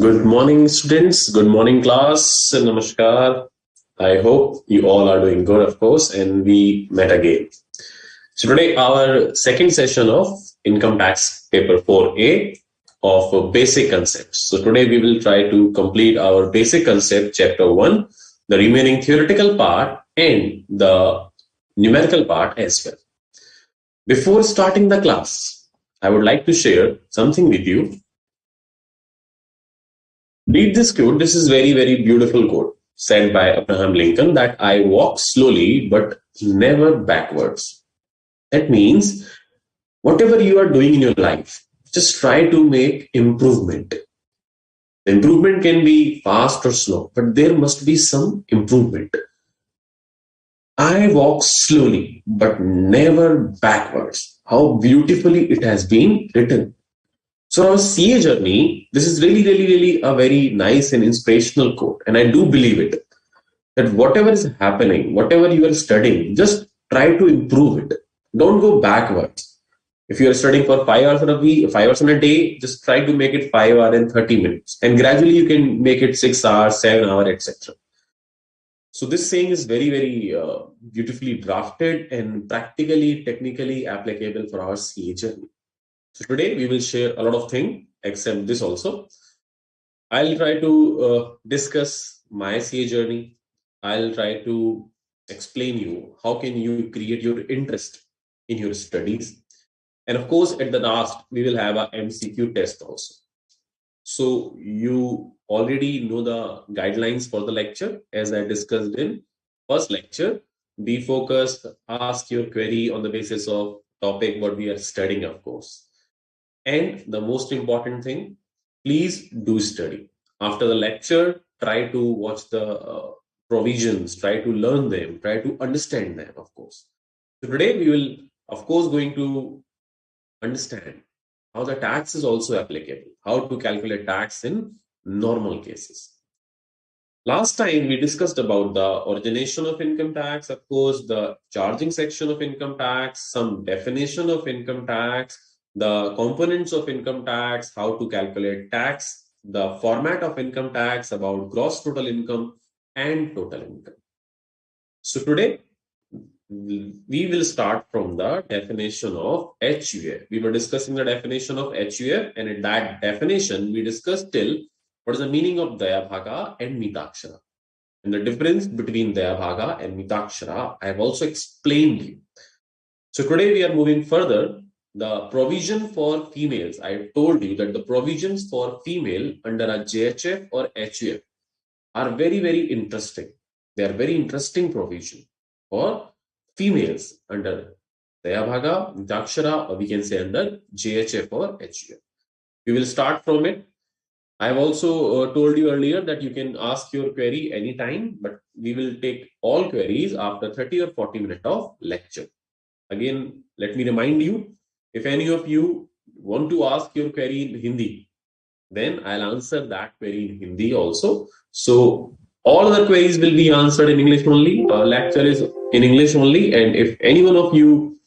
Good morning, students. Good morning, class. Namaskar. I hope you all are doing good, of course, and we met again. So today, our second session of Income Tax Paper 4A of Basic Concepts. So today, we will try to complete our Basic Concept Chapter 1, the remaining theoretical part and the numerical part as well. Before starting the class, I would like to share something with you. Read this quote. This is very, very beautiful quote said by Abraham Lincoln that I walk slowly but never backwards. That means whatever you are doing in your life, just try to make improvement. The improvement can be fast or slow, but there must be some improvement. I walk slowly but never backwards. How beautifully it has been written. So our CA journey, this is really a very nice and inspirational quote. And I do believe it, that whatever is happening, whatever you are studying, just try to improve it. Don't go backwards. If you are studying for 5 hours in a week, 5 hours in a day, just try to make it 5 hours and 30 minutes. And gradually you can make it 6 hours, 7 hours, etc. So this saying is very beautifully drafted and practically, technically applicable for our CA journey. So today we will share a lot of things except this also. I'll try to discuss my CA journey. I'll try to explain you how can you create your interest in your studies. And of course, at the last, we will have a MCQ test also. So you already know the guidelines for the lecture as I discussed in first lecture. Be focused, ask your query on the basis of topic what we are studying, of course. And the most important thing, please do study. After the lecture, try to watch the provisions, try to learn them, try to understand them, of course. So today we will, of course, going to understand how the tax is also applicable, how to calculate tax in normal cases. Last time we discussed about the origination of income tax, of course, the charging section of income tax, some definition of income tax, the components of income tax, how to calculate tax, the format of income tax, about gross total income and total income. So today, we will start from the definition of HUF. We were discussing the definition of HUF, and in that definition, we discussed till what is the meaning of Daya Bhaga and Mitakshara. And the difference between Daya Bhaga and Mitakshara, I have also explained you. So today we are moving further. The provision for females, I told you that the provisions for female under a JHF or HUF are very interesting. They are very interesting provision for females under Daya Bhaga, Mitakshara, or we can say under JHF or HUF. We will start from it. I have also told you earlier that you can ask your query anytime, but we will take all queries after 30 or 40 minutes of lecture. Again, let me remind you, if any of you want to ask your query in Hindi, then I'll answer that query in Hindi also. So all other queries will be answered in English only. Our lecture is in English only. And if any one of you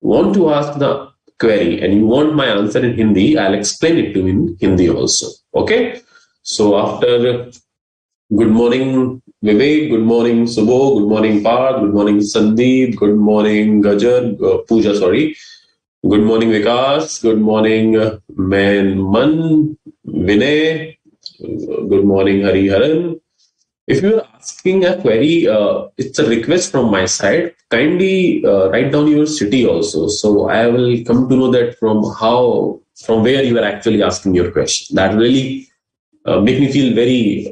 want to ask the query and you want my answer in Hindi, I'll explain it to you in Hindi also. Okay. So after good morning, Vivek, good morning, Subho, good morning, Parth, good morning, Sandeep, good morning, Gajar, Pooja, sorry. Good morning, Vikas. Good morning, Man, Vinay. Good morning, Hariharan. If you are asking a query, it's a request from my side. Kindly write down your city also. So I will come to know that from where you are actually asking your question. That really make me feel very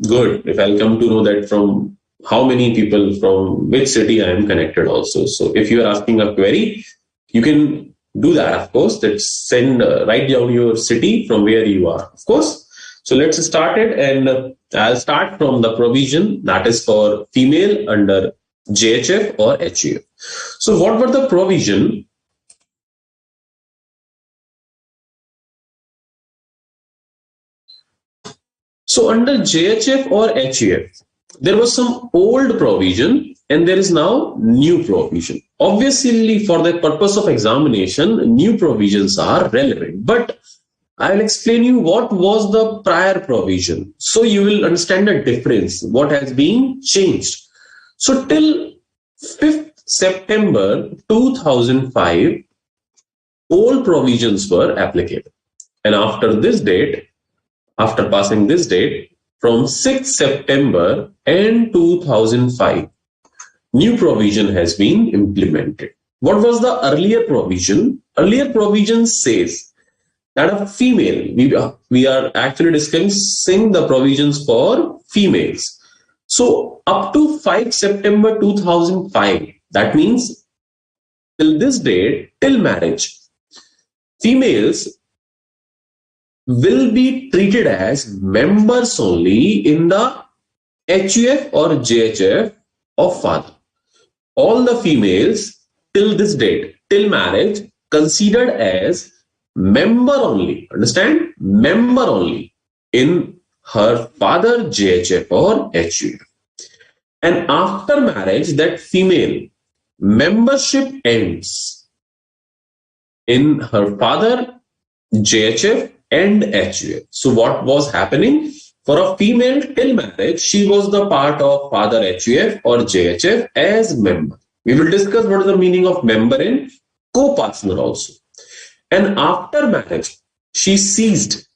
good if I'll come to know that from how many people from which city I am connected also. So if you are asking a query, you can do that, of course. That write down your city from where you are, of course. So let's start it, and I'll start from the provision that is for female under JHF or HUF. So what were the provision? So under JHF or HUF, there was some old provision and there is now new provision. Obviously, for the purpose of examination, new provisions are relevant. But I'll explain you what was the prior provision. So you will understand the difference, what has been changed. So till 5th September 2005, all provisions were applicable. And after this date, after passing this date, from 6th September and 2005, new provision has been implemented. What was the earlier provision? Earlier provision says that a female, we are actually discussing the provisions for females. So up to 5 September 2005, that means till this date, till marriage, females will be treated as members only in the HUF or JHF of father. All the females till this date, till marriage, considered as member only, understand? Member only in her father JHF or HUF. And after marriage, that female membership ends in her father JHF and HUF. So what was happening? For a female till marriage, she was the part of father HUF or JHF as member. We will discuss what is the meaning of member in coparcener also. And after marriage, she ceased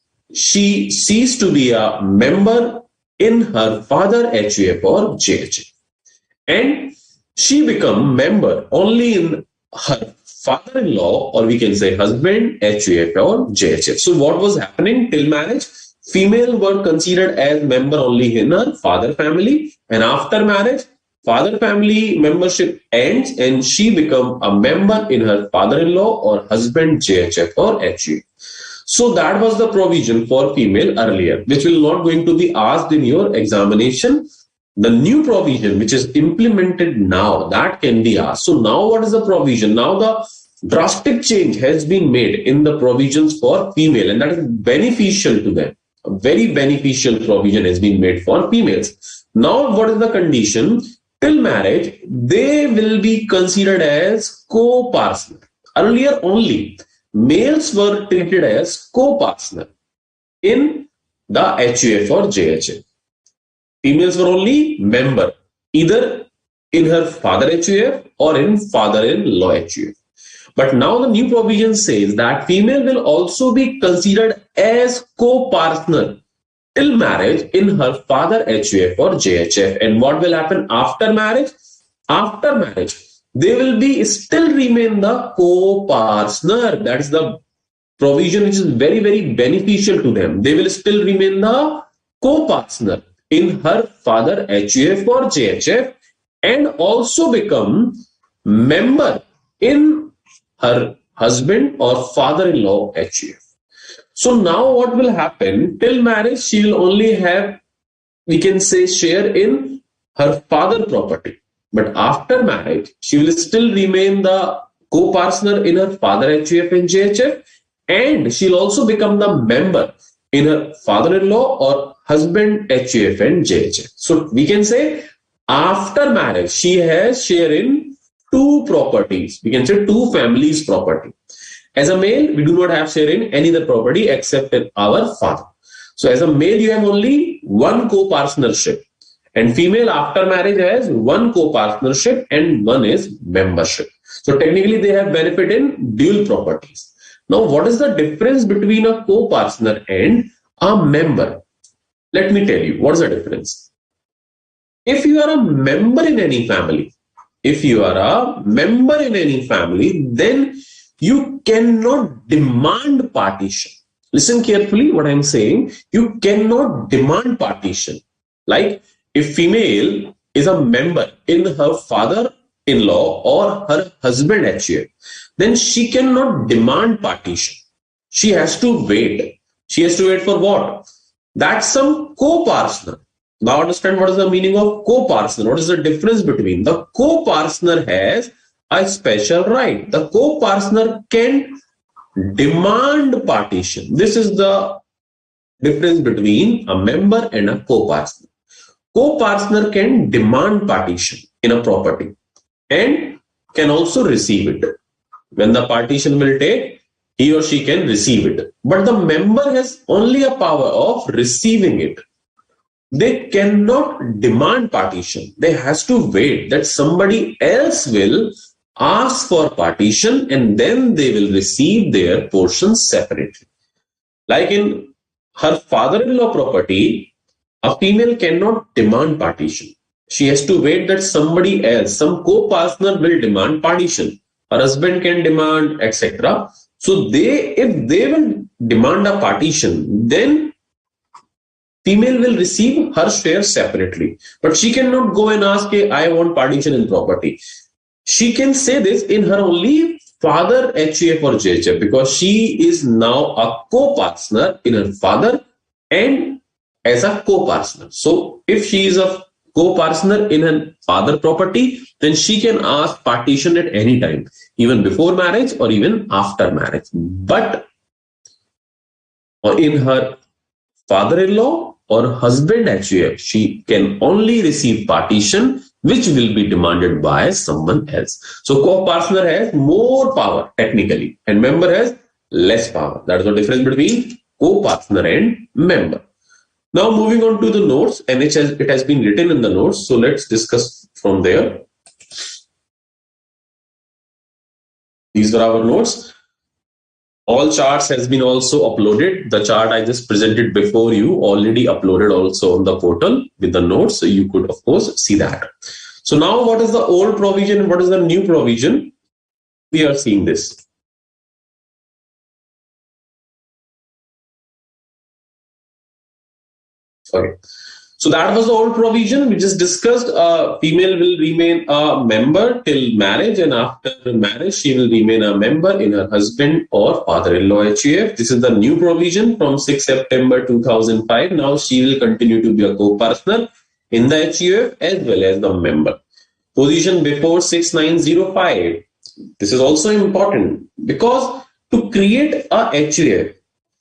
to be a member in her father HUF or JHF. And she became member only in her father-in-law, or we can say husband, HUF or JHF. So what was happening till marriage? Female were considered as member only in her father family, and after marriage, father family membership ends and she become a member in her father-in-law or husband, JHF or HUF. So that was the provision for female earlier, which will not going to be asked in your examination. The new provision which is implemented now, that can be asked. So now what is the provision? Now the drastic change has been made in the provisions for female, and that is beneficial to them. A very beneficial provision has been made for females. Now what is the condition? Till marriage, they will be considered as coparcener. Earlier only, males were treated as coparcener in the HUF or JHF. Females were only member, either in her father HUF or in father-in-law HUF. But now the new provision says that female will also be considered as coparcener till marriage in her father HUF or JHF. And what will happen after marriage? After marriage, they will be still remain the coparcener. That is the provision which is very, very beneficial to them. They will still remain the coparcener in her father HUF or JHF and also become member in her husband or father-in-law HUF. So now what will happen? Till marriage, she will only have, we can say, share in her father property. But after marriage, she will still remain the coparcener in her father HUF and JHF, and she'll also become the member in her father-in-law or husband HUF and JHF. So we can say after marriage, she has share in two properties. We can say two families' property. As a male, we do not have share in any other property except in our father. So as a male, you have only one coparcenership, and female after marriage has one coparcenership and one is membership. So technically, they have benefit in dual properties. Now, what is the difference between a coparcener and a member? Let me tell you, what is the difference? If you are a member in any family, then you cannot demand partition. Listen carefully what I am saying. You cannot demand partition. Like if female is a member in her father-in-law or her husband HUF, then she cannot demand partition. She has to wait. She has to wait for what? That's some coparcener. Now understand what is the meaning of coparcener. What is the difference between? The coparcener has a special right. The coparcener can demand partition. This is the difference between a member and a coparcener. Coparcener can demand partition in a property and can also receive it. When the partition will take, he or she can receive it. but the member has only a power of receiving it. They cannot demand partition. They has to wait that somebody else will ask for partition and then they will receive their portions separately. Like in her father-in-law property, a female cannot demand partition. She has to wait that somebody else, some co-partner will demand partition. Her husband can demand, etc. So if they will demand a partition, then female will receive her share separately. But she cannot go and ask, hey, I want partition in property. She can say this in her only father HUF or JHF because she is now a co-partner in her father and as a co-partner. So if she is a co-partner in her father property, then she can ask partition at any time, even before marriage or even after marriage. But in her father-in-law or husband HUF, she can only receive partition which will be demanded by someone else. So co-partner has more power technically and member has less power. That is the difference between co-partner and member. Now moving on to the notes, and it has been written in the notes. So let's discuss from there. These were our notes. All charts has been also uploaded. The chart I just presented before you already uploaded also on the portal with the notes. So you could of course see that. So now what is the old provision and what is the new provision? We are seeing this. Okay. So that was the old provision. We just discussed female will remain a member till marriage, and after marriage she will remain a member in her husband or father-in-law HUF. This is the new provision from 6 September 2005. Now she will continue to be a co-partner in the HUF as well as the member. Position before 6905. This is also important because to create a HUF,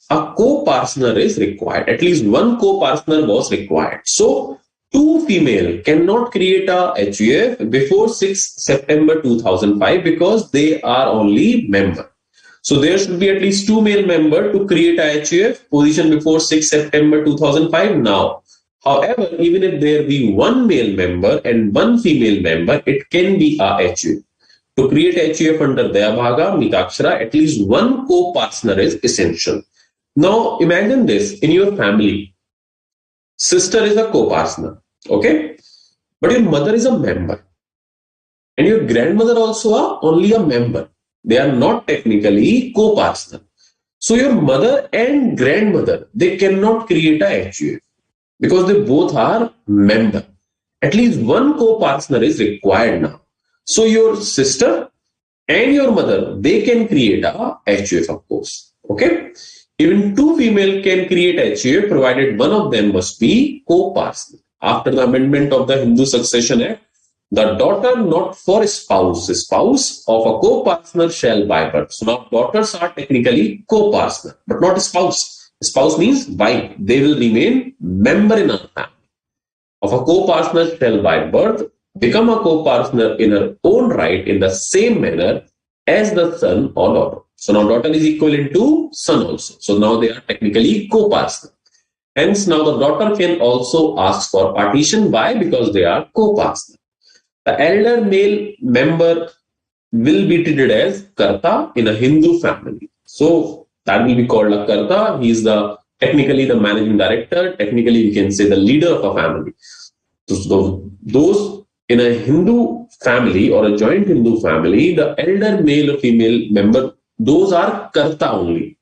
a co-partner is required. At least one co-partner was required. So, two female cannot create a HUF before 6 September 2005 because they are only member. So, there should be at least two male member to create a HUF position before 6 September 2005 now. However, even if there be one male member and one female member, it can be a HUF. To create HUF under Dayabhaga, Mitakshara, at least one co-partner is essential. Now imagine this in your family. Sister is a co-partner, okay? But your mother is a member. And your grandmother also are only a member. They are not technically co-partner. So your mother and grandmother, they cannot create a HUF because they both are member. At least one co-partner is required now. So your sister and your mother, they can create a HUF of course, okay? Even two female can create HUF provided one of them must be co-partner. After the amendment of the Hindu Succession Act, the daughter not for spouse of a co-partner shall by birth. So now daughters are technically co-partner, but not spouse. Spouse means wife. They will remain member in our family. Of a co-partner shall by birth become a co-partner in her own right in the same manner as the son or daughter. So now daughter is equivalent to son also. So now they are technically co-partner. Hence now the daughter can also ask for partition. Why? Because they are co-partner. The elder male member will be treated as Karta in a Hindu family. So that will be called a Karta. He is technically the managing director. Technically we can say the leader of a family. So those in a Hindu family or a joint Hindu family, the elder male or female member, those are Karta only.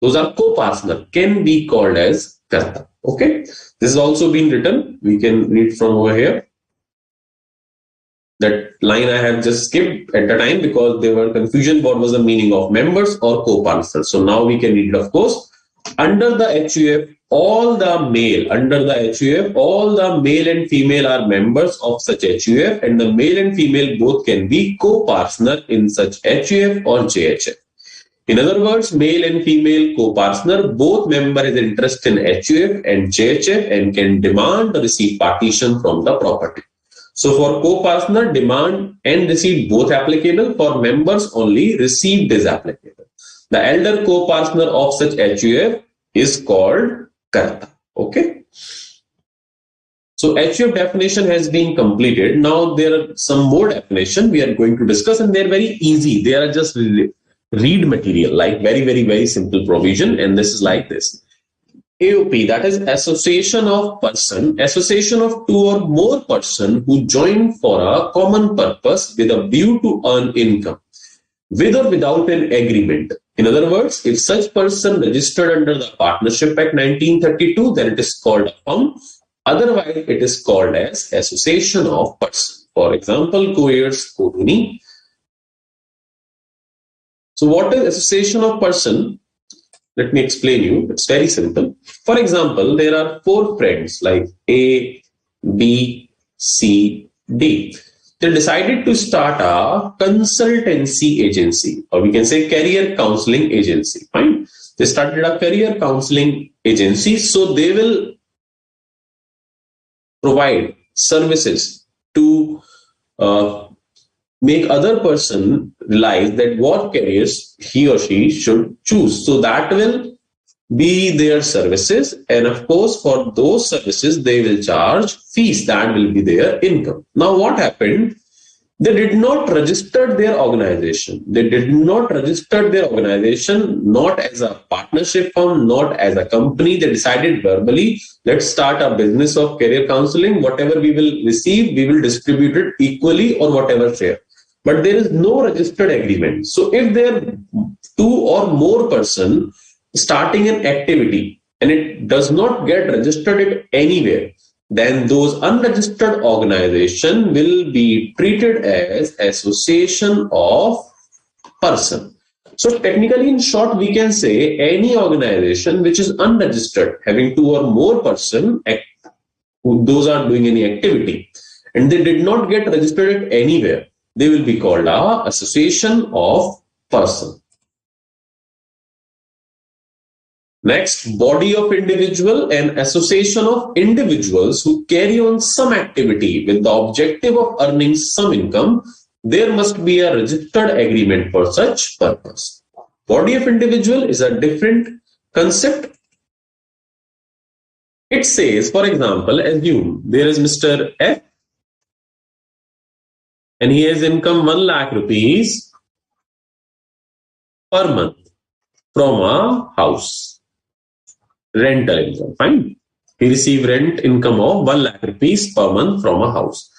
Those are co-partner, can be called as Karta. Okay. This has also been written. We can read from over here. That line I have just skipped at the time because there were confusion what was the meaning of members or co-partners. So now we can read it of course. Under the HUF, all the male and female are members of such HUF, and the male and female both can be co-partner in such HUF or JHF. In other words, male and female co-partner, both member has interest in HUF and JHF and can demand or receive partition from the property. So for co-partner, demand and receive both applicable. For members only, received is applicable. The elder coparcener of such HUF is called Karta. Okay. So HUF definition has been completed. Now there are some more definition we are going to discuss, and they're very easy. They are just read material, like very simple provision, and this is like this. AOP, that is association of person, association of two or more person who join for a common purpose with a view to earn income, with or without an agreement. In other words, if such person registered under the Partnership Act 1932, then it is called a firm. Otherwise, it is called as association of person. For example, co-heirs, co-donee. So what is association of person? Let me explain you. It's very simple. For example, there are 4 friends like A, B, C, D. They decided to start a consultancy agency, or we can say career counseling agency. Fine. They started a career counseling agency, so they will provide services to make other person realize that what careers he or she should choose. So that will be their services, and of course for those services they will charge fees. That will be their income. Now what happened? They did not register their organization. They did not register their organization, not as a partnership firm, not as a company. They decided verbally, let's start a business of career counseling. Whatever we will receive, we will distribute it equally or whatever share. But there is no registered agreement. So if there are 2 or more person starting an activity and it does not get registered anywhere, then those unregistered organization will be treated as association of person. So technically, in short, we can say any organization which is unregistered, having 2 or more person, those are doing any activity, and they did not get registered anywhere, they will be called a association of person. Next, body of individual and association of individuals who carry on some activity with the objective of earning some income. There must be a registered agreement for such purpose. Body of individual is a different concept. It says, for example, assume there is Mr. F and he has income 1 lakh rupees per month from a house. Rental income, fine. He received rent income of 1 lakh rupees per month from a house.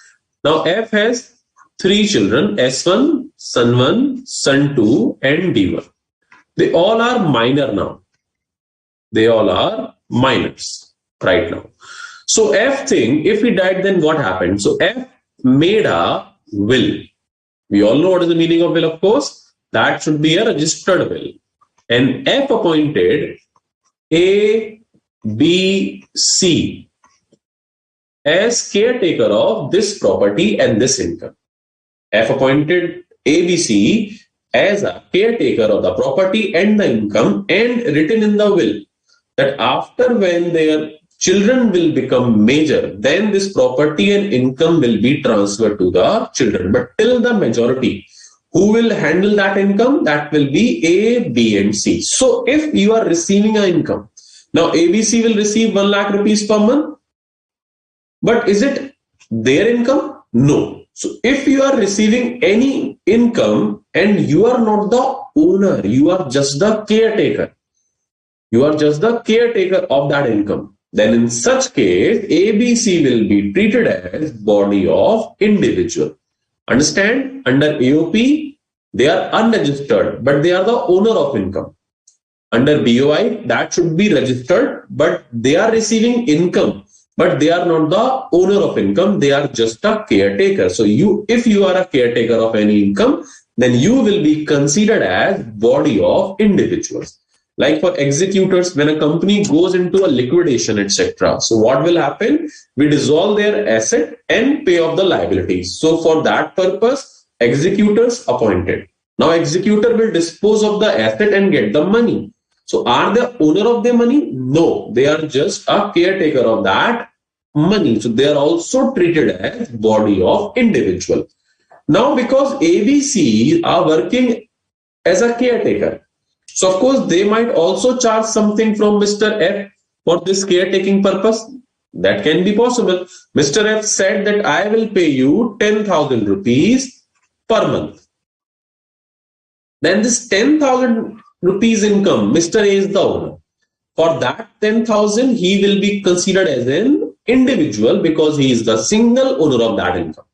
Now F has 3 children, S1, son 1, son 2 and D1. They all are minor now. They all are minors right now. So F think, if he died, then what happened? So F made a will. We all know what is the meaning of will, of course. That should be a registered will. And F appointed A, B, C as caretaker of this property and this income. F appointed A, B, C as a caretaker of the property and the income, and written in the will that after when their children will become major, then this property and income will be transferred to the children. But till the majority, who will handle that income? That will be A, B and C. So if you are receiving an income, now ABC will receive 1 lakh rupees per month, but is it their income? No. So if you are receiving any income and you are not the owner, you are just the caretaker, you are just the caretaker of that income, then in such case, ABC will be treated as body of individual. Understand? Under AOP, they are unregistered, but they are the owner of income. Under BOI, that should be registered, but they are receiving income, but they are not the owner of income. They are just a caretaker. So if you are a caretaker of any income, then you will be considered as body of individuals. Like for executors, when a company goes into a liquidation, etc. So what will happen? We dissolve their asset and pay off the liabilities. So for that purpose, executors appointed. Now executor will dispose of the asset and get the money. So are they owner of the money? No, they are just a caretaker of that money. So they are also treated as body of individual. Now because ABC are working as a caretaker, So of course, they might also charge something from Mr. F for this caretaking purpose. That can be possible. Mr. F said that I will pay you 10,000 rupees per month. Then this 10,000 rupees income, Mr. A is the owner. For that 10,000, he will be considered as an individual because he is the single owner of that income.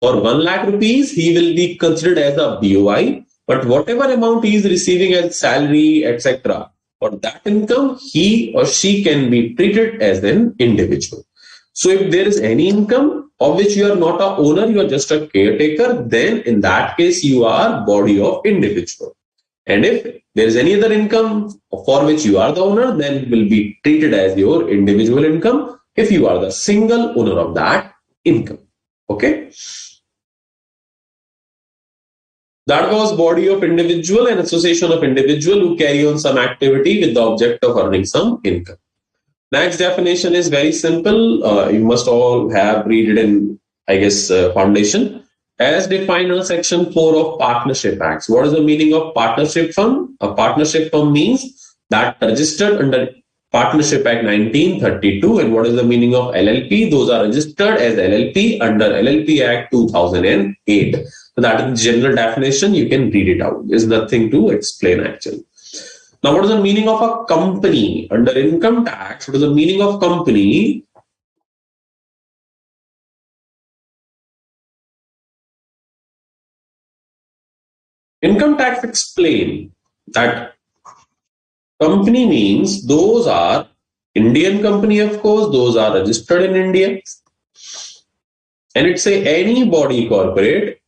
For 1 lakh rupees, he will be considered as a BOI, but whatever amount he is receiving as salary, etc., for that income, he or she can be treated as an individual. So if there is any income of which you are not a owner, you are just a caretaker, then in that case, you are body of individual. And if there is any other income for which you are the owner, then it will be treated as your individual income if you are the single owner of that income. Okay. That was body of individual and association of individual who carry on some activity with the object of earning some income. Next definition is very simple. You must all have read it in, I guess, foundation. As defined in section 4 of Partnership Acts. What is the meaning of partnership firm? A partnership firm means that registered under Partnership Act 1932. And what is the meaning of LLP? Those are registered as LLP under LLP Act 2008. So that is the general definition. You can read it out. There's nothing to explain actually. Now, what is the meaning of a company? Under income tax, what is the meaning of company? Income tax explain that company means those are Indian company, of course, those are registered in India. And it say any body corporate,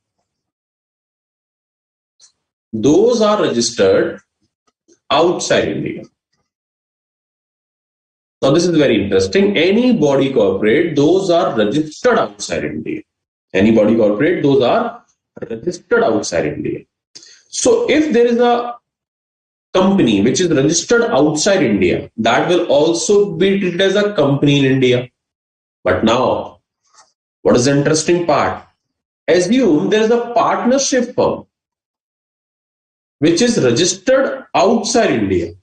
those are registered outside India. Now this is very interesting. Any body corporate, those are registered outside India. Any body corporate, those are registered outside India. So if there is a company which is registered outside India, that will also be treated as a company in India. But now, what is the interesting part? Assume there is a partnership firm which is registered outside India.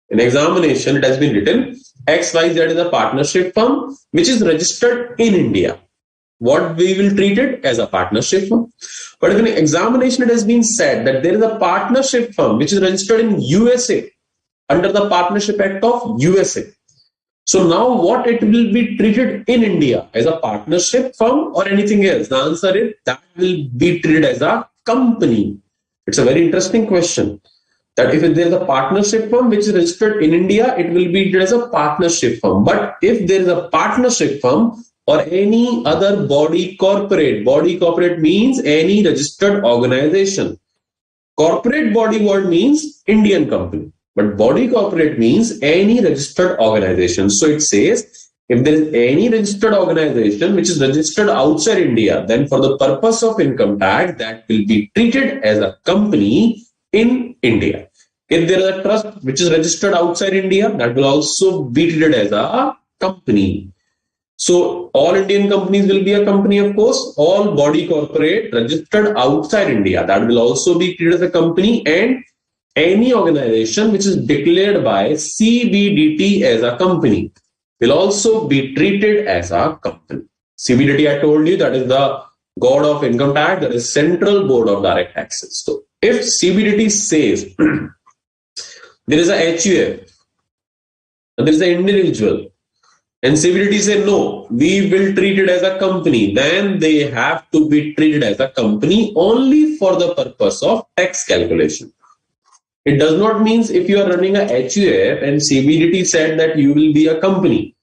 In examination, it has been written XYZ is a partnership firm which is registered in India. What we will treat it as a partnership firm. But in examination, it has been said that there is a partnership firm which is registered in USA under the Partnership Act of USA. So now what it will be treated in India as a partnership firm or anything else? The answer is that will be treated as a company. It's a very interesting question. That if there is a partnership firm which is registered in India, it will be treated as a partnership firm. But if there is a partnership firm or any other body corporate means any registered organization. Corporate body word means Indian company, but body corporate means any registered organization. So it says if there is any registered organization which is registered outside India, then for the purpose of income tax, that will be treated as a company in India. If there is a trust which is registered outside India, that will also be treated as a company. So all Indian companies will be a company, of course. All body corporate registered outside India, that will also be treated as a company, and any organization which is declared by CBDT as a company will also be treated as a company. CBDT, I told you, that is the god of income tax, that is Central Board of Direct Taxes. So if CBDT says there is a HUF, there is an individual, and CBDT say no, we will treat it as a company, then they have to be treated as a company only for the purpose of tax calculation. It does not mean if you are running a HUF and CBDT said that you will be a company,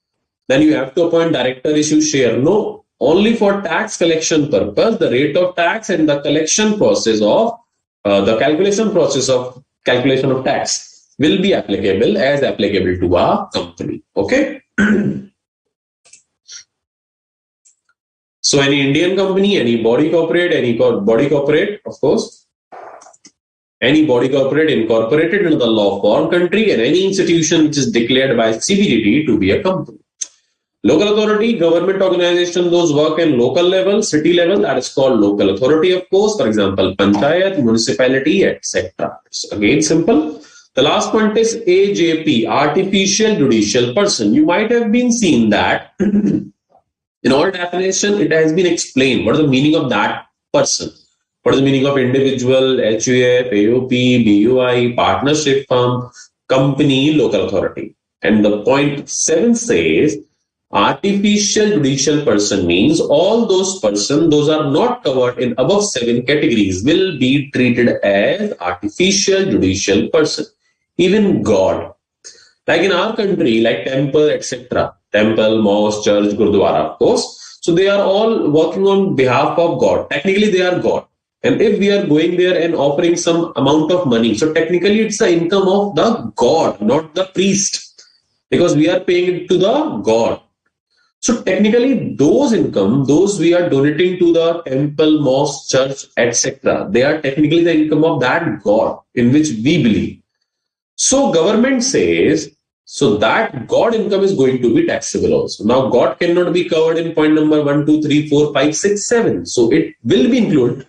then you have to appoint director, issue share. No, only for tax collection purpose, the rate of tax and the collection process of the calculation process of calculation of tax will be applicable as applicable to a company. Okay. So any Indian company, any body corporate, of course, any body corporate incorporated into the law of foreign country, and any institution which is declared by CBDT to be a company. Local authority, government organization, those work in local level, city level, that is called local authority, of course. For example, panchayat, municipality, etc. So again, simple. The last point is AJP, artificial judicial person. You might have been seen that in all definition, it has been explained. What is the meaning of that person? What is the meaning of individual, HUF, AOP, BOI, partnership firm, company, local authority? And the point 7 says, artificial judicial person means all those persons, those are not covered in above 7 categories, will be treated as artificial judicial person. Even God, like in our country, like temple, etc. Temple, mosque, church, gurdwara, of course. So they are all working on behalf of God. Technically, they are God. And if we are going there and offering some amount of money, so technically it's the income of the God, not the priest, because we are paying it to the God. So technically, those income, those we are donating to the temple, mosque, church, etc., they are technically the income of that God in which we believe. So government says, so that God income is going to be taxable also. Now God cannot be covered in point number 1, 2, 3, 4, 5, 6, 7. So it will be included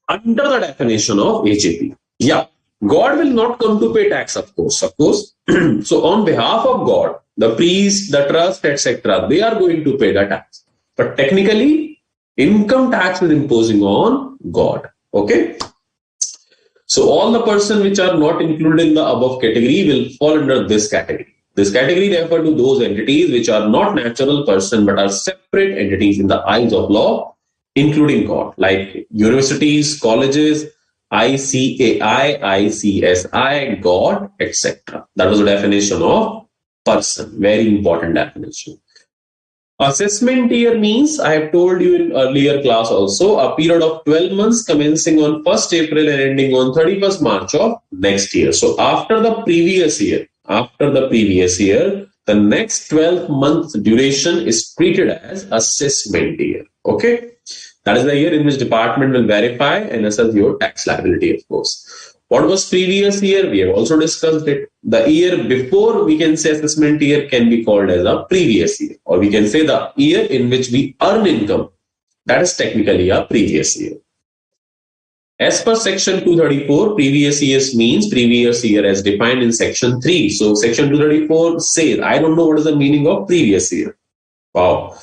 under the definition of AJP. Yeah, God will not come to pay tax, of course. So on behalf of God, the priest, the trust, etc., they are going to pay the tax. But technically, income tax is imposing on God. Okay. So all the persons which are not included in the above category will fall under this category. This category refers to those entities which are not natural person but are separate entities in the eyes of law, including God, like universities, colleges, ICAI, ICSI, God, etc. That was the definition of person. Very important definition. Assessment year means, I have told you in earlier class also, a period of 12 months commencing on 1st April and ending on 31st March of next year. So after the previous year, the next 12 months duration is treated as assessment year. Okay. That is the year in which department will verify and assess your tax liability, of course. What was previous year? We have also discussed it. The year before, we can say assessment year can be called as a previous year. Or we can say the year in which we earn income. That is technically a previous year. As per section 234, previous years means previous year as defined in section 3. So section 234 says, I don't know what is the meaning of previous year. Wow.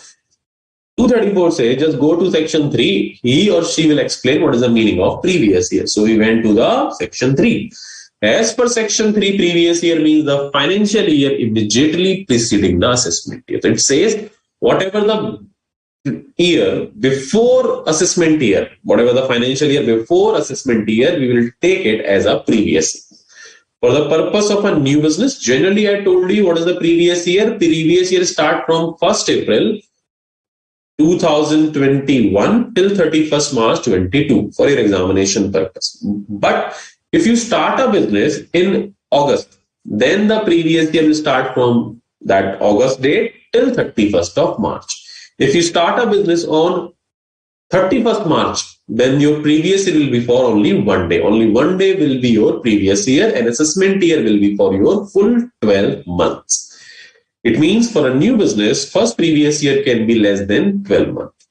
234 says, just go to section 3. He or she will explain what is the meaning of previous year. So we went to the section 3. As per section 3, previous year means the financial year immediately preceding the assessment year. So it says, whatever the year before assessment year, whatever the financial year before assessment year, we will take it as a previous year. For the purpose of a new business, generally I told you what is the previous year. Previous year start from 1st April 2021 till 31st March 22 for your examination purpose. But if you start a business in August, then the previous year will start from that August date till 31st of March. If you start a business on 31st March, then your previous year will be for only one day. Only one day will be your previous year, and assessment year will be for your full 12 months. It means for a new business, first previous year can be less than 12 months.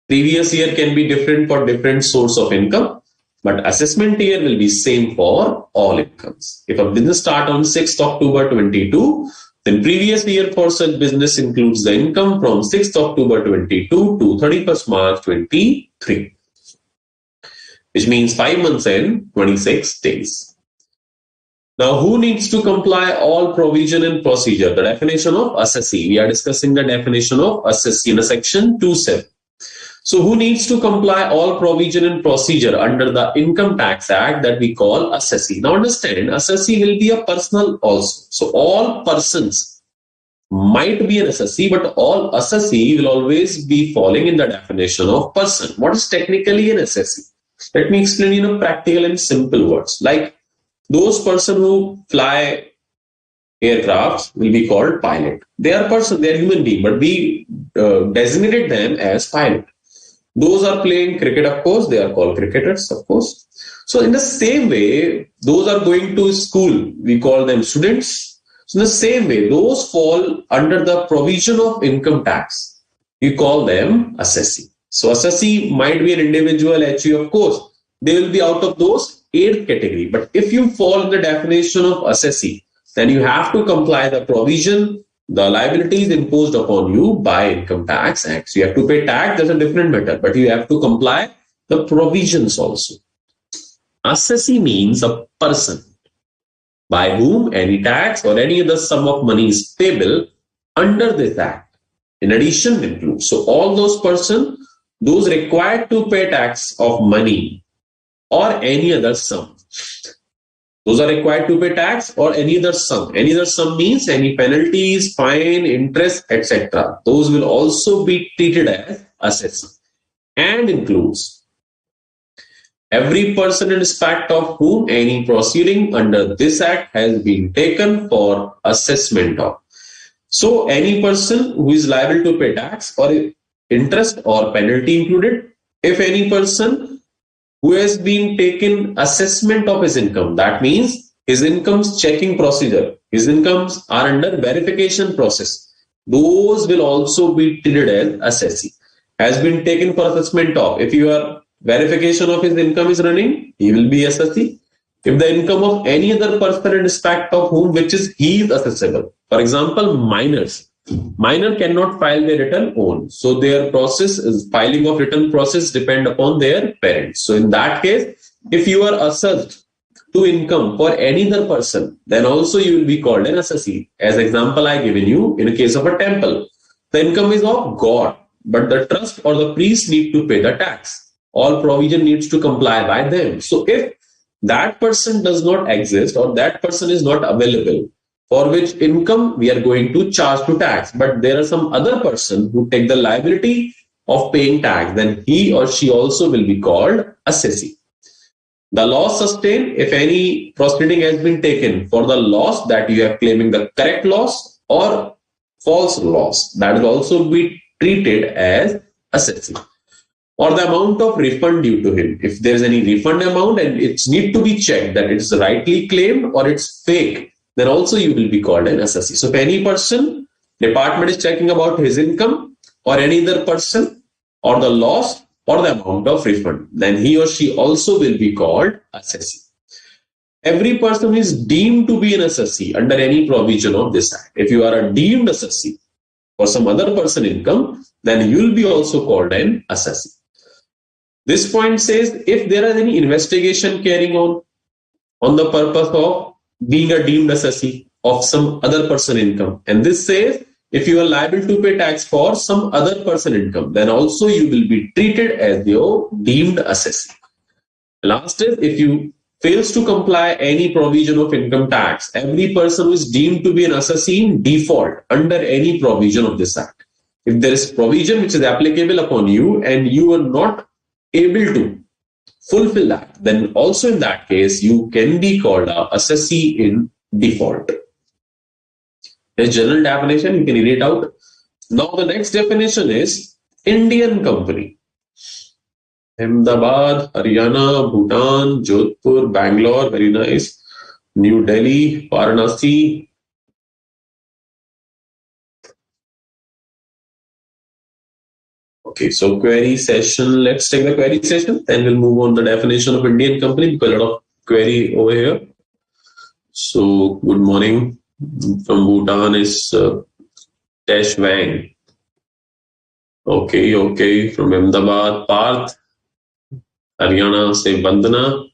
Previous year can be different for different source of income, but assessment year will be same for all incomes. If a business start on 6th October 22, then previous year for such business includes the income from 6th October 22 to 31st March 23, which means 5 months and 26 days. Now, who needs to comply all provision and procedure? The definition of assessee. We are discussing the definition of assessee in the section 2.7. So, who needs to comply all provision and procedure under the Income Tax Act that we call assessee? Now, understand, assessee will be a personal also. So, all persons might be an assessee, but all assessee will always be falling in the definition of person. What is technically an assessee? Let me explain in practical and simple words. Like, those persons who fly aircrafts will be called pilot. They are person, they are human being, but we designated them as pilot. Those are playing cricket, of course, they are called cricketers, of course. So in the same way, those are going to school, we call them students. So in the same way, those fall under the provision of income tax. You call them assessee. So assessee might be an individual HU, of course. They will be out of those 8th category. But if you fall in the definition of assessee, then you have to comply the provision, the liabilities imposed upon you by Income Tax Act. So you have to pay tax, that's a different matter, but you have to comply the provisions also. Assessee means a person by whom any tax or any other sum of money is payable under this act. In addition, includes so all those persons, those required to pay tax of money or any other sum. Those are required to pay tax or any other sum. Any other sum means any penalties, fine, interest, etc. Those will also be treated as assessee, and includes every person in respect of whom any proceeding under this act has been taken for assessment of. So any person who is liable to pay tax or interest or penalty included, if any person who has been taken assessment of his income, that means his income's checking procedure, his incomes are under verification process, those will also be treated as assessee. Has been taken for assessment of, if your verification of his income is running, he will be assessee. If the income of any other person in respect of whom which is he is assessable, for example, minors. Minor cannot file their return own. So their process is filing of return process depend upon their parents. So in that case, if you are assessed to income for any other person, then also you will be called an assessee. As example I given you in a case of a temple, the income is of God, but the trust or the priest need to pay the tax. All provision needs to comply by them. So if that person does not exist or that person is not available, for which income we are going to charge to tax, but there are some other person who take the liability of paying tax, then he or she also will be called assessee. The loss sustained, if any proceeding has been taken for the loss that you are claiming the correct loss or false loss, that will also be treated as assessee. Or the amount of refund due to him. If there is any refund amount and it's need to be checked that it's rightly claimed or it's fake, then also you will be called an assessee. So if any person, department is checking about his income or any other person or the loss or the amount of refund, then he or she also will be called assessee. Every person is deemed to be an assessee under any provision of this act. If you are a deemed assessee for some other person income, then you will be also called an assessee. This point says if there is any investigation carrying on the purpose of being a deemed assessee of some other person income, and this says if you are liable to pay tax for some other person income, then also you will be treated as your deemed assessee. Last is if you fails to comply any provision of income tax, every person who is deemed to be an assessee in default under any provision of this act. If there is provision which is applicable upon you and you are not able to fulfill that, then also in that case you can be called a assessee in default. A general definition, you can read it out. Now the next definition is Indian company. Ahmedabad, Haryana, Bhutan, Jodhpur, Bangalore, very nice. New Delhi, Varanasi. Okay, so query session. Let's take the query session, then we'll move on the definition of Indian company because a lot of query over here. So, good morning. From Bhutan is Tesh Wang. Okay. From Ahmedabad, Parth. Haryana, say Bandana.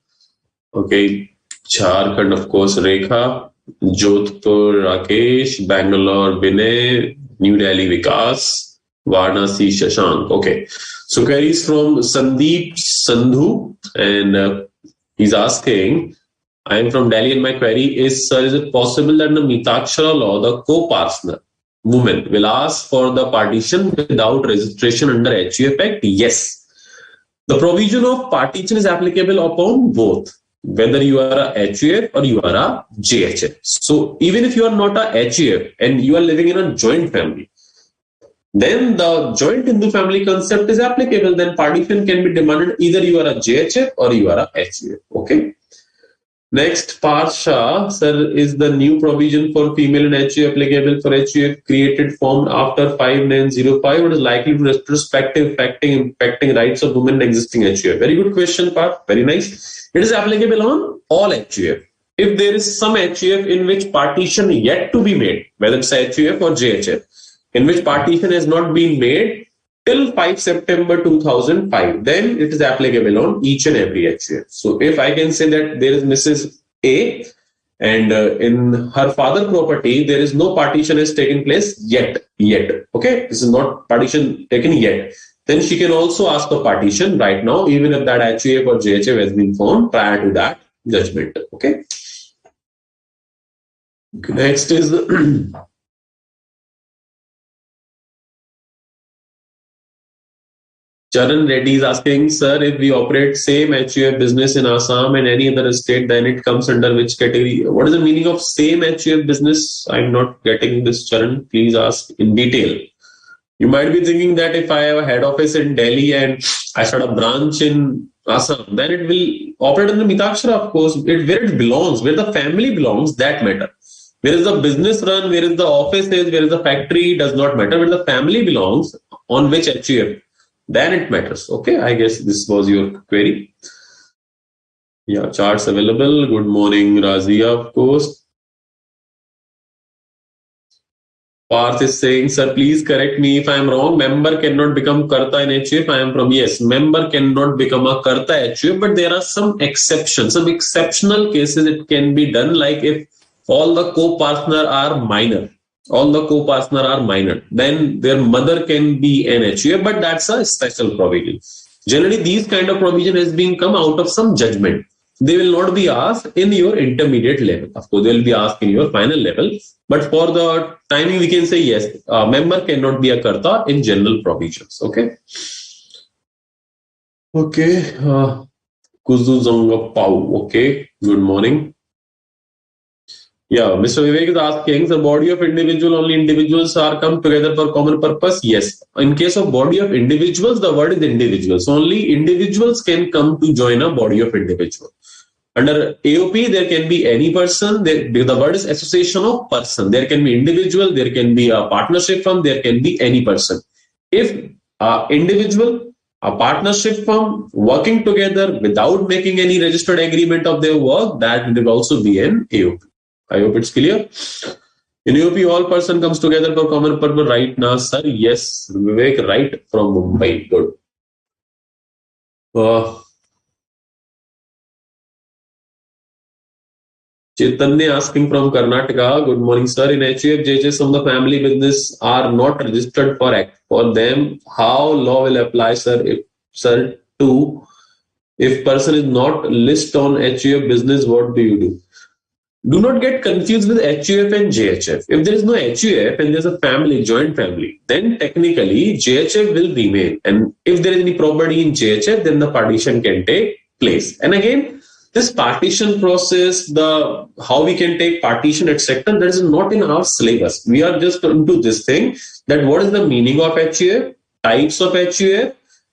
Okay, Jharkhand, of course, Rekha. Jodhpur, Rakesh. Bangalore, Binay. New Delhi, Vikas. Varanasi, Shashank. Okay, so queries from Sandeep Sandhu, and he's asking, I am from Delhi and my query is, sir, is it possible that in the Mitakshara law, the coparcener woman will ask for the partition without registration under HUF Act? Yes. The provision of partition is applicable upon both, whether you are a HUF or you are a JHF. So even if you are not a HUF and you are living in a joint family, then the joint Hindu family concept is applicable. Then partition can be demanded either you are a JHF or you are a HUF. Okay. Next, Parsha, sir, is the new provision for female and HUF applicable for HUF created formed after 5905. What is likely to retrospective impacting rights of women in existing HUF? Very good question, Parth. Very nice. It is applicable on all HUF. If there is some HUF in which partition yet to be made, whether it's HUF or JHF, in which partition has not been made till 5 September 2005, then it is applicable on each and every HUF. So if I can say that there is Mrs. A and in her father property, there is no partition has taken place yet. Okay, this is not partition taken yet. Then she can also ask for partition right now, even if that HUF or JHF has been formed prior to that judgment. Okay. Next is Charan Reddy is asking, sir, if we operate same HUF business in Assam and any other state, then it comes under which category? What is the meaning of same HUF business? I'm not getting this, Charan. Please ask in detail. You might be thinking that if I have a head office in Delhi and I start a branch in Assam, then it will operate under Mitakshara, of course. Where it belongs, where the family belongs, that matter. Where is the business run, where is the office is, where is the factory, does not matter. Where the family belongs, on which HUF, then it matters. Okay, I guess this was your query. Yeah, charts available. Good morning, Razia, of course. Parth is saying, sir, please correct me if I am wrong. Member cannot become Karta in HUF. I am from, yes, member cannot become a Karta HUF, but there are some exceptions, some exceptional cases it can be done, like if all the coparcener are minor. Then their mother can be an HUF, but that's a special provision. Generally, these kind of provision has been come out of some judgment. They will not be asked in your intermediate level. Of course, they will be asked in your final level. But for the timing, we can say yes, a member cannot be a Karta in general provisions. Okay. Okay. Kuzuzonga Pau. Okay. Good morning. Yeah, Mr. Vivek is asking, the body of individual, only individuals are come together for common purpose? Yes. In case of body of individuals, the word is individuals. Only individuals can come to join a body of individual. Under AOP, there can be any person. The word is association of person. There can be individual, there can be a partnership firm, there can be any person. If individual, a partnership firm working together without making any registered agreement of their work, that will also be an AOP. I hope it's clear. In AOP, all person comes together for common purpose, right now, sir? Yes, Vivek, right from Mumbai. Good. Chaitanya asking from Karnataka. Good morning, sir. In HUF, JHS from the family business are not registered for act. For them, how law will apply, sir? If person is not listed on HUF business, what do you do? Do not get confused with HUF and JHF. If there is no HUF and there's a family, joint family, then technically JHF will remain. And if there is any property in JHF, then the partition can take place. And again, this partition process, how we can take partition, etc., that is not in our syllabus. We are just into this thing, that what is the meaning of HUF, types of HUF,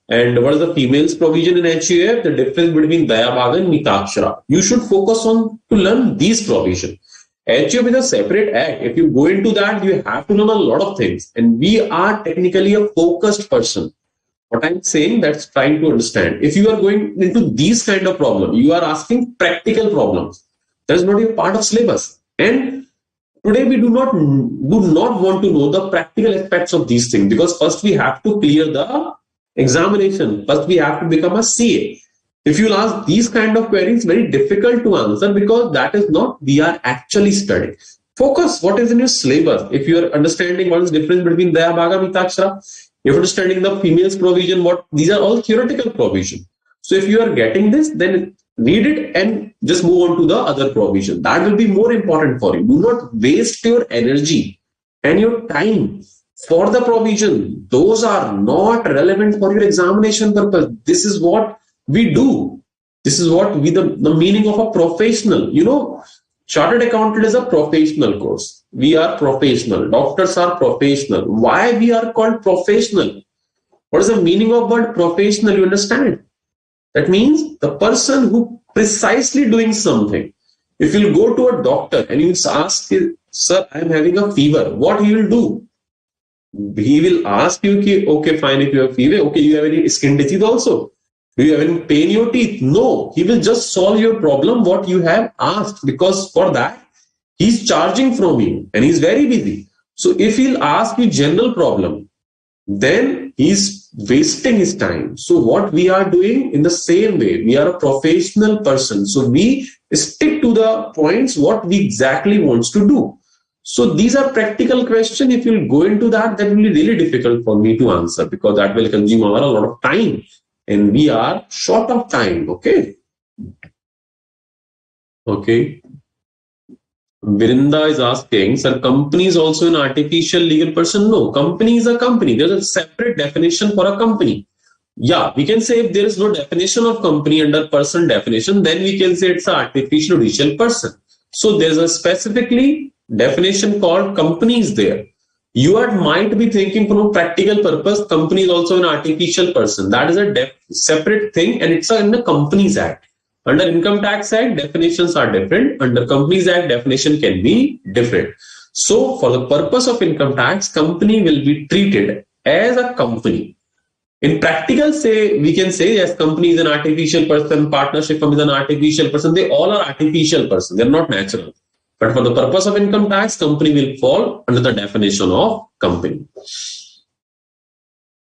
and what is the females provision in HUF, the difference between Dayabhaga and Mitakshara. You should focus on to learn these provisions. HUF is a separate act. If you go into that, you have to learn a lot of things. And we are technically a focused person. What I'm saying, that's trying to understand. If you are going into these kind of problems, you are asking practical problems. That is not a part of syllabus. And today we do not want to know the practical aspects of these things, because first we have to clear the examination. First we have to become a CA. If you ask these kind of queries, very difficult to answer, because that is not we are actually studying. Focus what is in your syllabus. If you are understanding what is the difference between Daya, Bhaga, Mitakshara, if you're understanding the females provision, these are all theoretical provision. So if you are getting this, then read it and just move on to the other provision. That will be more important for you. Do not waste your energy and your time for the provision. Those are not relevant for your examination purpose. This is what we do. This is what the meaning of a professional. You know, Chartered Accountant is a professional course. We are professional. Doctors are professional. Why we are called professional? What is the meaning of word professional? You understand? That means the person who precisely doing something. If you'll go to a doctor and you ask, sir, I'm having a fever, what he will do? He will ask you, okay, fine, if you have fever, okay, you have any skin disease also? Do you have any pain in your teeth? No, he will just solve your problem, what you have asked, because for that, he's charging from you and he's very busy. So if he'll ask you general problem, then he's wasting his time. So what we are doing in the same way, we are a professional person. So we stick to the points what we exactly wants to do. So these are practical questions. If you'll go into that, that will be really difficult for me to answer because that will consume a lot of time and we are short of time. Okay. Okay. Virinda is asking, sir, company is also an artificial legal person? No, company is a company. There's a separate definition for a company. Yeah, we can say if there is no definition of company under person definition, then we can say it's an artificial judicial person. So there's a specifically definition called companies there. You might be thinking from a practical purpose, company is also an artificial person. That is a separate thing and it's in the Companies Act. Under Income Tax Act, definitions are different. Under Companies Act, definition can be different. So for the purpose of income tax, company will be treated as a company. In practical, say we can say yes, company is an artificial person, partnership firm is an artificial person. They all are artificial person. They're not natural. But for the purpose of income tax, company will fall under the definition of company.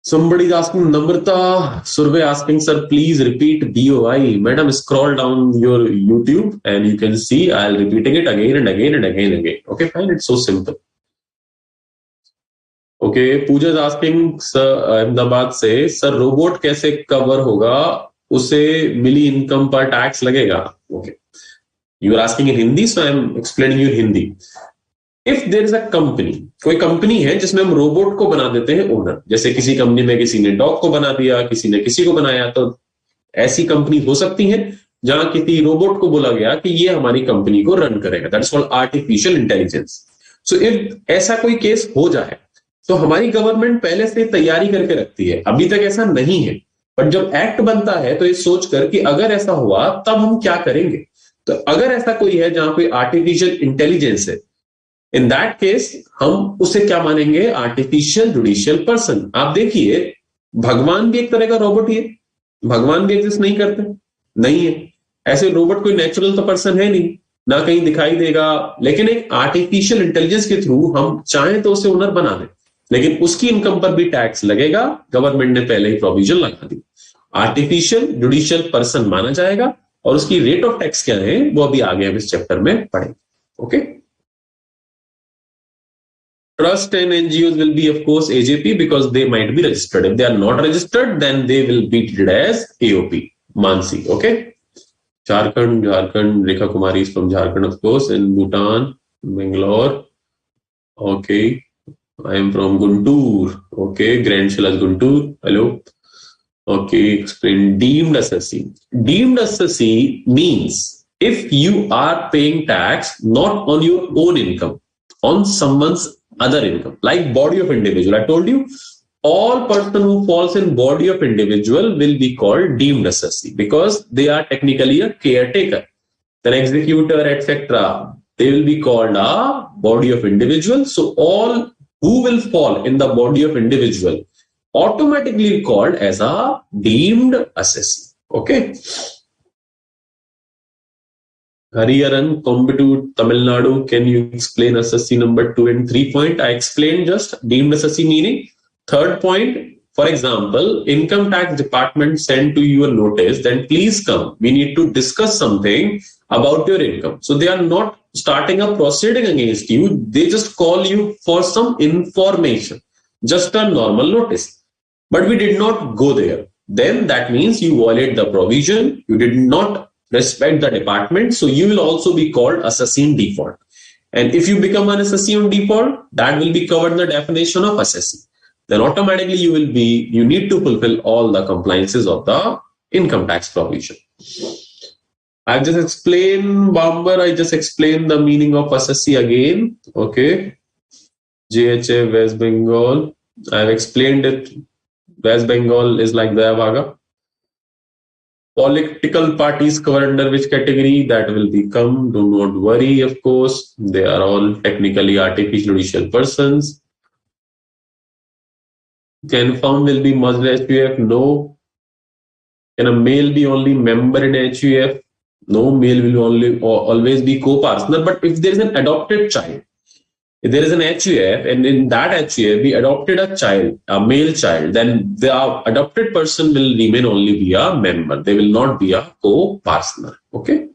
Somebody is asking, Namrata Survey asking, sir, please repeat BOI. Madam, scroll down your YouTube and you can see I'll repeating it again and again and again and again. Okay, fine. It's so simple. Okay, Pooja is asking, sir, Ahmedabad say, sir, robot कैसे cover होगा? उसे मिली income पर tax लगेगा? Okay. You are asking in Hindi, so I am explaining you in Hindi. If there is a company, कोई company है जिसमें हम robot को बना देते हैं ओनर, जैसे किसी कंपनी में किसी ने डॉग को बना दिया, किसी ने किसी को बनाया, तो ऐसी कंपनी हो सकती है जहां किसी रोबोट को बोला गया कि ये हमारी कंपनी को रन करेगा. That is called artificial intelligence. So if ऐसा कोई केस हो जाए तो हमारी गवर्नमेंट पहले से तैयारी करके रखती है. अभी तक ऐसा नहीं है, पर जब एक्ट बनता है तो ये सोचकर कि अगर ऐसा हुआ तब हम क्या करेंगे. तो अगर ऐसा कोई है जहां कोई आर्टिफिशियल इंटेलिजेंस है, इन दैट केस हम उसे क्या मानेंगे? Artificial judicial person. आप देखिए, भगवान भी एक तरह का रोबोट ही है. भगवान भी एग्जिस्ट नहीं करते, नहीं है. ऐसे रोबोट कोई नेचुरल तो पर्सन है नहीं, ना कहीं दिखाई देगा. लेकिन एक आर्टिफिशियल इंटेलिजेंस के थ्रू हम चाहें तो उसे ओनर बना दें, लेकिन उसकी इनकम पर भी टैक्स लगेगा. गवर्नमेंट ने पहले ही प्रोविजन लगा दी. आर्टिफिशियल जुडिशियल पर्सन माना जाएगा और उसकी रेट ऑफ टैक्स क्या है वो अभी आगे हम इस चैप्टर में पढ़ेंगे. Okay. Trust and NGOs will be, of course, AJP because they might be registered. If they are not registered, then they will be treated as AOP. Mansi, okay? Jharkhand, Rekha Kumari is from Jharkhand, of course, and Bhutan, Bangalore. Okay. I am from Guntur. Okay. Grand Shilas Guntur. Hello. Okay. Explain. Deemed assessee. Deemed assessee means if you are paying tax not on your own income, on someone's other income, like body of individual. I told you, all person who falls in body of individual will be called deemed assessee because they are technically a caretaker. Then executor, etc. They will be called a body of individual. So all who will fall in the body of individual automatically called as a deemed assessee. Okay. Hariharan, Coimbatore, Tamil Nadu, can you explain assessee number 2 and 3 point? I explained just deemed assessee meaning. Third point, for example, income tax department sent to you a notice, then please come. We need to discuss something about your income. So they are not starting a proceeding against you. They just call you for some information, just a normal notice. But we did not go there. Then that means you violate the provision. You did not respect the department, so you will also be called assessee in default. And if you become an assessee in default, that will be covered in the definition of assessee. Then automatically you need to fulfill all the compliances of the income tax provision. I've just explained, Bambar, I just explained the meaning of assessee again. Okay. JHA West Bengal. I've explained it. West Bengal is like Dayavaga. political parties cover under which category? That will become, do not worry, of course. They are all technically artificial judicial persons. Can firm will be merged in HUF? No. Can a male be only member in HUF? No, male will always be co-parcener. But if there is an adopted child, if there is an HUF and in that HUF we adopted a child, a male child, then the adopted person will remain only be a member. They will not be a co-parcener. Okay.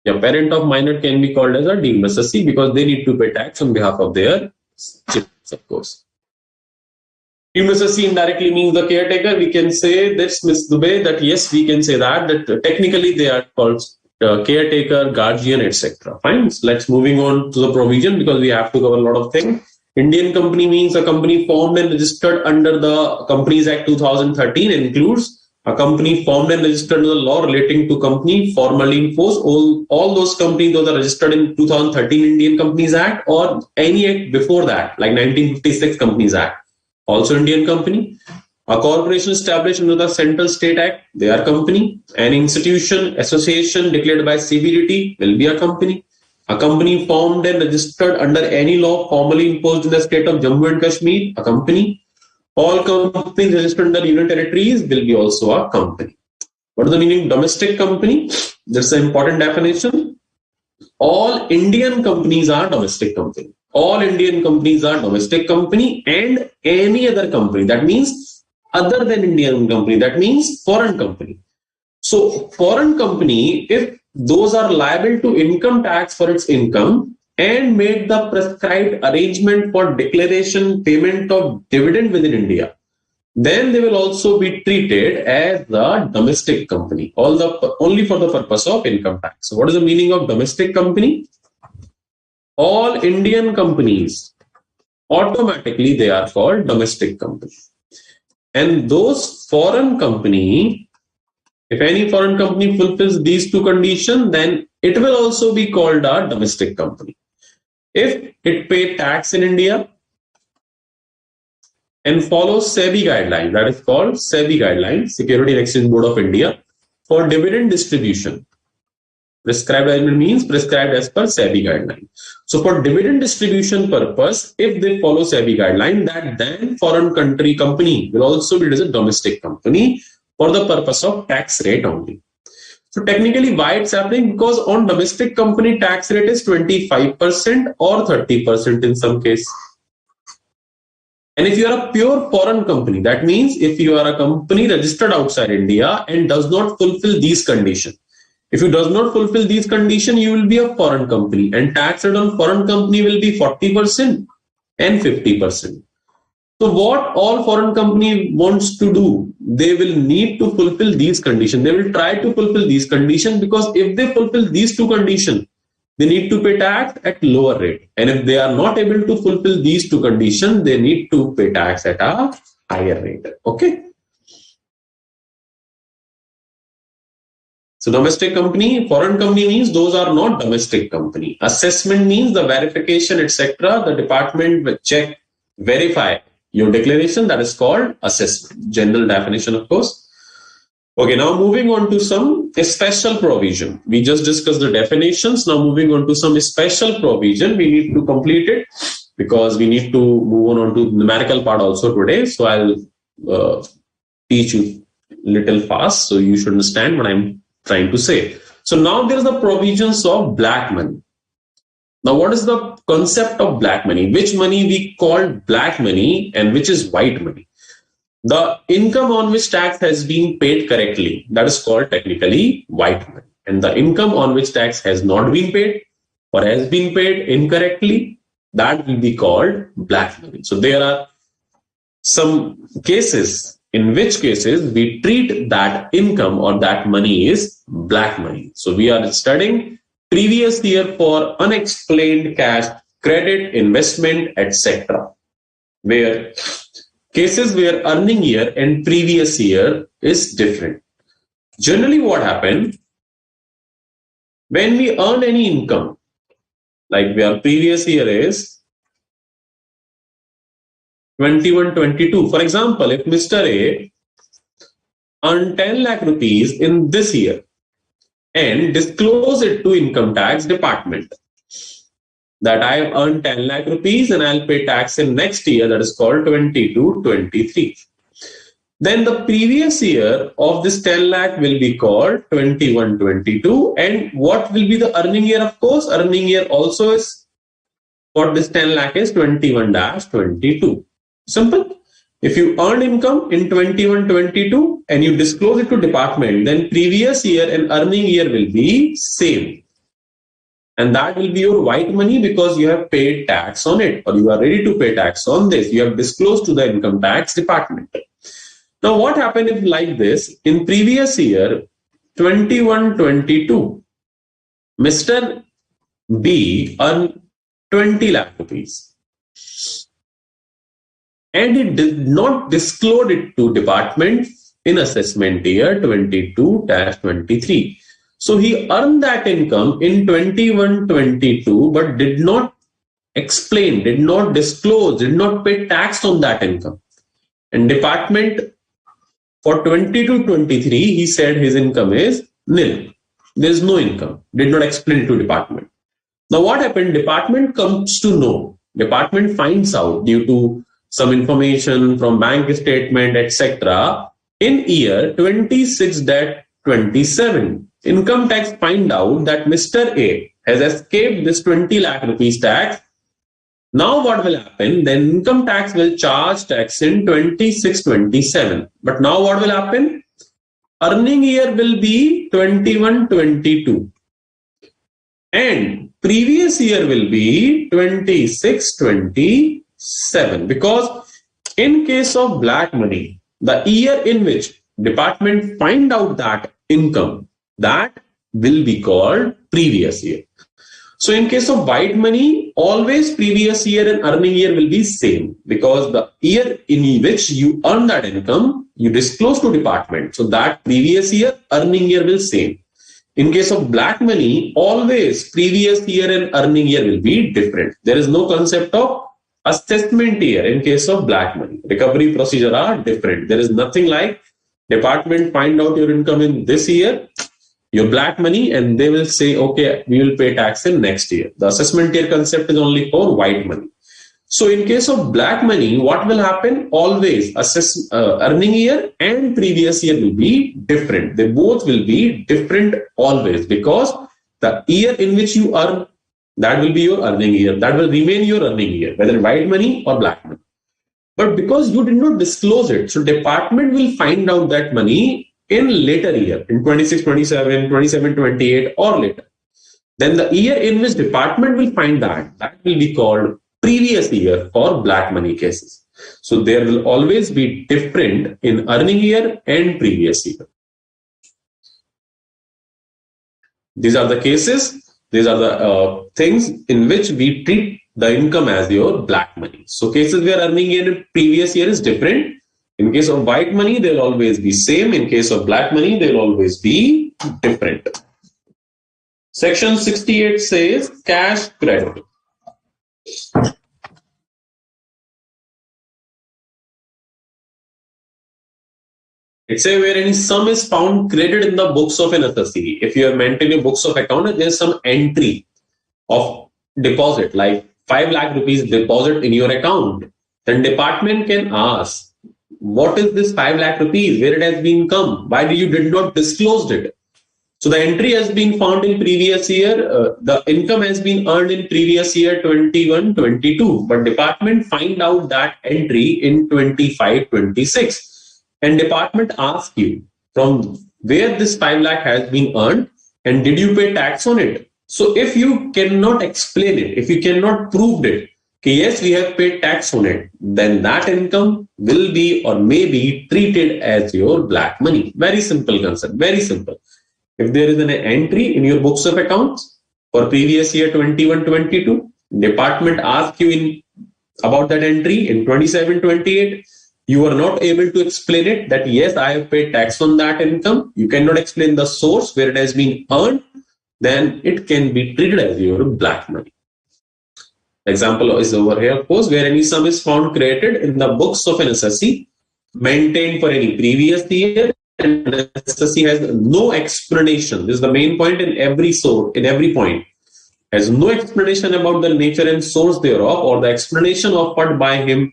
The parent of minor can be called as a deemed assessee because they need to pay tax on behalf of their children, of course. Deemed assessee indirectly means the caretaker. We can say this, Ms. Dubey, that yes, we can say that technically they are called caretaker, guardian, etc. Fine. So let's moving on to the provision because we have to cover a lot of things. Indian company means a company formed and registered under the Companies Act 2013 includes a company formed and registered under the law relating to company formally in force. All those companies those are registered in 2013 Indian Companies Act or any act before that, like 1956 Companies Act, also Indian company. A corporation established under the Central State Act, they are company. An institution, association declared by CBDT will be a company. A company formed and registered under any law formally imposed in the state of Jammu and Kashmir, a company. All companies registered under Union Territories will be also a company. What is the meaning of domestic company? That's an important definition. All Indian companies are domestic company. All Indian companies are domestic company and any other company. That means other than Indian company. That means foreign company. So foreign company, if those are liable to income tax for its income and made the prescribed arrangement for declaration payment of dividend within India, then they will also be treated as the domestic company, only for the purpose of income tax. So what is the meaning of domestic company? All Indian companies, automatically they are called domestic company. And those foreign company, if any foreign company fulfills these two conditions, then it will also be called a domestic company. If it pays tax in India and follows SEBI guidelines, that is called SEBI guidelines, Security and Exchange Board of India, for dividend distribution. Prescribed arrangement means prescribed as per SEBI guideline. So for dividend distribution purpose, if they follow SEBI guideline, that then foreign country company will also be as a domestic company for the purpose of tax rate only. So technically why it's happening? Because on domestic company tax rate is 25% or 30% in some case. And if you are a pure foreign company, that means if you are a company registered outside India and does not fulfill these conditions, if you does not fulfill these conditions, you will be a foreign company and tax rate on foreign company will be 40% and 50%. So what all foreign company wants to do, they will need to fulfill these conditions. They will try to fulfill these conditions because if they fulfill these two conditions, they need to pay tax at lower rate. And if they are not able to fulfill these two conditions, they need to pay tax at a higher rate. Okay. So domestic company, foreign company means those are not domestic company. Assessment means the verification, etc. The department will check, verify your declaration. That is called assessment. General definition, of course. Okay, now moving on to some special provision. We just discussed the definitions. Now moving on to some special provision. We need to complete it because we need to move on to numerical part also today. So I'll teach you little fast so you should understand what I'm trying to say. So now there's the provisions of black money. Now what is the concept of black money? Which money we call black money and which is white money? The income on which tax has been paid correctly, that is called technically white money. And the income on which tax has not been paid or has been paid incorrectly, that will be called black money. So there are some cases in which cases we treat that income or that money is black money. So we are studying previous year for unexplained cash, credit, investment, etc. Where cases where earning year and previous year is different. Generally what happened when we earn any income, like where previous year is 21, 22. For example, if Mr. A earned 10 lakh rupees in this year and disclose it to income tax department that I have earned 10 lakh rupees and I'll pay tax in next year, that is called 22, 23. Then the previous year of this 10 lakh will be called 21, 22. And what will be the earning year? Of course, earning year also is what this 10 lakh is 21-22. Simple. If you earn income in 21, 22 and you disclose it to department, then previous year and earning year will be same. And that will be your white money because you have paid tax on it, or you are ready to pay tax on this. You have disclosed to the income tax department. Now, what happened if like this? In previous year, 21, 22, Mr. B earned 20 lakh rupees. And he did not disclose it to department in assessment year 22-23. So he earned that income in 21, 22, but did not explain, did not disclose, did not pay tax on that income. And department for 22, 23, he said his income is nil. There is no income. Did not explain it to department. Now what happened? Department comes to know. Department finds out due to some information from bank statement, etc. In year 26-27, income tax find out that Mr. A has escaped this 20 lakh rupees tax. Now what will happen? Then income tax will charge tax in 26-27. But now what will happen? Earning year will be 21-22. And previous year will be 26-27. Because in case of black money, the year in which department find out that income, that will be called previous year. So in case of white money, always previous year and earning year will be same, because the year in which you earn that income, you disclose to department. So that previous year, earning year will same. In case of black money, always previous year and earning year will be different. There is no concept of assessment year in case of black money. Recovery procedure are different. There is nothing like department find out your income in this year, your black money, and they will say, okay, we will pay tax in next year. The assessment year concept is only for white money. So in case of black money, what will happen? Always earning year and previous year will be different. They both will be different always, because the year in which you earn, that will be your earning year. That will remain your earning year, whether white money or black money. But because you did not disclose it, so department will find out that money in later year, in 26, 27, 27, 28 or later. Then the year in which department will find that will be called previous year for black money cases. So there will always be different in earning year and previous year. These are the cases, these are the things in which we treat the income as your black money. So cases where earning year and previous year is different. In case of white money, they'll always be same. In case of black money, they'll always be different. Section 68 says cash credit. It says where any sum is found credited in the books of an assessee. If you are maintaining books of account, there is some entry of deposit, like 5 lakh rupees deposit in your account. Then department can ask, what is this 5 lakh rupees? Where it has been come? Why you did not disclose it? So the entry has been found in previous year. The income has been earned in previous year 21, 22. But department find out that entry in 25, 26. And department asks you from where this 5 lakh has been earned and did you pay tax on it? So if you cannot explain it, if you cannot prove it, okay, yes, we have paid tax on it, then that income will be or may be treated as your black money. Very simple concept, very simple. If there is an entry in your books of accounts for previous year 21, 22, department asks you about that entry in 27, 28, you are not able to explain it that yes, I have paid tax on that income. You cannot explain the source where it has been earned, then it can be treated as your black money. Example is over here, of course, where any sum is found created in the books of an assessee, maintained for any previous year, and assessee has no explanation. This is the main point in every point. Has no explanation about the nature and source thereof, or the explanation offered by him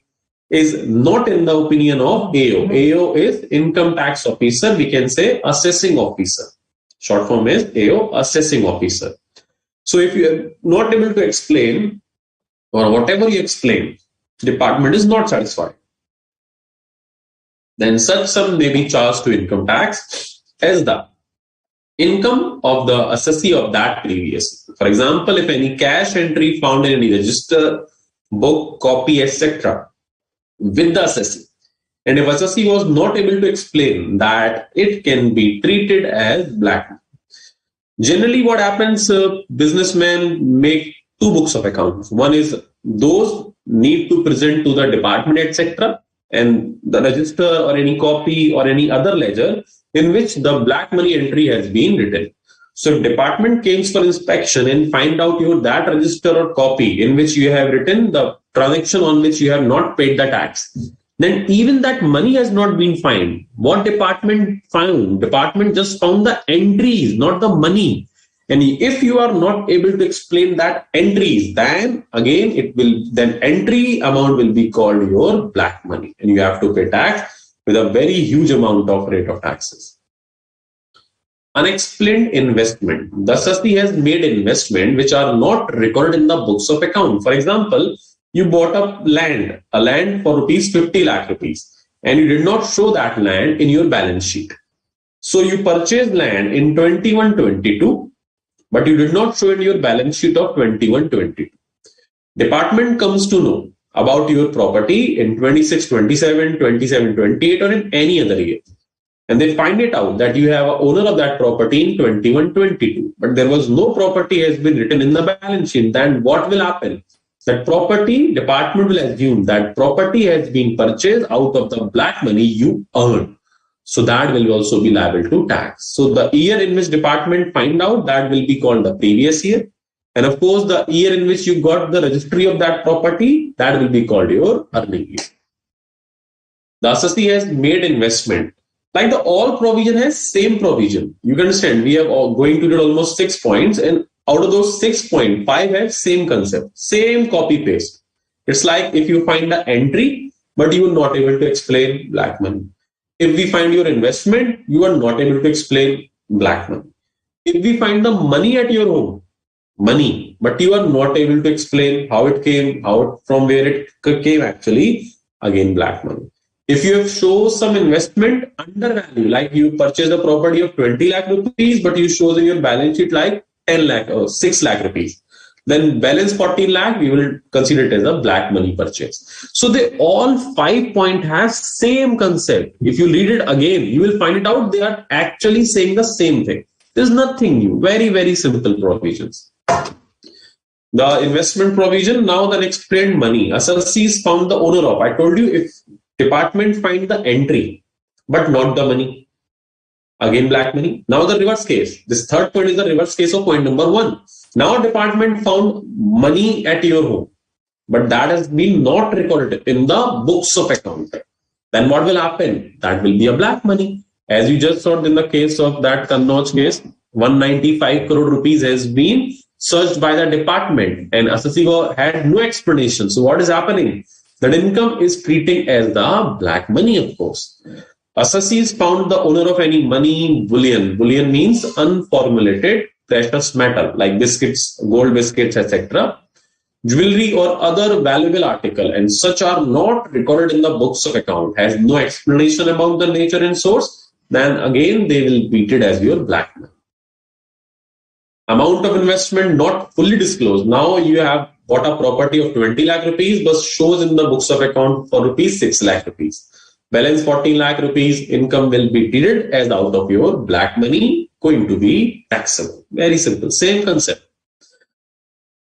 is not in the opinion of AO. AO is income tax officer. We can say assessing officer. Short form is AO, assessing officer. So if you are not able to explain, or whatever you explain, department is not satisfied, then such sum may be charged to income tax as the income of the assessee of that previous. For example, if any cash entry found in any register, book, copy, etc. with the assessee, and if assessee was not able to explain that, it can be treated as black. Generally, what happens, businessmen make two books of accounts. One is those need to present to the department, etc., and the register or any copy or any other ledger in which the black money entry has been written. So if department comes for inspection and find out that register or copy in which you have written the transaction on which you have not paid the tax, then even that money has not been found. What department found? Department just found the entries, not the money. And if you are not able to explain that entries, then again then entry amount will be called your black money, and you have to pay tax with a very huge amount of rate of taxes. Unexplained investment. The assessee has made investment which are not recorded in the books of account. For example, you bought a land for rupees 50 lakh rupees, and you did not show that land in your balance sheet. So you purchased land in 21-22, but you did not show in your balance sheet of 21-22. Department comes to know about your property in 26-27, 27-28, or in any other year. And they find it out that you have an owner of that property in 21-22, but there was no property has been written in the balance sheet. Then what will happen? That property, department will assume that property has been purchased out of the black money you earned. So that will also be liable to tax. So the year in which department find out, that will be called the previous year. And of course, the year in which you got the registry of that property, that will be called your earning year. The assessee has made investment. Like the all provision has same provision. You can understand, we are going to do almost 6 points, and out of those 6 points, 5 have same concept, same copy paste. It's like if you find the entry, but you are not able to explain black money. If we find your investment, you are not able to explain black money. If we find the money at your home, money, but you are not able to explain how it came, from where it came actually, again black money. If you have shown some investment under value, like you purchased a property of 20 lakh rupees, but you show in your balance sheet like 10 lakh or 6 lakh rupees, then balance 14 lakh, we will consider it as a black money purchase. So they all 5 points have same concept. If you read it again, you will find it out they are actually saying the same thing. There's nothing new. Very, very simple provisions. The investment provision, now the unexplained money. Assessees found the owner of. I told you, if department find the entry, but not the money, again black money. Now the reverse case. This third point is the reverse case of point number 1. Now department found money at your home, but that has been not recorded in the books of account. Then what will happen? That will be a black money. As you just saw in the case of that Kannauj case, 195 crore rupees has been searched by the department, and assessee had no explanation. So what is happening? That income is treating as the black money, of course. Assessees found the owner of any money, bullion. Bullion means unformulated precious metal like biscuits, gold biscuits, etc. Jewelry or other valuable article, and such are not recorded in the books of account, has no explanation about the nature and source, then again they will be treated as your black money. Amount of investment not fully disclosed. Now you have bought a property of 20 lakh rupees, but shows in the books of account for rupees 6 lakh rupees. Balance 14 lakh rupees, income will be treated as out of your black money, going to be taxable. Very simple, same concept.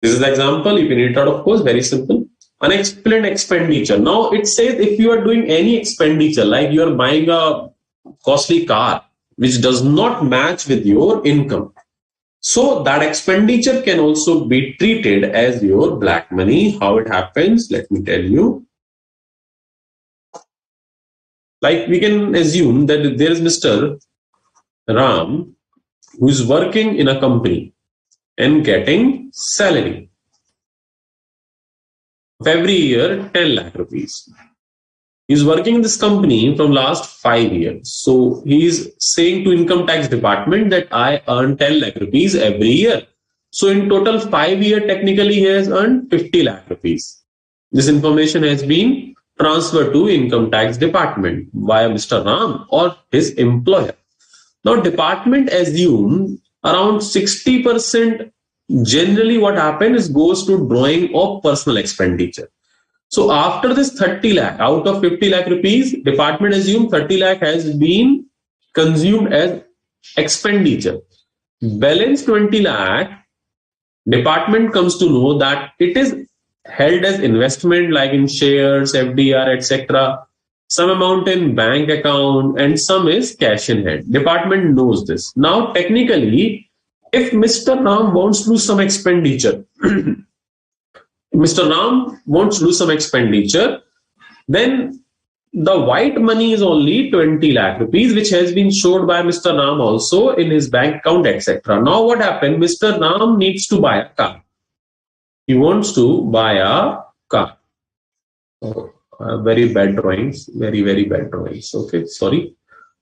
This is the example, you can read it out, of course, very simple. Unexplained expenditure. Now it says if you are doing any expenditure, like you are buying a costly car, which does not match with your income, So that expenditure can also be treated as your black money. How it happens, let me tell you. Like we can assume that there is Mr. Ram who is working in a company and getting salary of every year 10 lakh rupees. He's working in this company from last 5 years. So he's saying to income tax department that I earn 10 lakh rupees every year. So in total 5 years, technically he has earned 50 lakh rupees. This information has been transferred to income tax department via Mr. Ram or his employer. Now department assume around 60% generally what happens is goes to drawing of personal expenditure. So after this 30 lakh, out of 50 lakh rupees, department assume 30 lakh has been consumed as expenditure. Balance 20 lakh, department comes to know that it is held as investment like in shares, FDR, etc. Some amount in bank account and some is cash in hand. Department knows this. Now technically, if Mr. Ram wants to do some expenditure, Mr. Ram wants to do some expenditure, then the white money is only 20 lakh rupees, which has been showed by Mr. Ram also in his bank account, etc. Now what happened? Mr. Ram needs to buy a car. He wants to buy a car. Oh, very bad drawings, very, very bad drawings. Okay, sorry.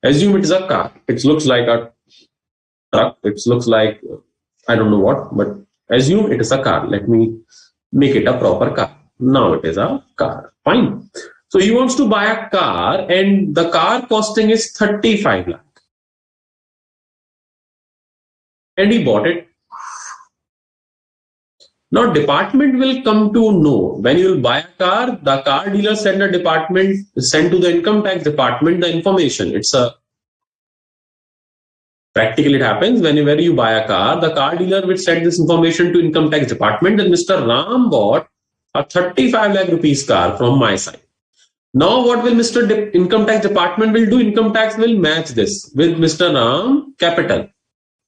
Assume it is a car. It looks like a truck. It looks like, I don't know what, but assume it is a car. Let me make it a proper car. Now it is a car. Fine. So he wants to buy a car and the car costing is 35 lakh. And he bought it. Now department will come to know when you will buy a car, the car dealer send to the income tax department the information. It's a practically it happens whenever you buy a car, the car dealer will send this information to income tax department that Mr. Ram bought a 35 lakh rupees car from my side. Now what will Mr. Income tax department will do? Income tax will match this with Mr. Ram capital.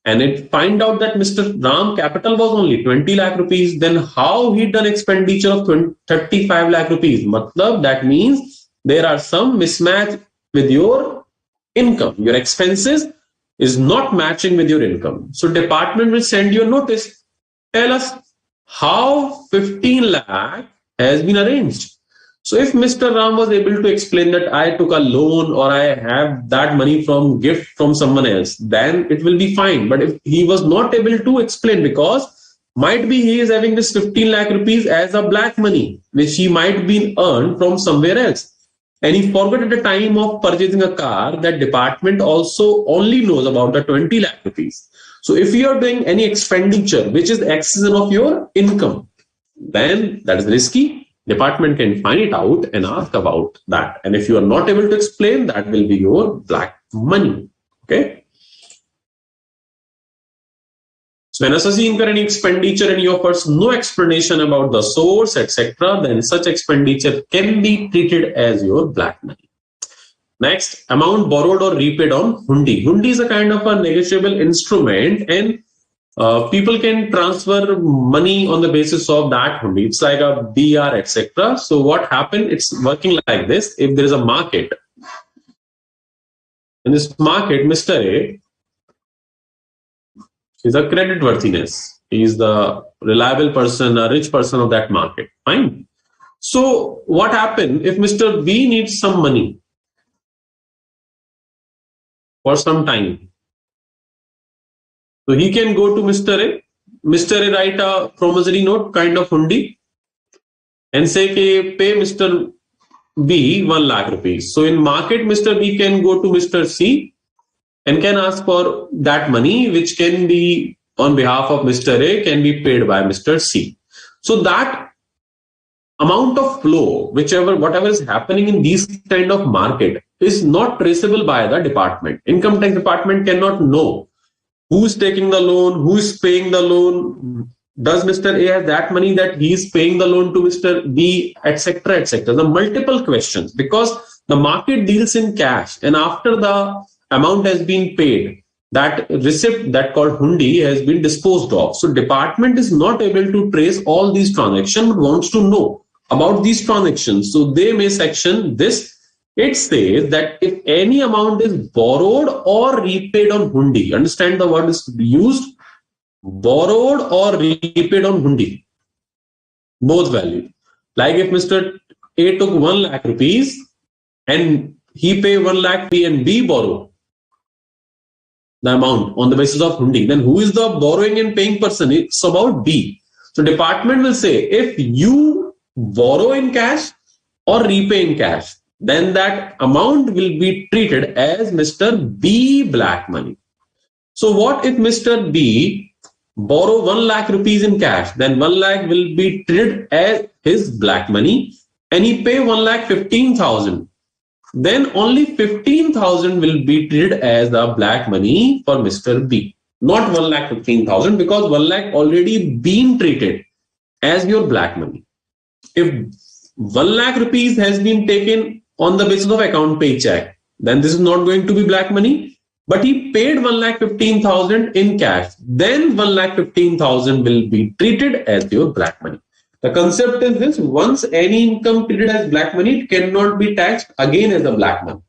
And it find out that Mr. Ram capital was only 20 lakh rupees, then how he done expenditure of 35 lakh rupees? Matlab, that means there are some mismatch with your income. Your expenses is not matching with your income. So department will send you a notice. Tell us how 15 lakh has been arranged. So if Mr. Ram was able to explain that I took a loan or I have that money from gift from someone else, then it will be fine. But if he was not able to explain, because might be he is having this 15 lakh rupees as a black money, which he might be earned from somewhere else. And he forgot at the time of purchasing a car that department also only knows about the 20 lakh rupees. So if you are doing any expenditure, which is excess of your income, then that is risky. Department can find it out and ask about that. And if you are not able to explain, that will be your black money. Okay. So when assessee incur any expenditure and he offers no explanation about the source, etc., then such expenditure can be treated as your black money. Next, amount borrowed or repaid on hundi. Hundi is a kind of a negotiable instrument, and people can transfer money on the basis of that hundi. It's like a BR, etc. So what happened? It's working like this. If there is a market, in this market, Mr. A is a credit worthiness. He is the reliable person, a rich person of that market. Fine. So what happened if Mr. B needs some money for some time? So he can go to Mr. A. Mr. A write a promissory note kind of hundi and say, okay, pay Mr. B 1 lakh rupees. So in market, Mr. B can go to Mr. C and can ask for that money, which can be on behalf of Mr. A, can be paid by Mr. C. So that amount of flow, whatever is happening in these kind of market is not traceable by the department. Income tax department cannot know who is taking the loan, who is paying the loan. Does Mr. A have that money that he is paying the loan to Mr. B, etc., etc. The multiple questions, because the market deals in cash, and after the amount has been paid, that receipt that called hundi has been disposed of. So department is not able to trace all these transactions but wants to know about these transactions. So they may section this. It says that if any amount is borrowed or repaid on hundi, understand the word is used, borrowed or repaid on hundi, both value. Like if Mr. A took 1 lakh rupees and he pay 1 lakh P and B borrow the amount on the basis of hundi, then who is the borrowing and paying person? It's about B. So department will say if you borrow in cash or repay in cash, then that amount will be treated as Mr. B black money. So what if Mr. B borrow 1 lakh rupees in cash, then 1 lakh will be treated as his black money, and he pay 1,15,000. Then only 15,000 will be treated as the black money for Mr. B. Not 1,15,000 because 1 lakh already been treated as your black money. If 1 lakh rupees has been taken on the basis of account pay check, then this is not going to be black money. But he paid 1,15,000 in cash. Then 1,15,000 will be treated as your black money. The concept is this: once any income treated as black money, it cannot be taxed again as a black money.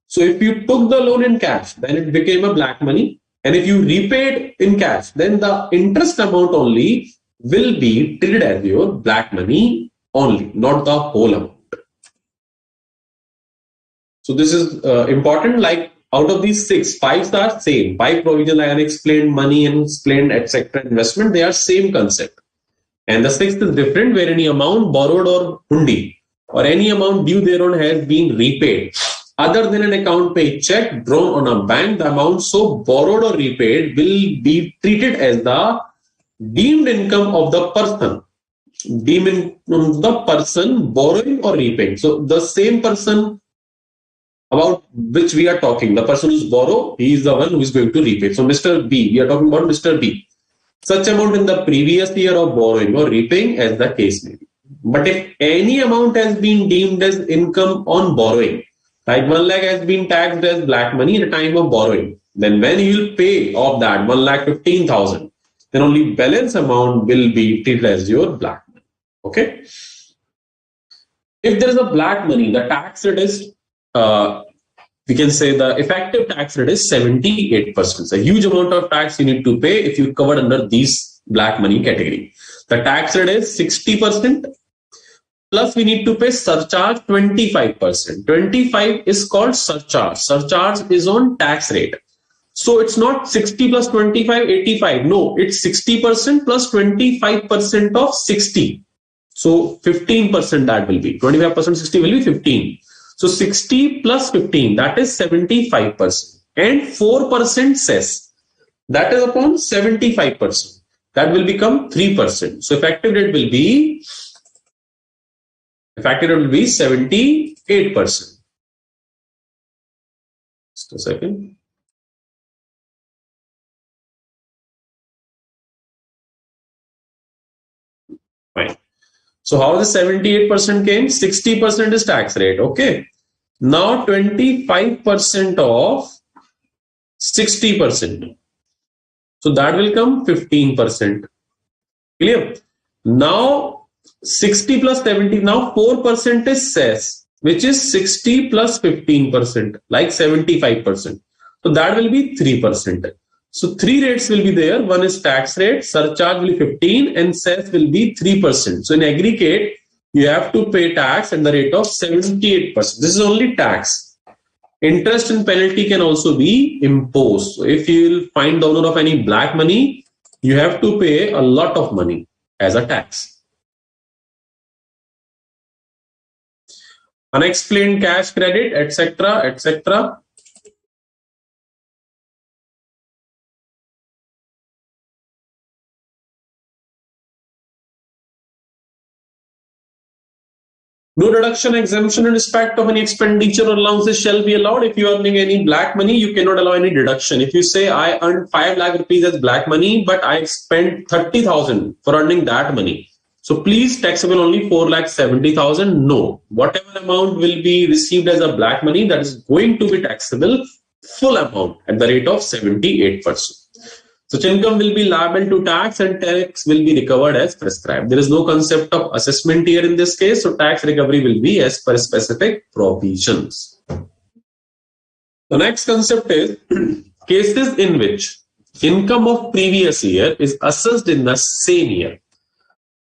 So if you took the loan in cash, then it became a black money. And if you repaid in cash, then the interest amount only will be treated as your black money only, not the whole amount. So this is important. Like out of these 6, 5 are same. 5 provision like unexplained, money, unexplained, etc. investment, they are same concept. And the 6th is different, where any amount borrowed or hundi or any amount due thereon has been repaid other than an account pay check drawn on a bank. The amount so borrowed or repaid will be treated as the deemed income of the person. Deemed the person borrowing or repaying. So the same person about which we are talking, the person who's borrow, he is the one who is going to repay. So Mr. B, we are talking about Mr. B. Such amount in the previous year of borrowing or repaying as the case may be. But if any amount has been deemed as income on borrowing, like 1 lakh has been taxed as black money at the time of borrowing, then when you will pay of that 1,15,000, then only balance amount will be treated as your black money. Okay. If there is a black money, the tax rate is we can say the effective tax rate is 78%. It's a huge amount of tax you need to pay if you covered under these black money category. The tax rate is 60%. Plus we need to pay surcharge 25%. 25 is called surcharge. Surcharge is on tax rate. So it's not 60 plus 25, 85. No, it's 60% plus 25% of 60. So 15% that will be. 25% 60 will be 15. So 60 plus 15, that is 75%. And 4% cess, that is upon 75%. That will become 3%. So effective rate will be 78%. Just a second. Fine. So how the 78% came? 60% is tax rate. Okay. Now 25% of 60%. So that will come 15%. Clear? Now 60 plus 70. Now 4% is cess, which is 60 plus 15%, like 75%. So that will be 3%. So 3 rates will be there. One is tax rate, surcharge will be 15, and cess will be 3%. So in aggregate, you have to pay tax at the rate of 78%. This is only tax. Interest and penalty can also be imposed. So if you will find the owner of any black money, you have to pay a lot of money as a tax. Unexplained cash credit, etc., etc. No deduction, exemption in respect of any expenditure or allowances shall be allowed. If you are earning any black money, you cannot allow any deduction. If you say I earned 5 lakh rupees as black money, but I spent 30,000 for earning that money, so please taxable only 4,70,000. No, whatever amount will be received as a black money, that is going to be taxable full amount at the rate of 78%. Such income will be liable to tax and tax will be recovered as prescribed. There is no concept of assessment here in this case, so tax recovery will be as per specific provisions. The next concept is cases in which income of previous year is assessed in the same year.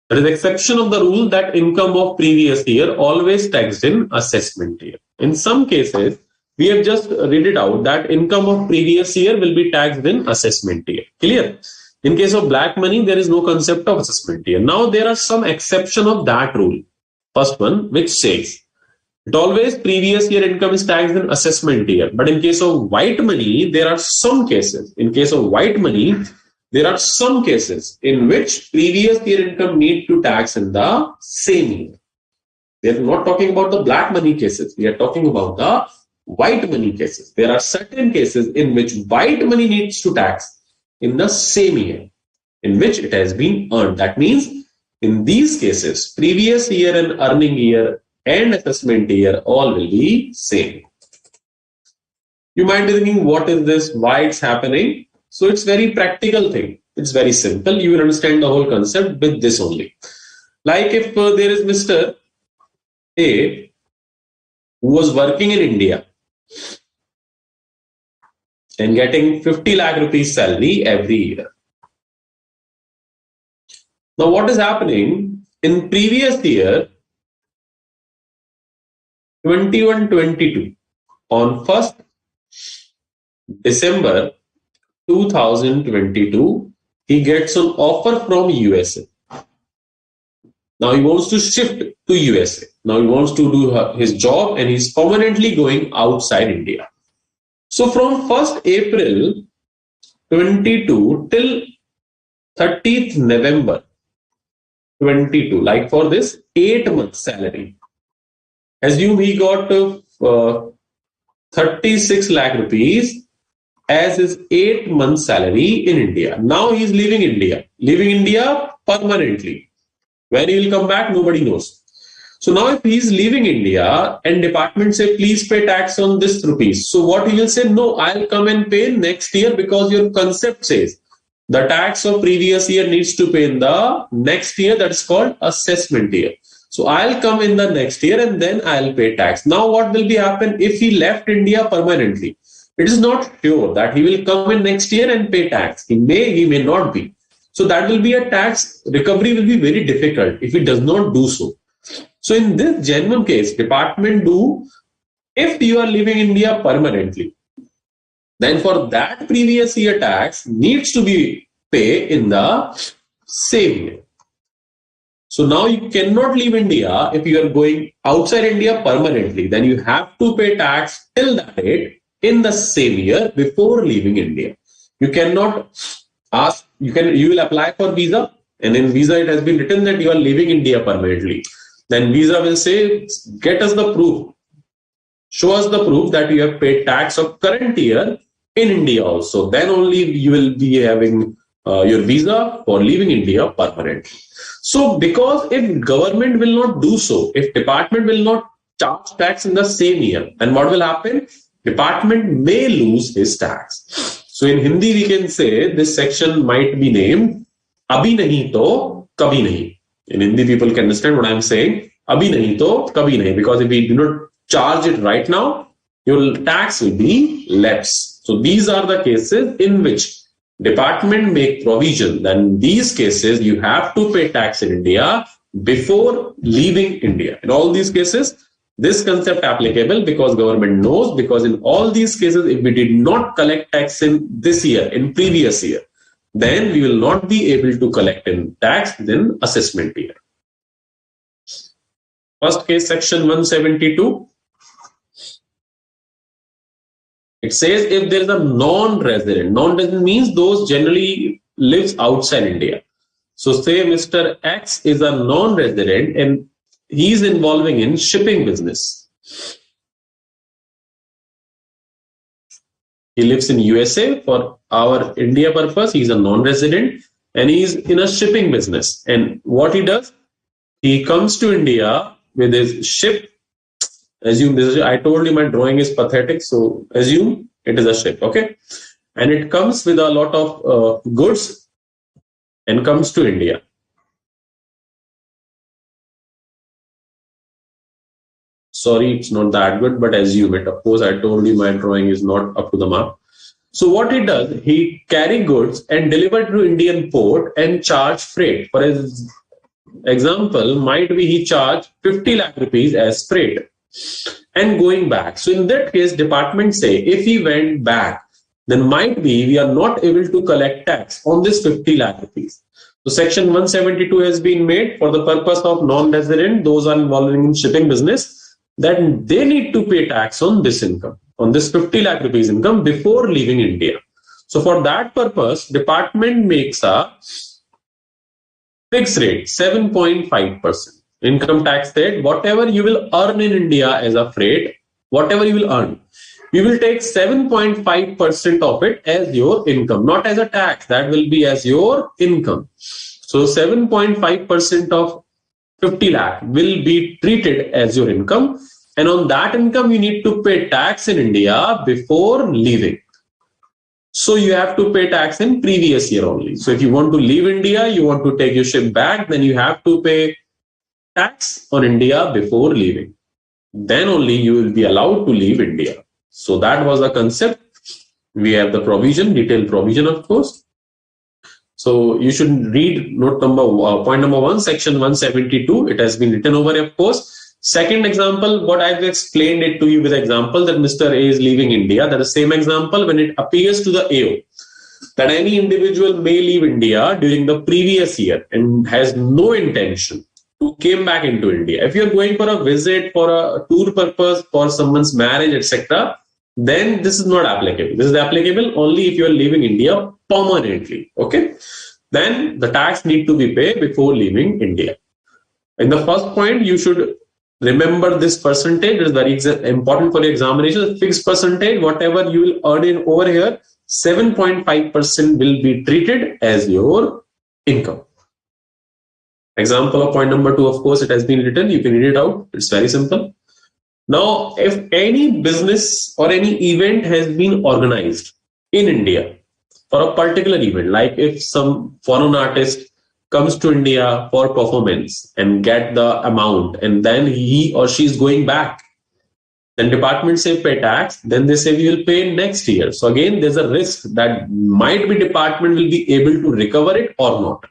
There is exception of the rule that income of previous year always taxed in assessment year. In some cases, we have just read it out that income of previous year will be taxed in assessment year. Clear? In case of black money, there is no concept of assessment year. Now, there are some exception of that rule. First one, which says, it always previous year income is taxed in assessment year. But in case of white money, there are some cases. In case of white money, there are some cases in which previous year income need to tax in the same year. We are not talking about the black money cases. We are talking about the white money cases. There are certain cases in which white money needs to tax in the same year in which it has been earned. That means in these cases, previous year and earning year and assessment year all will be same. You might be thinking, what is this? Why it's happening? So it's very practical thing. It's very simple. You will understand the whole concept with this only. Like if there is Mr. A who was working in India and getting 50 lakh rupees salary every year. Now what is happening in previous year 21-22 on 1st December 2022 he gets an offer from USA. Now he wants to shift to USA. Now he wants to do his job and he's permanently going outside India. So from 1st April 22 till 30th November 22, like for this 8 months salary, assume he got 36 lakh rupees as his 8 months salary in India. Now he is leaving India permanently. When he will come back, nobody knows. So now if he is leaving India and department say, please pay tax on this rupees. So what he will say, no, I'll come and pay next year because your concept says the tax of previous year needs to pay in the next year. That is called assessment year. So I'll come in the next year and then I'll pay tax. Now what will be happen if he left India permanently? It is not sure that he will come in next year and pay tax. He may not be. So that will be a tax recovery will be very difficult if it does not do so. So in this genuine case, department do, if you are living in India permanently, then for that previous year tax needs to be paid in the same year. So now you cannot leave India if you are going outside India permanently, then you have to pay tax till that date in the same year before leaving India. You cannot ask, you will apply for visa, and in visa it has been written that you are leaving India permanently. Then visa will say, get us the proof. Show us the proof that you have paid tax of current year in India also. Then only you will be having your visa for leaving India permanently. So because if government will not do so, if department will not charge tax in the same year, then what will happen? Department may lose his tax. So in Hindi we can say this section might be named Abhi nahi to kabhi nahi. In Hindi, people can understand what I'm saying. Abhi nahi to kabhi nahi. Because if we do not charge it right now, your tax will be less. So these are the cases in which department make provision. Then in these cases, you have to pay tax in India before leaving India. In all these cases, this concept applicable because government knows, because in all these cases, if we did not collect tax in this year, in previous year, then we will not be able to collect in tax in assessment year. First case, section 172. It says if there is a non-resident means those generally lives outside India. So say Mr. X is a non-resident and he is involving in shipping business. He lives in USA for our India purpose. He's a non-resident and he's in a shipping business. And what he does, he comes to India with his ship. Assume this is, I told you my drawing is pathetic. So assume It is a ship, okay? And it comes with a lot of goods and comes to India. Sorry, it's not that good, but assume it. Of course, I told you my drawing is not up to the mark. So what he does, he carry goods and deliver to Indian port and charge freight. For example, might be he charge 50 lakh rupees as freight and going back. So in that case, department say, if he went back, then might be we are not able to collect tax on this 50 lakh rupees. So section 172 has been made for the purpose of non-resident, those are involved in shipping business, that they need to pay tax on this income, on this 50 lakh rupees income before leaving India. So for that purpose, department makes a fixed rate, 7.5% income tax rate. Whatever you will earn in India as a freight, whatever you will earn, you will take 7.5% of it as your income, not as a tax. That will be as your income. So 7.5% of 50 lakh will be treated as your income. And on that income, you need to pay tax in India before leaving. So you have to pay tax in previous year only. So if you want to leave India, you want to take your ship back, then you have to pay tax on India before leaving. Then only you will be allowed to leave India. So that was the concept. We have the provision, detailed provision, of course. So you should read note number point number 1, section 172. It has been written over, of course. Second example, what I've explained it to you with example that Mr. A is leaving India. That is same example when it appears to the AO that any individual may leave India during the previous year and has no intention to came back into India. If you're going for a visit, for a tour purpose, for someone's marriage, etc., then this is not applicable. This is applicable only if you are leaving India permanently. Okay, then the tax need to be paid before leaving India. In the first point, you should remember this percentage. It is very important for your examination. Fixed percentage, whatever you will earn in over here, 7.5% will be treated as your income. Example of point number 2, of course, it has been written. You can read it out. It's very simple. Now, if any business or any event has been organized in India for a particular event, like if some foreign artist comes to India for performance and get the amount, and then he or she is going back, then department say pay tax, then they say we will pay next year. So again, there's a risk that might be department will be able to recover it or not.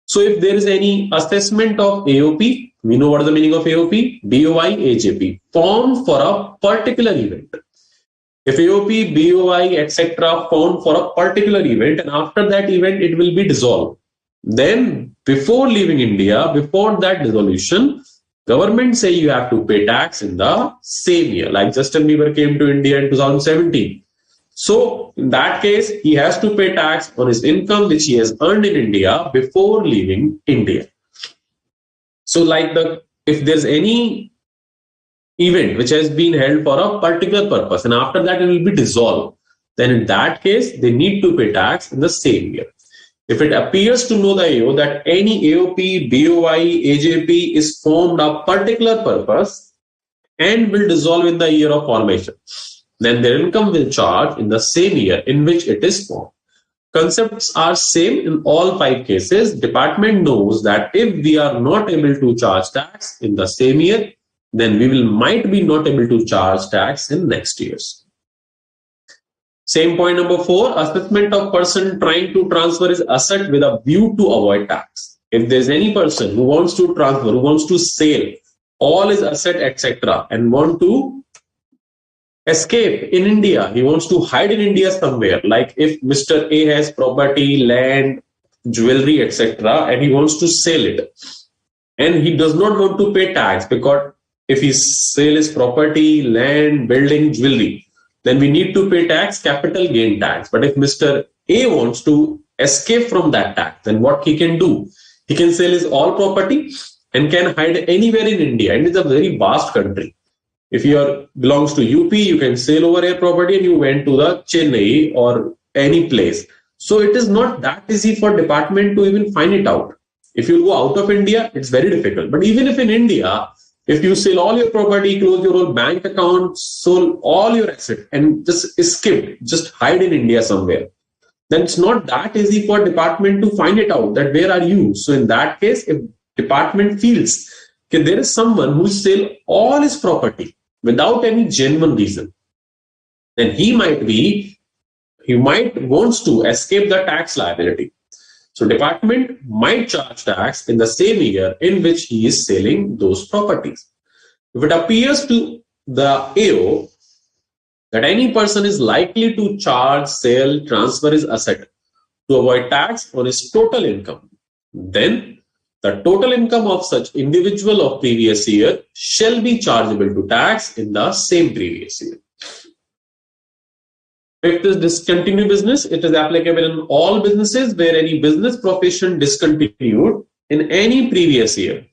So if there is any assessment of AOP, we know what is the meaning of AOP, BOI, AJP, formed for a particular event. If AOP, BOI, etc. formed for a particular event, and after that event it will be dissolved, then before leaving India, before that dissolution, government say you have to pay tax in the same year. Like Justin Bieber came to India in 2017. So in that case, he has to pay tax on his income which he has earned in India before leaving India. So like if there's any event which has been held for a particular purpose and after that it will be dissolved, then in that case, they need to pay tax in the same year. If it appears to know the AO that any AOP, BOI, AJP is formed a particular purpose and will dissolve in the year of formation, then their income will charge in the same year in which it is formed. Concepts are same in all 5 cases. Department knows that if we are not able to charge tax in the same year, then we might be not able to charge tax in next years. Same point number 4, assessment of person trying to transfer his asset with a view to avoid tax. If there's any person who wants to transfer, who wants to sell all his asset, etc., and want to escape in India, he wants to hide in India somewhere, like if Mr. A has property, land, jewelry, etc., and he wants to sell it, and he does not want to pay tax, because if he sell his property, land, building, jewelry, then we need to pay tax, capital gain tax. But if Mr. A wants to escape from that tax, then what he can do? He can sell his all property and can hide anywhere in India. And it's a very vast country. If you belongs to UP, you can sell over a property and you went to the Chennai or any place. So it is not that easy for department to even find it out. If you go out of India, it's very difficult. But even if in India, If you sell all your property, close your whole bank account, sold all your asset and just escaped, just hide in India somewhere, then it's not that easy for department to find it out that where are you. So in that case, if department feels that there is someone who sell all his property without any genuine reason, then he might wants to escape the tax liability. So department might charge tax in the same year in which he is selling those properties. If it appears to the AO that any person is likely to charge, sell, transfer his asset to avoid tax on his total income, then the total income of such individual of previous year shall be chargeable to tax in the same previous year. If this discontinued business, it is applicable in all businesses where any business profession discontinued in any previous year.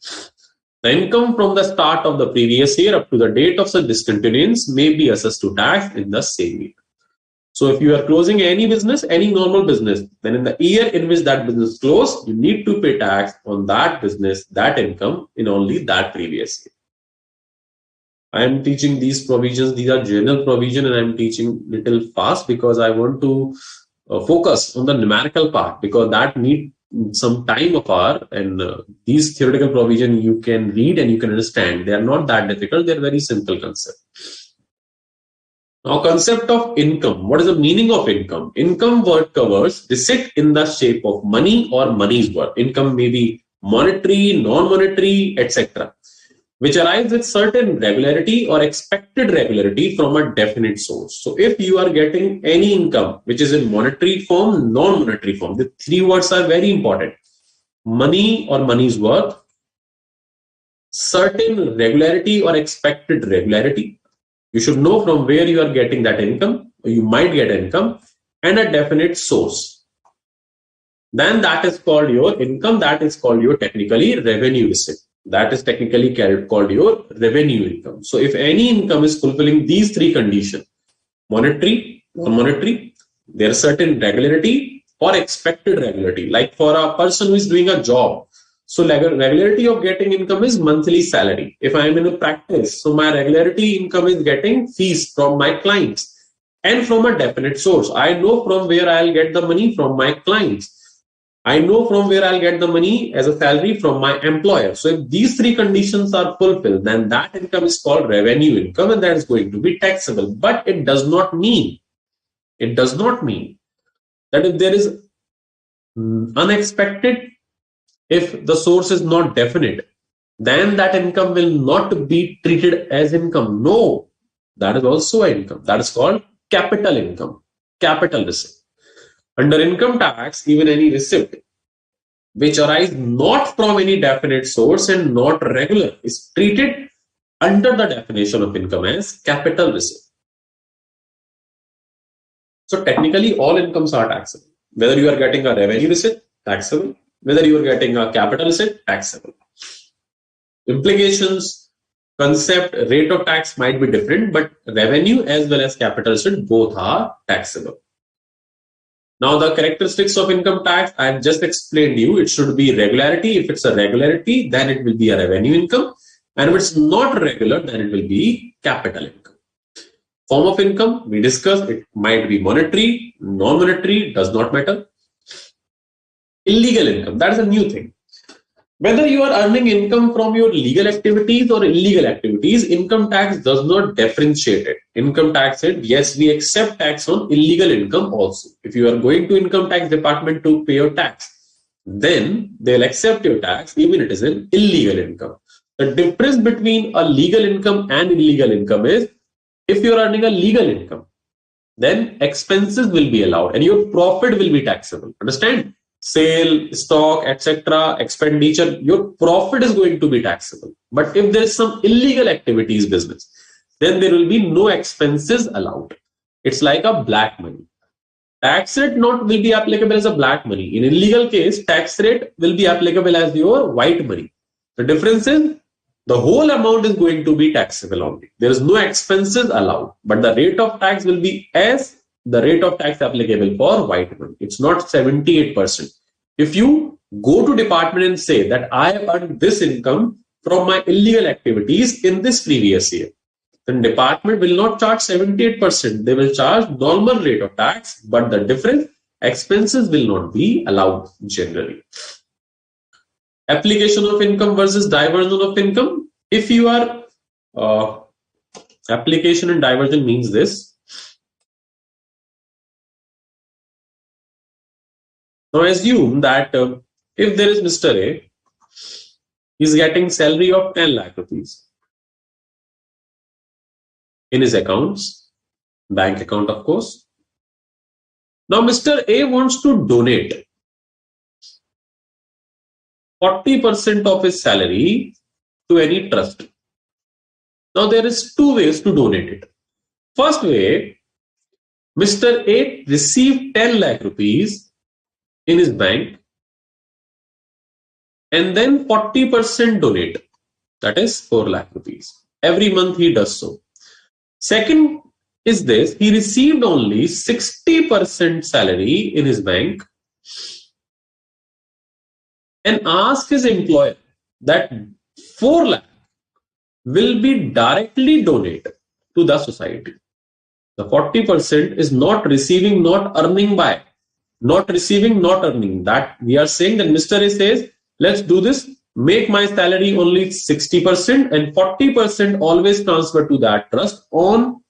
The income from the start of the previous year up to the date of such discontinuance may be assessed to tax in the same year. So if you are closing any business, any normal business, then in the year in which that business closed, you need to pay tax on that business, that income in only that previous year. I am teaching these provisions. These are general provision and I am teaching little fast because I want to focus on the numerical part, because that need some time of our, and these theoretical provision you can read and you can understand. They are not that difficult. They are very simple concept. Now, concept of income. What is the meaning of income? Income word covers receipt in the shape of money or money's worth. Income may be monetary, non-monetary, etc., which arrives with certain regularity or expected regularity from a definite source. So if you are getting any income which is in monetary form, non-monetary form, the three words are very important. Money or money's worth, certain regularity or expected regularity. You should know from where you are getting that income, or you might get income, and a definite source. Then that is called your income. That is called your technically revenue receipt. That is technically called your revenue income. So if any income is fulfilling these three conditions, monetary, non-monetary, there is certain regularity or expected regularity. Like for a person who is doing a job, so regularity of getting income is monthly salary. If I am in a practice, so my regularity income is getting fees from my clients and from a definite source. I know from where I'll get the money from my clients. I know from where I'll get the money as a salary from my employer. So if these three conditions are fulfilled, then that income is called revenue income and that is going to be taxable. But it does not mean that if there is unexpected, if the source is not definite, then that income will not be treated as income. No, that is also income. That is called capital income, capital receipt. Under income tax, even any receipt which arises not from any definite source and not regular is treated under the definition of income as capital receipt. So technically all incomes are taxable. Whether you are getting a revenue receipt, taxable. Whether you are getting a capital receipt, taxable. Implications, concept, rate of tax might be different, but revenue as well as capital receipt both are taxable. Now the characteristics of income tax, I have just explained you. It should be regularity. If it's a regularity, then it will be a revenue income. And if it's not regular, then it will be capital income. Form of income, we discussed, it might be monetary, non-monetary, does not matter. Illegal income, that is a new thing. Whether you are earning income from your legal activities or illegal activities, income tax does not differentiate it. Income tax said, yes, we accept tax on illegal income also. If you are going to income tax department to pay your tax, then they'll accept your tax even it is an illegal income. The difference between a legal income and illegal income is, if you are earning a legal income, then expenses will be allowed and your profit will be taxable. Understand? Sale, stock, etc., expenditure, your profit is going to be taxable. But if there is some illegal activities business, then there will be no expenses allowed. It's like a black money. Tax rate will be applicable as a black money. In illegal case, tax rate will be applicable as your white money. The difference is the whole amount is going to be taxable only. There is no expenses allowed, but the rate of tax will be as the rate of tax applicable for white money. It's not 78%. If you go to department and say that I have earned this income from my illegal activities in this previous year, then department will not charge 78%. They will charge normal rate of tax, but the different expenses will not be allowed generally. Application of income versus diversion of income. If you are application and diversion means this. Now assume that if there is Mr. A, he's getting salary of 10 lakh rupees in his accounts, bank account of course. Now Mr. A wants to donate 40% of his salary to any trust. Now there is two ways to donate it. First way, Mr. A received 10 lakh rupees in his bank and then 40% donate, that is 4 lakh rupees. Every month he does so. Second is this, he received only 60% salary in his bank and asked his employer that 4 lakh will be directly donated to the society. The 40% is not receiving, not earning by. Not receiving, not earning. That we are saying that Mr. A says, let's do this, make my salary only 60% and 40% always transfer to that trust on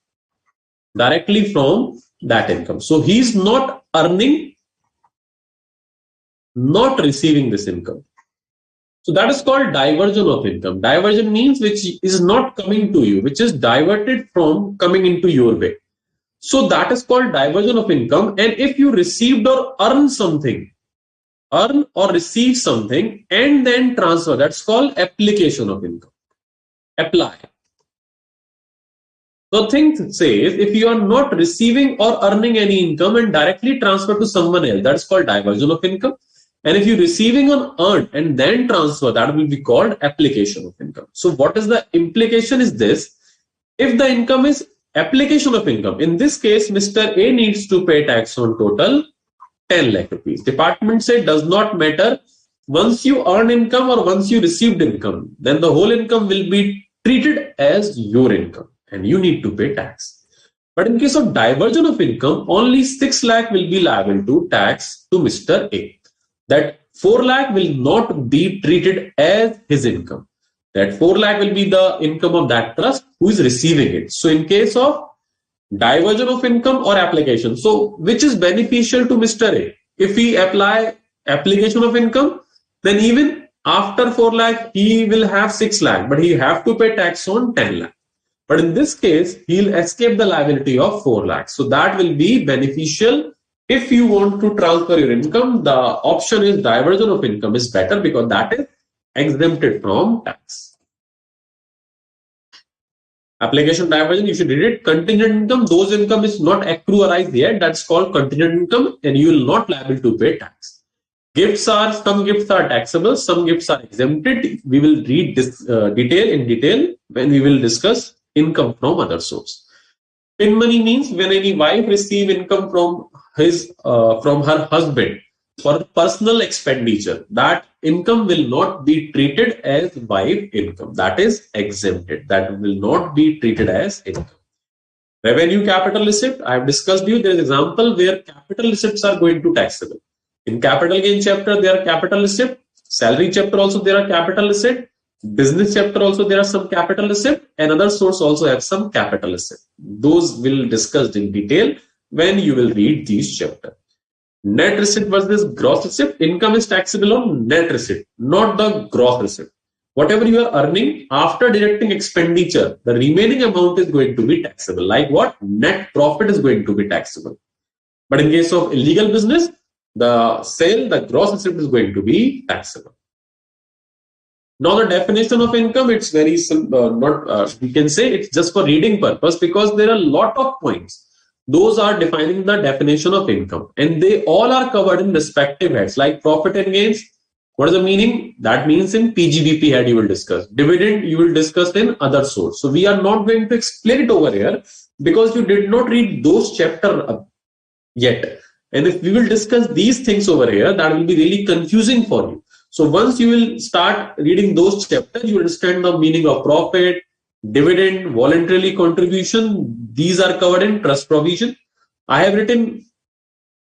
directly from that income. So he's not earning, not receiving this income. So that is called diversion of income. Diversion means which is not coming to you, which is diverted from coming into your way. So that is called diversion of income. And if you received or earned something, earn or receive something and then transfer, that's called application of income. Apply. So thing says, if you are not receiving or earning any income and directly transfer to someone else, that's called diversion of income. And if you're receiving or earn and then transfer, that will be called application of income. So what is the implication is this? If the income is application of income, in this case, Mr. A needs to pay tax on total 10 lakh rupees. Department said does not matter. Once you earn income or once you received income, then the whole income will be treated as your income and you need to pay tax. But in case of diversion of income, only 6 lakh will be liable to tax to Mr. A. That 4 lakh will not be treated as his income. That 4 lakh will be the income of that trust who is receiving it. So in case of diversion of income or application, so which is beneficial to Mr. A? If he apply application of income, then even after 4 lakh, he will have 6 lakh, but he have to pay tax on 10 lakh. But in this case, he'll escape the liability of 4 lakh. So that will be beneficial. If you want to transfer your income, the option is diversion of income is better because that is exempted from tax. Application diversion, you should read it. Contingent income, those income is not accrualized yet. That's called contingent income and you will not liable to pay tax. Gifts are, some gifts are taxable, some gifts are exempted. We will read this in detail when we will discuss income from other source. Pin money means when any wife receive income from her husband for personal expenditure, that income will not be treated as wife income. That is exempted. That will not be treated as income. Revenue capital receipt, I have discussed you. There is an example where capital receipts are going to taxable. In capital gain chapter, there are capital receipt. Salary chapter also there are capital receipt. Business chapter also there are some capital receipt. And other source also have some capital receipt. Those will discussed in detail when you will read these chapter. Net receipt versus gross receipt. Income is taxable on net receipt, not the gross receipt. Whatever you are earning after deducting expenditure, the remaining amount is going to be taxable. Like what? Net profit is going to be taxable. But in case of illegal business, the sale, the gross receipt is going to be taxable. Now the definition of income, it's very simple. We can say it's just for reading purpose because there are a lot of points. Those are defining the definition of income and they all are covered in respective heads like profit and gains. What is the meaning? That means in PGBP head you will discuss. Dividend you will discuss in other source. So we are not going to explain it over here because you did not read those chapters yet. And if we will discuss these things over here, that will be really confusing for you. So once you will start reading those chapters, you understand the meaning of profit, dividend, voluntarily contribution. These are covered in trust provision. I have written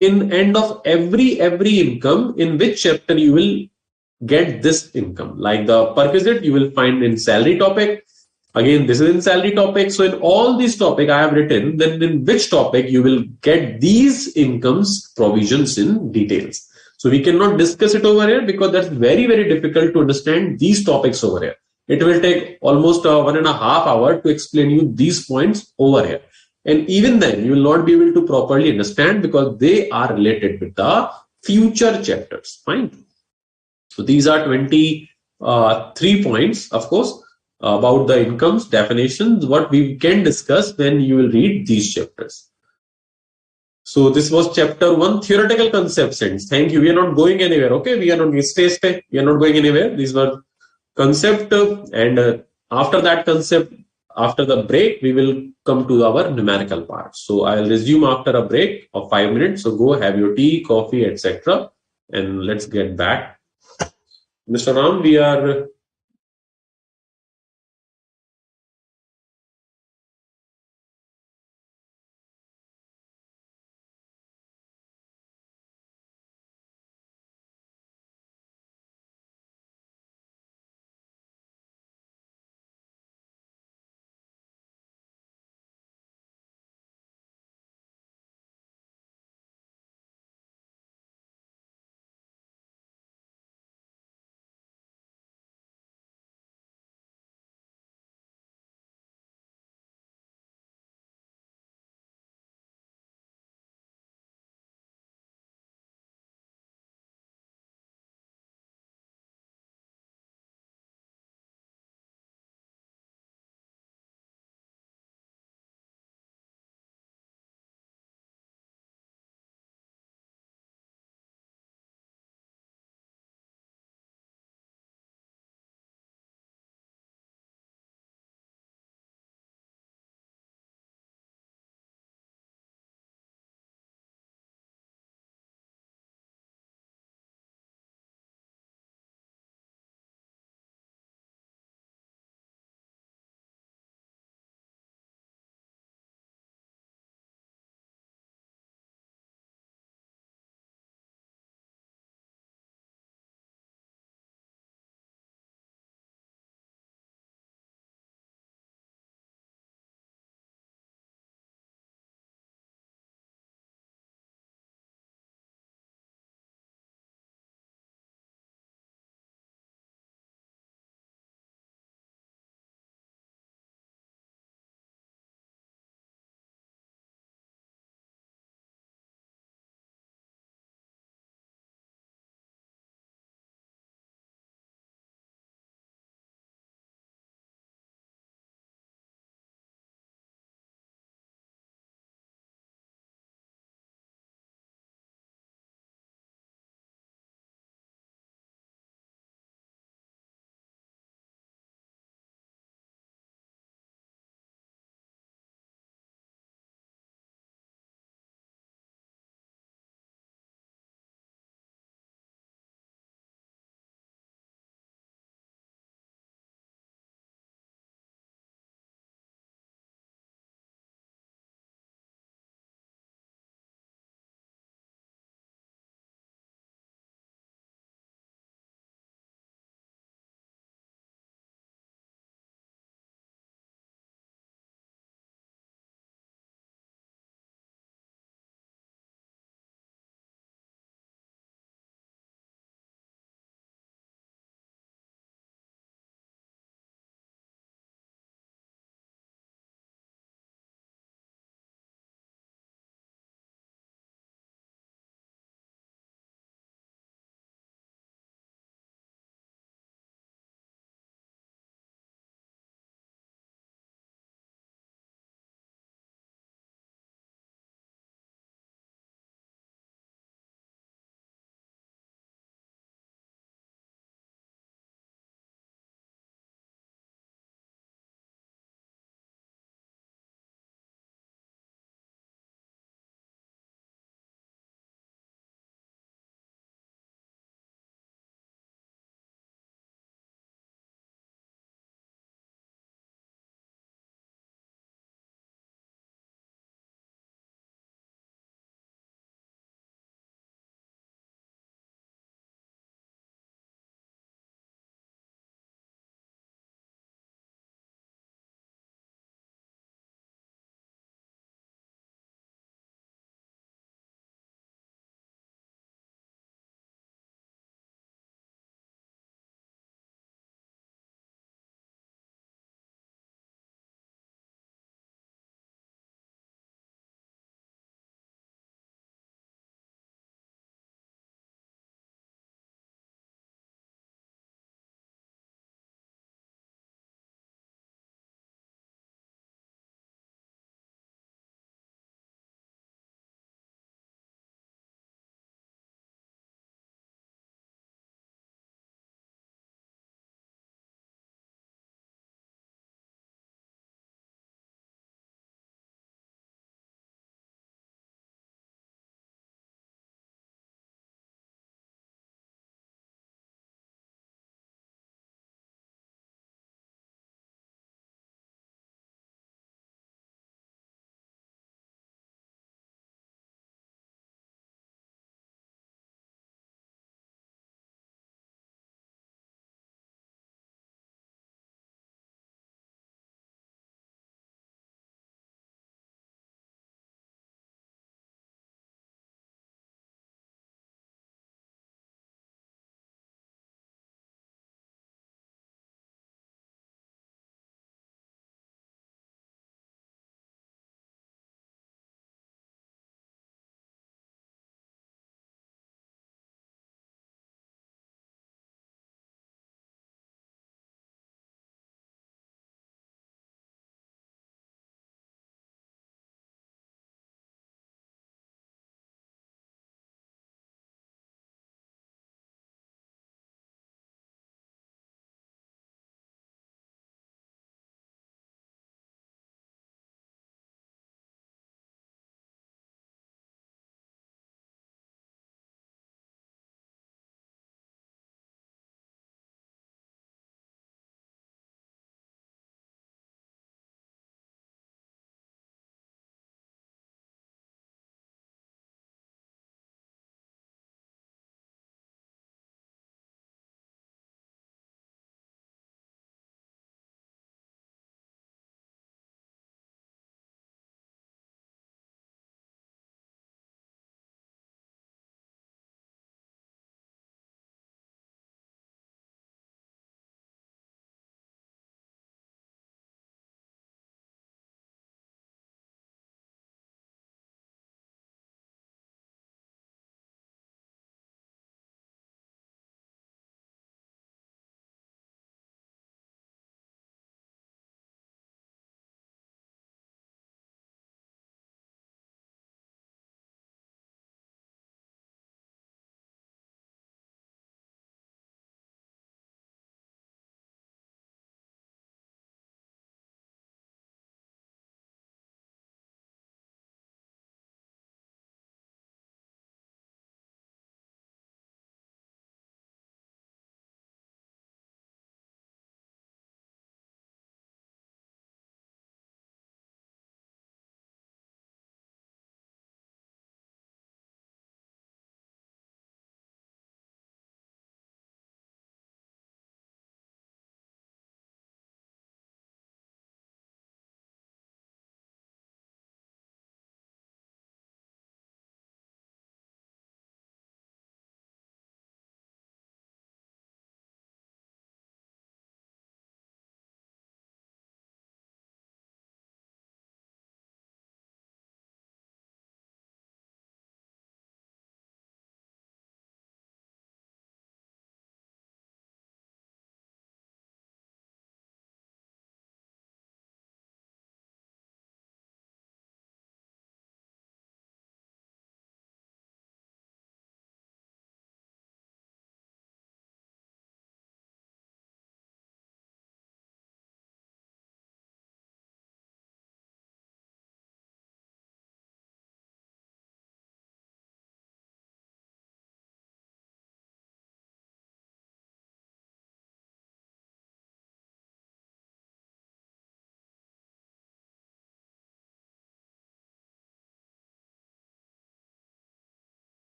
in end of every income in which chapter you will get this income. Like the perquisite, you will find in salary topic. Again, this is in salary topic. So in all these topic I have written, then in which topic you will get these incomes provisions in details. So we cannot discuss it over here because that's very difficult to understand these topics over here. It will take almost 1.5 hours to explain you these points over here. And even then, you will not be able to properly understand because they are related with the future chapters. Fine. So these are 23 points, of course, about the incomes definitions, what we can discuss when you will read these chapters. So this was chapter 1, theoretical concepts. Thank you. We are not going anywhere. Okay, we are not stay. We are not going anywhere. These were concept, and after that concept, after the break, we will come to our numerical part. So I'll resume after a break of 5 minutes. So go have your tea, coffee, etc., and let's get back. Mr. Ram, we are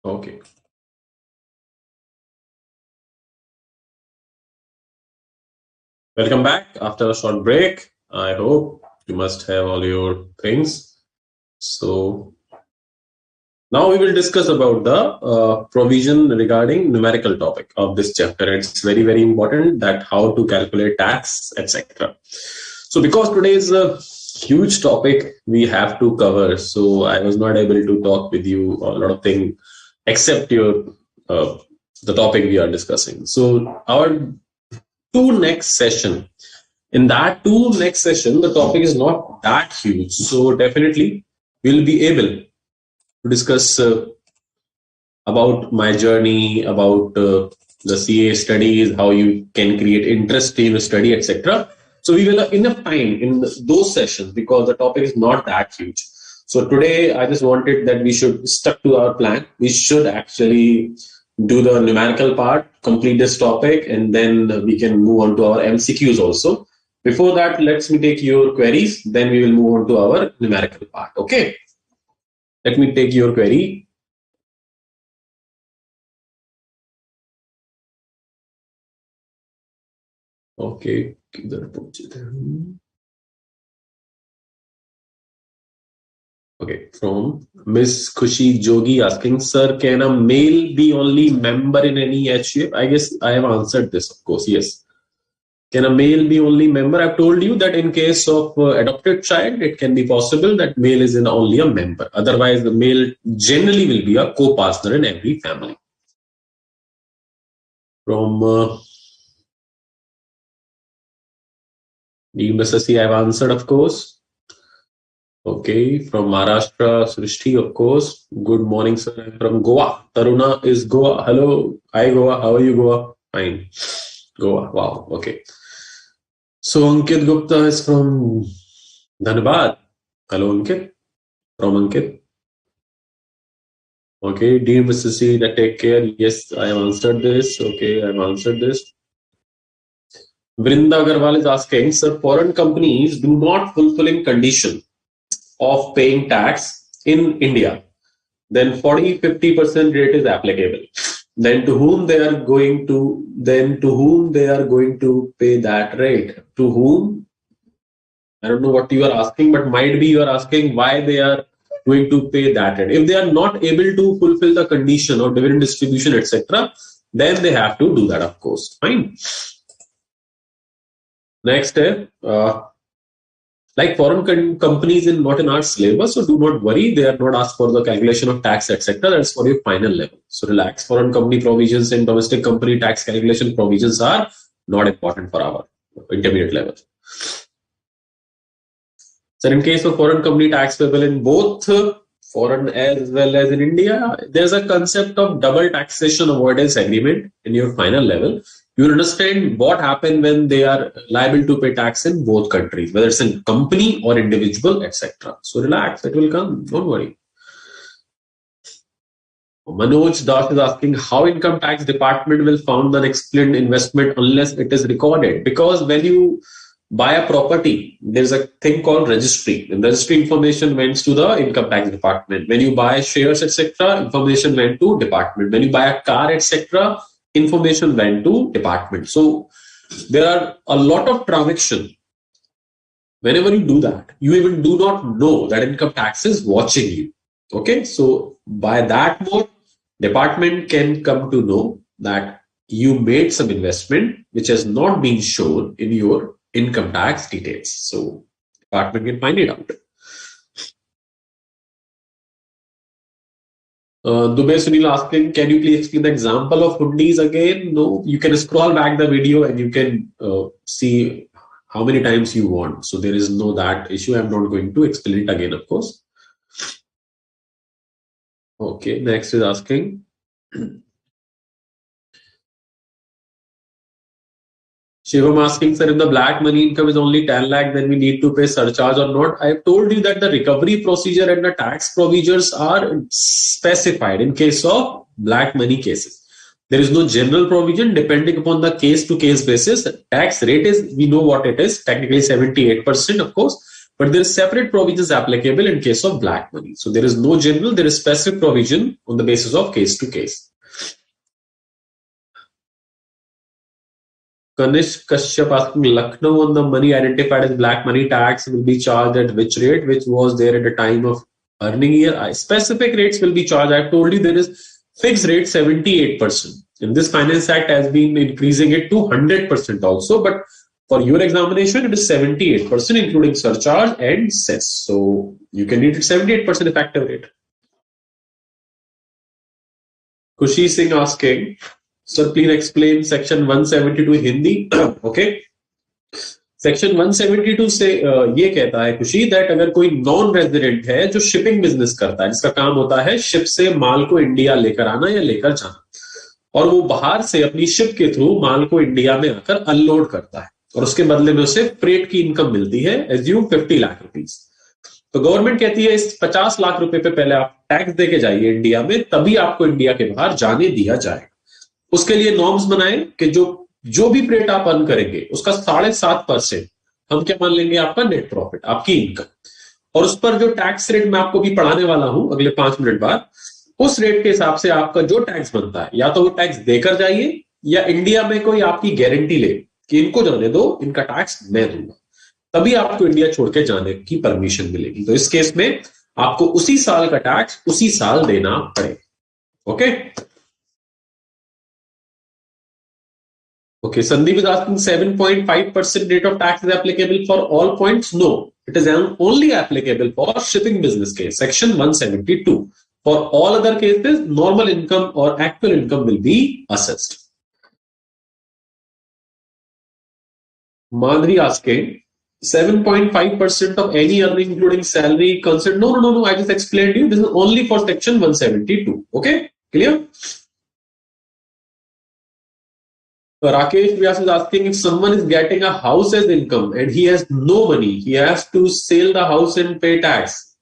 Okay. Welcome back after a short break. I hope you must have all your things. So now we will discuss about the provision regarding numerical topic of this chapter. It's very, very important that how to calculate tax, etc. So because today is a huge topic we have to cover, so I was not able to talk with you a lot of things except your the topic we are discussing. So our two next session. In that two next session, the topic is not that huge. So definitely we'll be able to discuss about my journey, about the CA studies, how you can create interest in study, etc. So we will have enough time in those sessions because the topic is not that huge. So today I just wanted that we should stuck to our plan. We should actually do the numerical part, complete this topic, and then we can move on to our MCQs also. Before that, let me take your queries, then we will move on to our numerical part. Okay. Let me take your query. Okay. Okay, from Miss Khushi Jogi asking, sir, can a male be only member in any HUF? I guess I have answered this, of course, yes. Can a male be only member? I've told you that in case of adopted child, it can be possible that male is in only a member. Otherwise, the male generally will be a co-partner in every family. From the Assessee, I've answered, of course. Okay, from Maharashtra, Srishti, of course. Good morning, sir. I'm from Goa. Taruna is Goa. Hello. Hi, Goa. How are you, Goa? Fine. Goa. Wow. Okay. So, Ankit Gupta is from Dhanbad. Hello, Ankit. From Ankit. Okay. Dear Mr. C, take care. Yes, I have answered this. Okay, I have answered this. Vrinda Agarwal is asking, sir, foreign companies do not fulfilling condition of paying tax in India, then 40-50% rate is applicable. Then to whom they are going to pay that rate? To whom? I don't know what you are asking, but might be you are asking why they are going to pay that rate. If they are not able to fulfill the condition of dividend distribution, etc., then they have to do that, of course. Fine. Next step. Like foreign companies in not in our syllabus, so do not worry. They are not asked for the calculation of tax, etc. That's for your final level. So relax. Foreign company provisions and domestic company tax calculation provisions are not important for our intermediate level. So in case of foreign company tax payable in both foreign as well as in India, there's a concept of double taxation avoidance agreement in your final level. You understand what happened when they are liable to pay tax in both countries, whether it's a company or individual, etc. So relax, it will come. Don't worry. Manoj Das is asking how income tax department will found unexplained investment unless it is recorded. Because when you buy a property, there's a thing called registry. And registry information went to the income tax department. When you buy shares, etc., information went to department. When you buy a car, etc., information went to department. So there are a lot of transaction. Whenever you do that, you even do not know that income tax is watching you. Okay, so by that mode, department can come to know that you made some investment which has not been shown in your income tax details. So department can find it out. Dubey Sunil asking, can you please explain the example of hundis again? No, you can scroll back the video and you can see how many times you want. So there is no that issue. I'm not going to explain it again, of course. Okay, next is asking. Shivam asking, sir, if the black money income is only 10 lakh, then we need to pay surcharge or not? I've told you that the recovery procedure and the tax provisions are specified in case of black money cases. There is no general provision depending upon the case to case basis. Tax rate is, we know what it is, technically 78%, of course. but there is separate provisions applicable in case of black money. So there is no general, there is specific provision on the basis of case to case. Kanish Kashyap asking, Lucknow on the money identified as black money tax will be charged at which rate, which was there at the time of earning year? Specific rates will be charged. I told you there is fixed rate 78%. And this Finance Act has been increasing it to 100% also. But for your examination, it is 78%, including surcharge and cess. So you can read it 78% effective rate. Kushi Singh asking, Sir, please explain section 172 Hindi. Okay. Section 172 से ये कहता है खुशी that अगर कोई non resident है जो shipping business करता है, जिसका काम होता है शिप से माल को इंडिया लेकर आना या लेकर जाना, और वो बाहर से अपनी शिप के थ्रू माल को इंडिया में आकर अनलोड करता है और उसके बदले में उसे फ्रेट की इनकम मिलती है, एज्यूम 50 लाख रुपीस। तो गवर्नमेंट कहती है इस 50 लाख रुपए पे पहले आप टैक्स देके जाइए इंडिया में, तभी आपको इंडिया के बाहर जाने दिया जाएगा। उसके लिए नॉर्म्स बनाए कि जो भी फ्रेट आप अर्न करेंगे उसका 7.5% हम क्या मान लेंगे, आपका नेट प्रॉफिट, आपकी इनकम, और उस पर जो टैक्स रेट मैं आपको भी पढ़ाने वाला हूं अगले 5 मिनट बाद, उस रेट के हिसाब से आपका जो टैक्स बनता है या तो वो टैक्स देकर जाइए या इंडिया में कोई आपकी गारंटी ले कि इनको जाने दो, इनका टैक्स मैं दूंगा, तभी आपको इंडिया छोड़ के जाने की परमिशन मिलेगी। तो इस केस में आपको उसी साल का टैक्स उसी साल देना पड़ेगा। Okay Okay, Sandeep is asking 7.5% rate of tax is applicable for all points. No, it is only applicable for shipping business case, section 172. For all other cases, normal income or actual income will be assessed. Madhuri asking 7.5% of any earning including salary considered. No, I just explained you. This is only for section 172. Okay, clear? Rakesh Vyas is asking if someone is getting a house as income and he has no money, he has to sell the house and pay tax.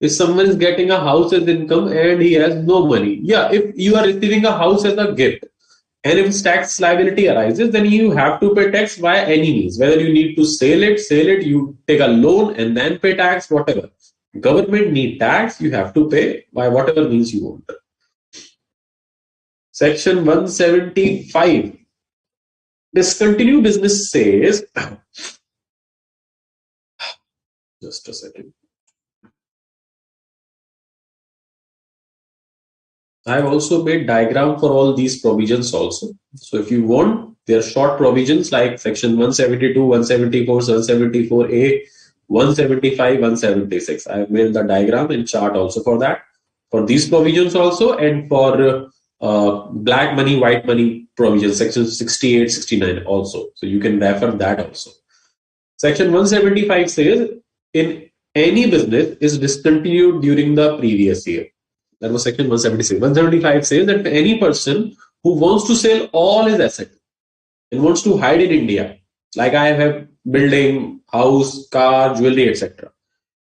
If someone is getting a house as income and he has no money, yeah, if you are receiving a house as a gift and if tax liability arises, then you have to pay tax via any means. Whether you need to sell it, you take a loan and then pay tax, whatever. Government need tax, you have to pay by whatever means you want. Section 175. Discontinue business says, just a second. I have also made diagram for all these provisions also. So if you want, there are short provisions like section 172, 174, 174A, 175, 176. I have made the diagram and chart also for that, for these provisions also, and for black money, white money provision, section 68, 69 also. So you can refer that also. Section 175 says, in any business is discontinued during the previous year. That was section 176. 175 says that any person who wants to sell all his assets and wants to hide in India, like I have building, house, car, jewelry, etc.,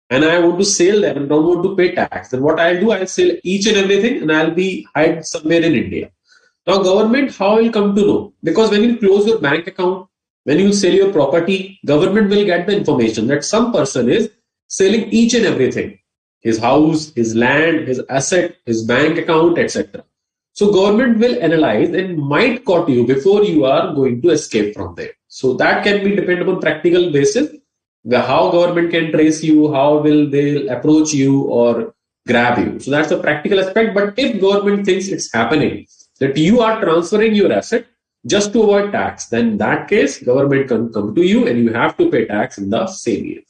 and I want to sell them and don't want to pay tax, then what I'll do, I'll sell each and everything and I'll be hide somewhere in India. Now government, how will come to know? Because when you close your bank account, when you sell your property, government will get the information that some person is selling each and everything, his house, his land, his asset, his bank account, etc. So government will analyze and might caught you before you are going to escape from there. So that can be dependent on practical basis. How government can trace you, how will they approach you or grab you. So that's a practical aspect. But if government thinks it's happening, that you are transferring your asset just to avoid tax, then in that case, government can come to you and you have to pay tax in the same year.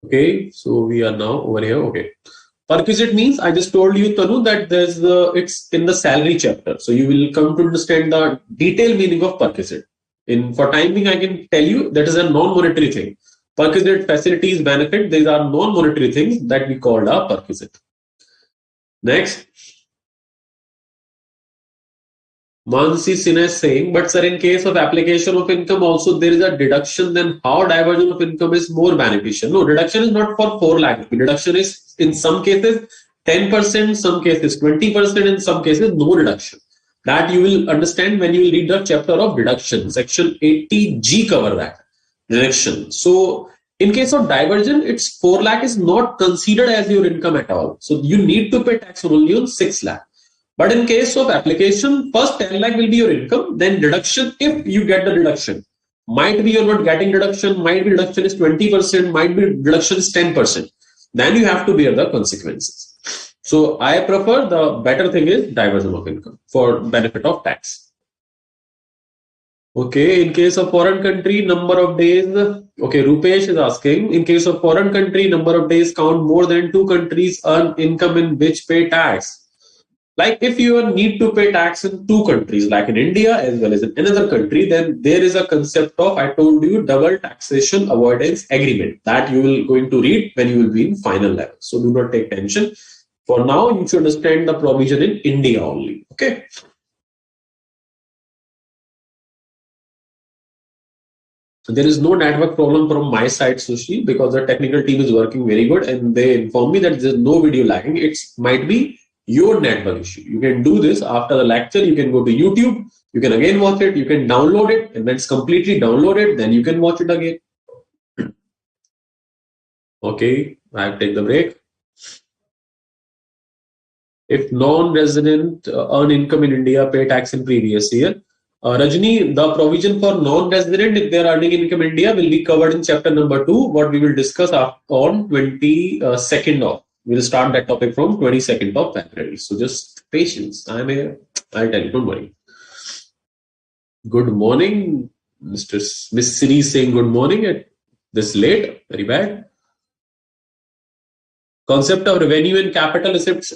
Okay, so we are now over here. Okay. Perquisite means, I just told you, Tanu, that it's in the salary chapter. So you will come to understand the detailed meaning of perquisite. For time being, I can tell you that is a non-monetary thing. Perquisite, facilities, benefit, these are non-monetary things that we called a perquisite. Next. Mansi Sinha is saying, but sir, in case of application of income also there is a deduction, then how diversion of income is more beneficial? No, deduction is not for 4 lakh. Deduction is in some cases 10%, some cases 20%, in some cases no deduction. That you will understand when you will read the chapter of deduction. Section 80G cover that. deduction. So in case of diversion, it's 4 lakh is not considered as your income at all. So you need to pay tax only on 6 lakh. But in case of application, first 10 lakh will be your income, then deduction if you get the deduction. Might be you're not getting deduction, might be deduction is 20%, might be deduction is 10%. Then you have to bear the consequences. So I prefer the better thing is diversion of income for benefit of tax. Okay, in case of foreign country, number of days. Okay, Rupesh is asking, in case of foreign country, number of days count more than two countries earn income in which pay tax. Like if you need to pay tax in two countries, like in India as well as in another country, then there is a concept of, I told you, double taxation avoidance agreement that you will going to read when you will be in final level. So do not take tension. For now, you should understand the provision in India only. Okay. There is no network problem from my side, Sushi, because the technical team is working very good and they inform me that there's no video lagging. It might be your network issue. You can do this after the lecture. You can go to YouTube. You can again watch it. You can download it, and then it's completely downloaded. Then you can watch it again. Okay, I'll take the break. If non-resident earn income in India, pay tax in previous year. Rajni, the provision for non-resident, if they are earning income in India, will be covered in chapter number 2, what we will discuss on 22nd of. We'll start that topic from 22nd of February. So just patience. I'll tell you, don't worry. Good morning, Miss Siri saying good morning at this late. Very bad. Concept of revenue and capital receipts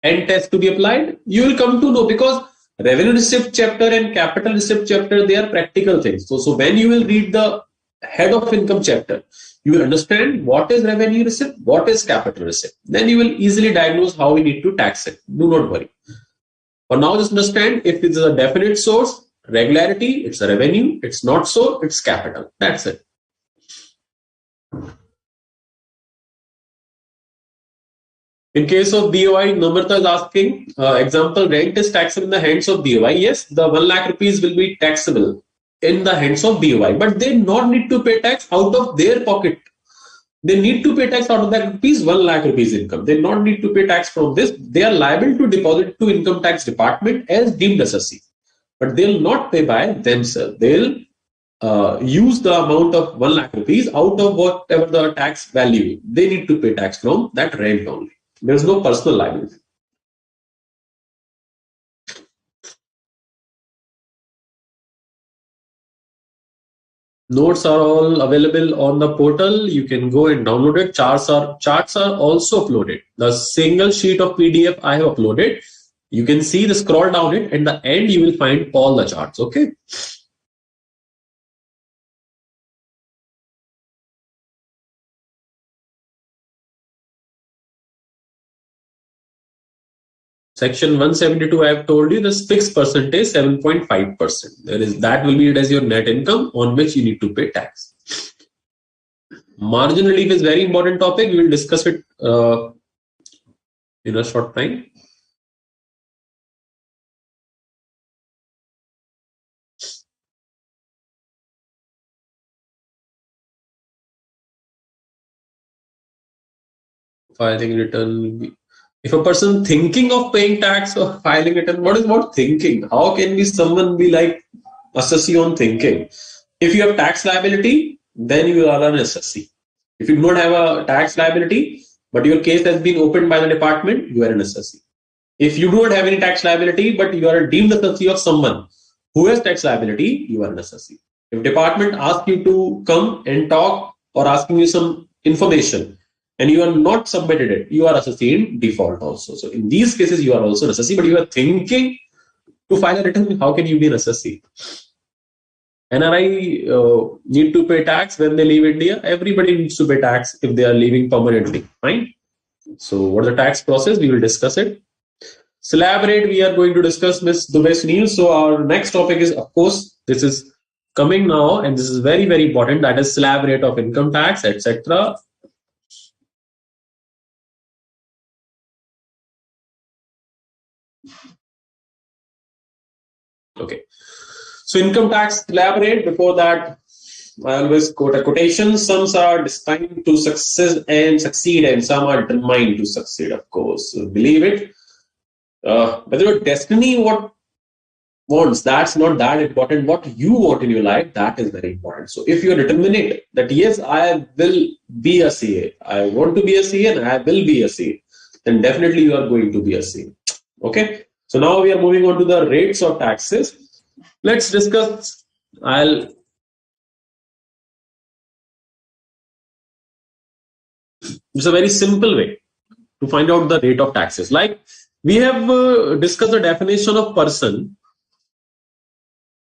and test to be applied. You will come to know because revenue receipt chapter and capital receipt chapter, they are practical things. So when you will read the head of income chapter, you will understand what is revenue receipt, what is capital receipt. Then you will easily diagnose how we need to tax it. Do not worry. For now, just understand if it is a definite source, regularity, it's a revenue. It's not so, it's capital. That's it. In case of BOI, Namrata is asking, example, rent is taxable in the hands of BOI. Yes, the 1 lakh rupees will be taxable in the hands of BOI, but they not need to pay tax out of their pocket. They need to pay tax out of that rupees 1 lakh rupees income. They not need to pay tax from this. They are liable to deposit to income tax department as deemed assessee, but they'll not pay by themselves. They'll use the amount of 1 lakh rupees out of whatever the tax value. They need to pay tax from that rent only. There is no personal liability. Notes are all available on the portal. You can go and download it. Charts are also uploaded. The single sheet of PDF I have uploaded. You can see the scroll down it. At the end, you will find all the charts. Okay. Section 172, I have told you this fixed percentage 7.5%. That will be it as your net income on which you need to pay tax. Margin relief is very important topic. We will discuss it in a short time. Filing return. If a person thinking of paying tax or filing return, what is about thinking? How can someone be like assessee on thinking? If you have tax liability, then you are an assessee. If you do not have a tax liability, but your case has been opened by the department, you are an assessee. If you do not have any tax liability, but you are a deemed assessee of someone who has tax liability, you are an assessee. If department asks you to come and talk or asking you some information, and you are not submitted it, you are assessee in default also. So in these cases, you are also an assessee, but you are thinking to file a return, how can you be an assessee? NRI need to pay tax when they leave India. Everybody needs to pay tax if they are leaving permanently. Fine. So what is the tax process? We will discuss it. Slab rate, we are going to discuss Ms. Dubey Sunil. So our next topic is, of course, this is coming now, and this is very, very important. That is slab rate of income tax, etc. Okay, so income tax slab rate. Before that, I always quote a quotation. Some are destined to success and succeed, and some are determined to succeed, of course. So believe it. Whether your destiny what wants, that's not that important. What you want in your life, that is very important. So if you're determined that yes, I will be a CA, I want to be a CA and I will be a CA, then definitely you are going to be a CA. Okay. So now we are moving on to the rates of taxes. Let's discuss. It's a very simple way to find out the rate of taxes. Like we have discussed the definition of person,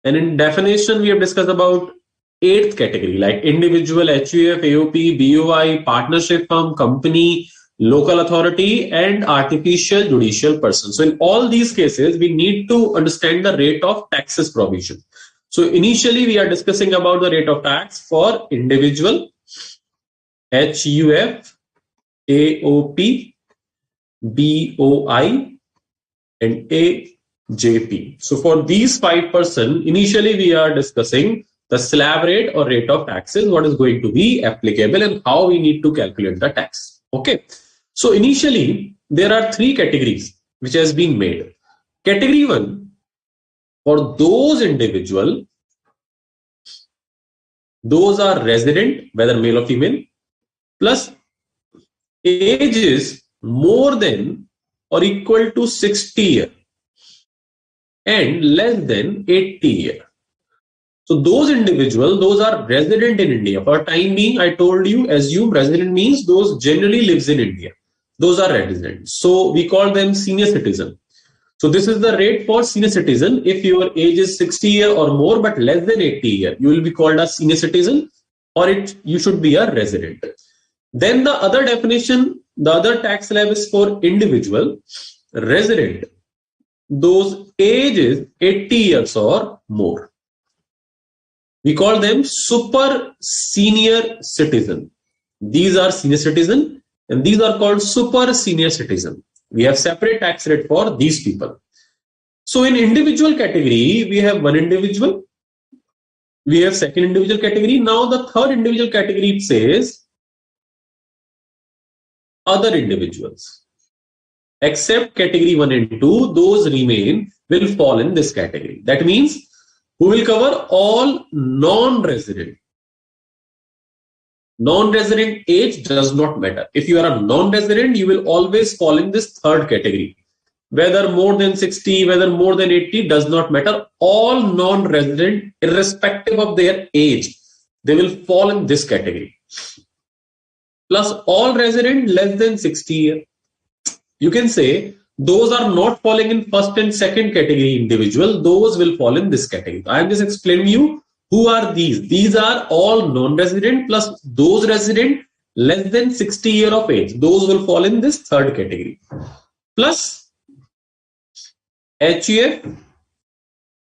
and in definition we have discussed about eighth category like individual, HUF, AOP, BOI, partnership firm, company, local authority, and artificial judicial person. So in all these cases, we need to understand the rate of taxes provision. So initially we are discussing about the rate of tax for individual, HUF, AOP, BOI, and AJP. So for these 5%, initially we are discussing the slab rate or rate of taxes, what is going to be applicable and how we need to calculate the tax. Okay. So initially there are three categories which has been made. Category 1, for those individual, those are resident, whether male or female, plus age is more than or equal to 60 years and less than 80 years. So those individuals, those are resident in India. For time being, I told you, assume resident means those generally lives in India. Those are residents. So we call them senior citizen. So this is the rate for senior citizen. If your age is 60 years or more but less than 80 years, you will be called a senior citizen, or you should be a resident. Then the other definition, the other tax slab is for individual, resident, those ages 80 years or more. We call them super senior citizen. These are senior citizen and these are called super senior citizen. We have separate tax rate for these people. So in individual category, we have one individual. We have second individual category. Now the third individual category, it says other individuals. Except category 1 and 2, those remain will fall in this category. That means we will cover all non-resident. Non-resident age does not matter. If you are a non-resident, you will always fall in this third category. Whether more than 60, whether more than 80, does not matter. All non-resident, irrespective of their age, they will fall in this category. Plus all resident less than 60 years. You can say those are not falling in first and second category individual. Those will fall in this category. I am just explaining you who are these. These are all non-resident plus those resident less than 60 years of age. Those will fall in this third category. Plus HUF,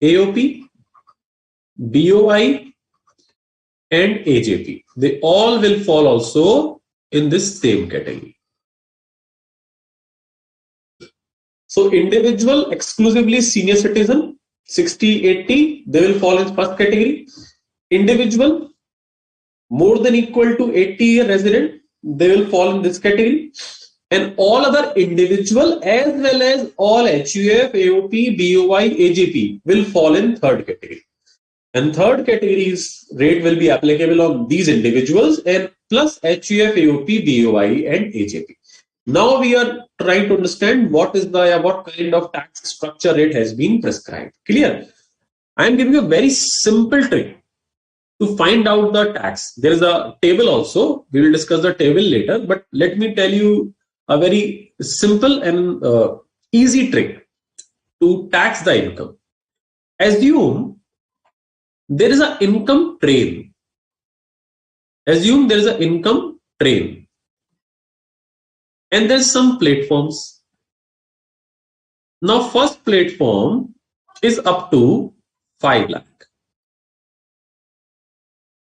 AOP, BOI, and AJP. They all will fall also in this same category. So individual exclusively senior citizen 60, 80, they will fall in first category. Individual more than equal to 80 year resident, they will fall in this category. And all other individual as well as all HUF, AOP, BOI, AJP will fall in third category. And third category's rate will be applicable on these individuals and plus HUF, AOP, BOI, and AJP. Now we are trying to understand what kind of tax structure rate has been prescribed. Clear? I am giving you a very simple trick to find out the tax. There is a table also. We will discuss the table later, but let me tell you a very simple and easy trick to tax the income. Assume there is an income train. Assume there is an income train. And there's some platforms. Now first platform is up to 5 lakh.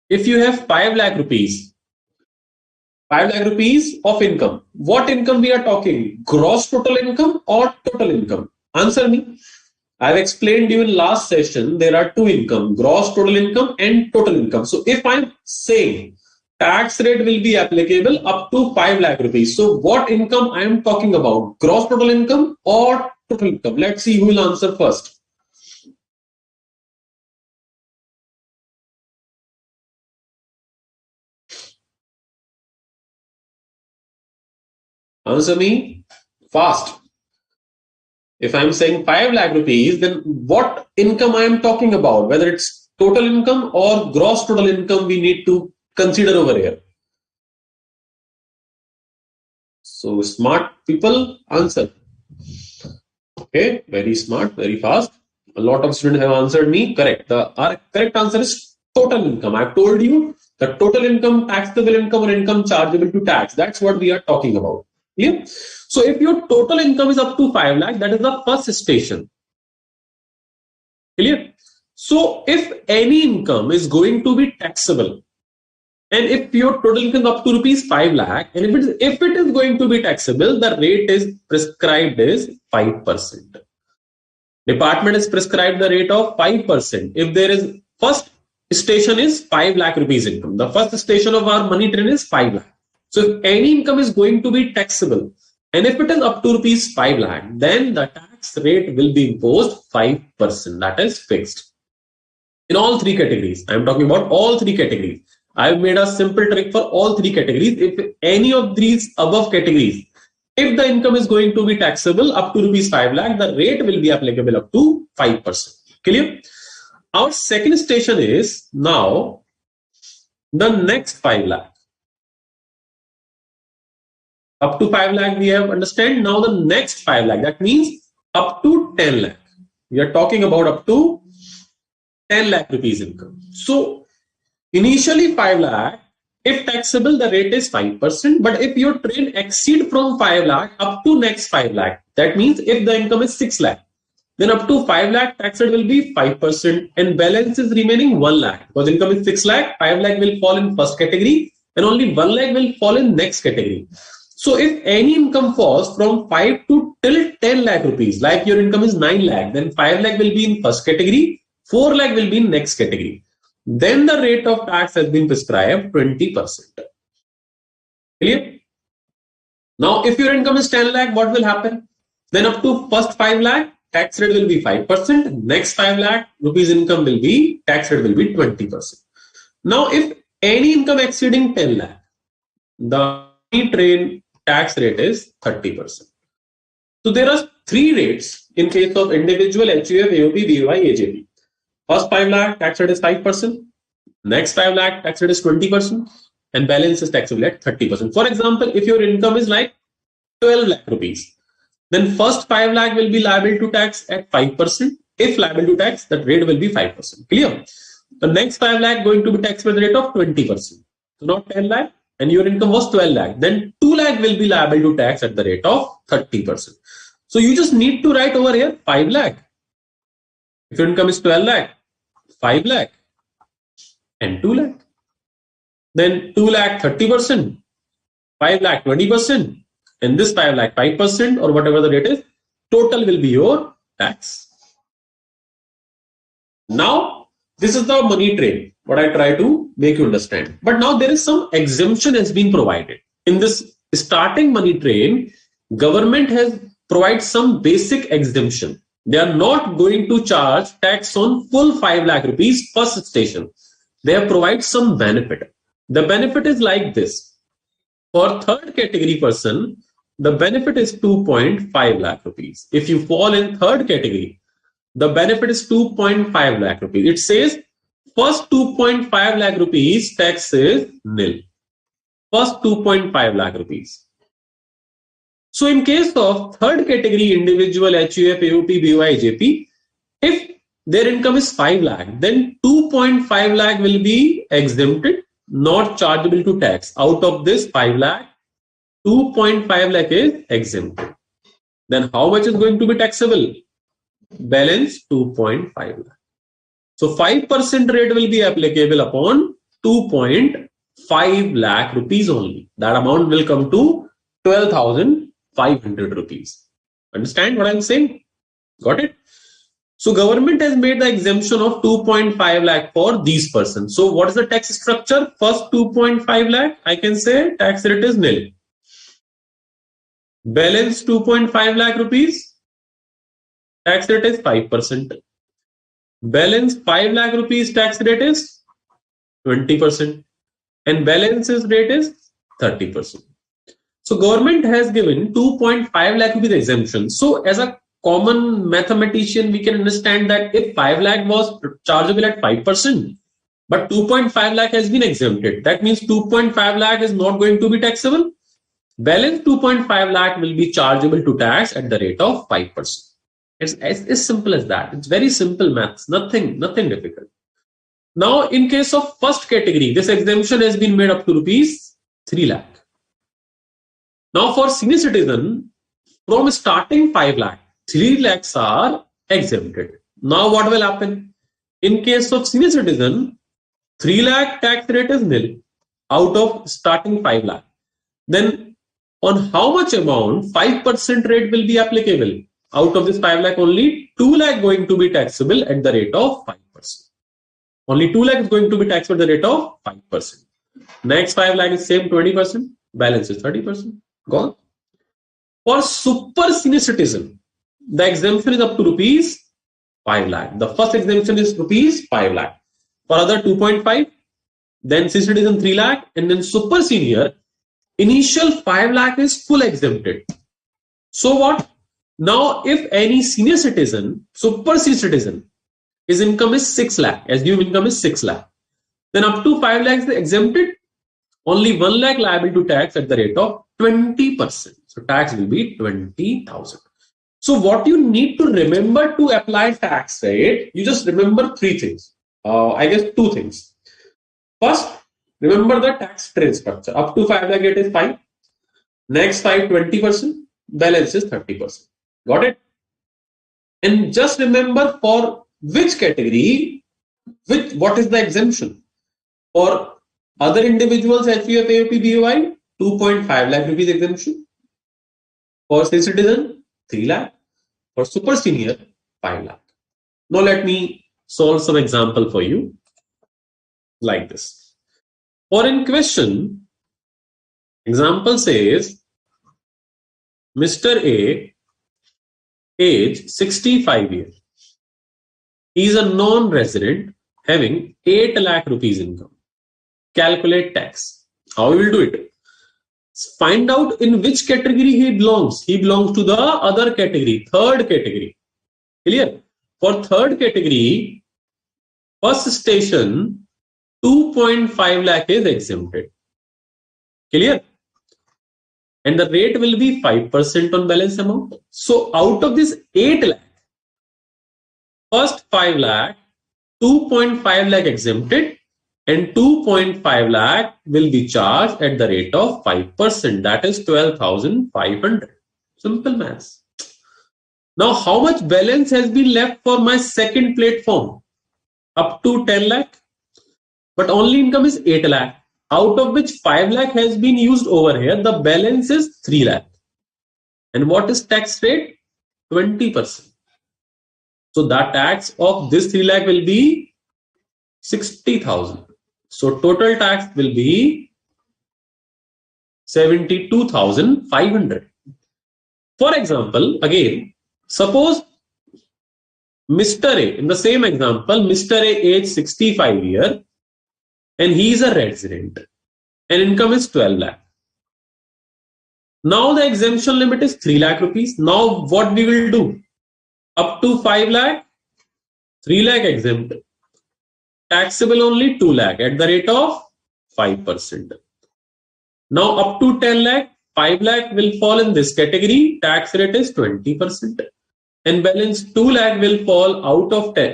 If you have 5 lakh rupees, 5 lakh rupees of income, what income we are talking? Gross total income or total income? Answer me. I've explained you in last session, there are two income, gross total income and total income. So if I'm saying tax rate will be applicable up to 5 lakh rupees. So what income I am talking about? Gross total income or total income? Let's see who will answer first. Answer me fast. If I'm saying 5 lakh rupees, then what income I am talking about? Whether it's total income or gross total income we need to consider over here. So smart people answer. Okay, very smart, very fast. A lot of students have answered me. Correct. The correct answer is total income. I've told you the total income, taxable income, or income chargeable to tax. That's what we are talking about. Clear? So if your total income is up to 5 lakh, that is the first station. Clear? So if any income is going to be taxable, and if your total income is up to rupees 5 lakh, and if it is going to be taxable, the rate is prescribed is 5%. Department is prescribed the rate of 5%. If there is first station is 5 lakh rupees income, the first station of our money train is 5 lakh. So if any income is going to be taxable, and if it is up to rupees 5 lakh, then the tax rate will be imposed 5%. That is fixed. In all three categories, I am talking about all three categories. I have made a simple trick for all three categories. If any of these above categories, if the income is going to be taxable up to rupees 5 lakh, the rate will be applicable up to 5%. Clear? Our second station is now the next 5 lakh. Up to 5 lakh we have understand. Now the next 5 lakh, that means up to 10 lakh. We are talking about up to 10 lakh rupees income. So initially 5 lakh, if taxable, the rate is 5%. But if your train exceed from 5 lakh up to next 5 lakh, that means if the income is 6 lakh, then up to 5 lakh tax rate will be 5%, and balance is remaining 1 lakh. Because income is 6 lakh, 5 lakh will fall in first category, and only 1 lakh will fall in next category. So if any income falls from 5 to till 10 lakh rupees, like your income is 9 lakh, then 5 lakh will be in first category, 4 lakh will be in next category. Then the rate of tax has been prescribed 20%. Clear? Now, if your income is 10 lakh, what will happen? Then up to first 5 lakh, tax rate will be 5%. Next 5 lakh rupees income will be, tax rate will be 20%. Now, if any income exceeding 10 lakh, the train tax rate is 30%. So there are three rates in case of individual HUF, AOP, BOI, AJP. First 5 lakh tax rate is 5%. Next 5 lakh tax rate is 20%. And balance is taxable at 30%. For example, if your income is like 12 lakh rupees, then first 5 lakh will be liable to tax at 5%. If liable to tax, that rate will be 5%. Clear? The next 5 lakh going to be taxed with the rate of 20%. So now 10 lakh and your income was 12 lakh. Then 2 lakh will be liable to tax at the rate of 30%. So you just need to write over here 5 lakh. If your income is 12 lakh, 5 lakh and 2 lakh. Then 2 lakh 30%, 5 lakh 20%, and this 5 lakh 5% or whatever the rate is, total will be your tax. Now, this is the money train, what I try to make you understand. But now there is some exemption has been provided. In this starting money train, government has provided some basic exemption. They are not going to charge tax on full 5 lakh rupees first station. They have provided some benefit. The benefit is like this. For third category person, the benefit is 2.5 lakh rupees. If you fall in third category, the benefit is 2.5 lakh rupees. It says first 2.5 lakh rupees tax is nil. First 2.5 lakh rupees. So in case of third category individual HUF, AOP, BOI, JP, if their income is 5 lakh, then 2.5 lakh will be exempted, not chargeable to tax. Out of this 5 lakh, 2.5 lakh is exempted. Then how much is going to be taxable? Balance 2.5 lakh. So 5% rate will be applicable upon 2.5 lakh rupees only. That amount will come to 12,500 rupees. Understand what I'm saying? Got it? So government has made the exemption of 2.5 lakh for these persons. So what is the tax structure? First 2.5 lakh, I can say tax rate is nil. Balance 2.5 lakh rupees, tax rate is 5%. Balance 5 lakh rupees, tax rate is 20%. And balance rate is 30%. So government has given 2.5 lakh rupees exemption. So as a common mathematician, we can understand that if 5 lakh was chargeable at 5%, but 2.5 lakh has been exempted, that means 2.5 lakh is not going to be taxable. Balance 2.5 lakh will be chargeable to tax at the rate of 5%. It's as simple as that. It's very simple maths, nothing difficult. Now, in case of first category, this exemption has been made up to rupees 3 lakh. Now, for senior citizen, from starting 5 lakh, 3 lakhs are exempted. Now, what will happen? In case of senior citizen, 3 lakh tax rate is nil out of starting 5 lakh. Then, on how much amount 5% rate will be applicable? Out of this 5 lakh, only 2 lakh going to be taxable at the rate of 5%. Only 2 lakh is going to be taxed at the rate of 5%. Next 5 lakh is same 20%. Balance is 30%. Gone. For super senior citizen, the exemption is up to rupees 5 lakh. The first exemption is rupees 5 lakh. For other 2.5, then senior citizen 3 lakh, and then super senior, initial 5 lakh is full exempted. So what? Now, if any senior citizen, super senior citizen, his income is 6 lakh, assume income is 6 lakh, then up to 5 lakhs is exempted, only 1 lakh liable to tax at the rate of 20%. So tax will be 20,000. So what you need to remember to apply tax rate, you just remember three things. I guess two things. First, remember the tax trade structure. Up to 5 lakh it is 5. Next 5, 20%. Balance is 30%. Got it? And just remember for which category, what is the exemption. For other individuals, HUF, AOP, BOI, 2.5 lakh rupees exemption. For senior citizen, 3 lakh. For super senior, 5 lakh. Now let me solve some example for you like this. For in question, example says, Mr. A, age 65 years. He is a non-resident having 8 lakh rupees income. Calculate tax. How we will do it? Find out in which category he belongs. He belongs to the other category, third category. Clear? For third category, first station, 2.5 lakh is exempted. Clear? And the rate will be 5% on balance amount. So out of this 8 lakh, first 5 lakh, 2.5 lakh exempted, and 2.5 lakh will be charged at the rate of 5%. That is 12,500. Simple maths. Now, how much balance has been left for my second platform? Up to 10 lakh. But only income is 8 lakh. Out of which 5 lakh has been used over here. The balance is 3 lakh. And what is tax rate? 20%. So the tax of this 3 lakh will be 60,000. So total tax will be 72,500. For example, again, suppose Mr. A, in the same example, Mr. A age 65 years and he is a resident and income is 12 lakh. Now the exemption limit is 3 lakh rupees. Now what we will do? Up to 5 lakh, 3 lakh exempt. Taxable only 2 lakh at the rate of 5%. Now up to 10 lakh, 5 lakh will fall in this category. Tax rate is 20%. And balance 2 lakh will fall out of 10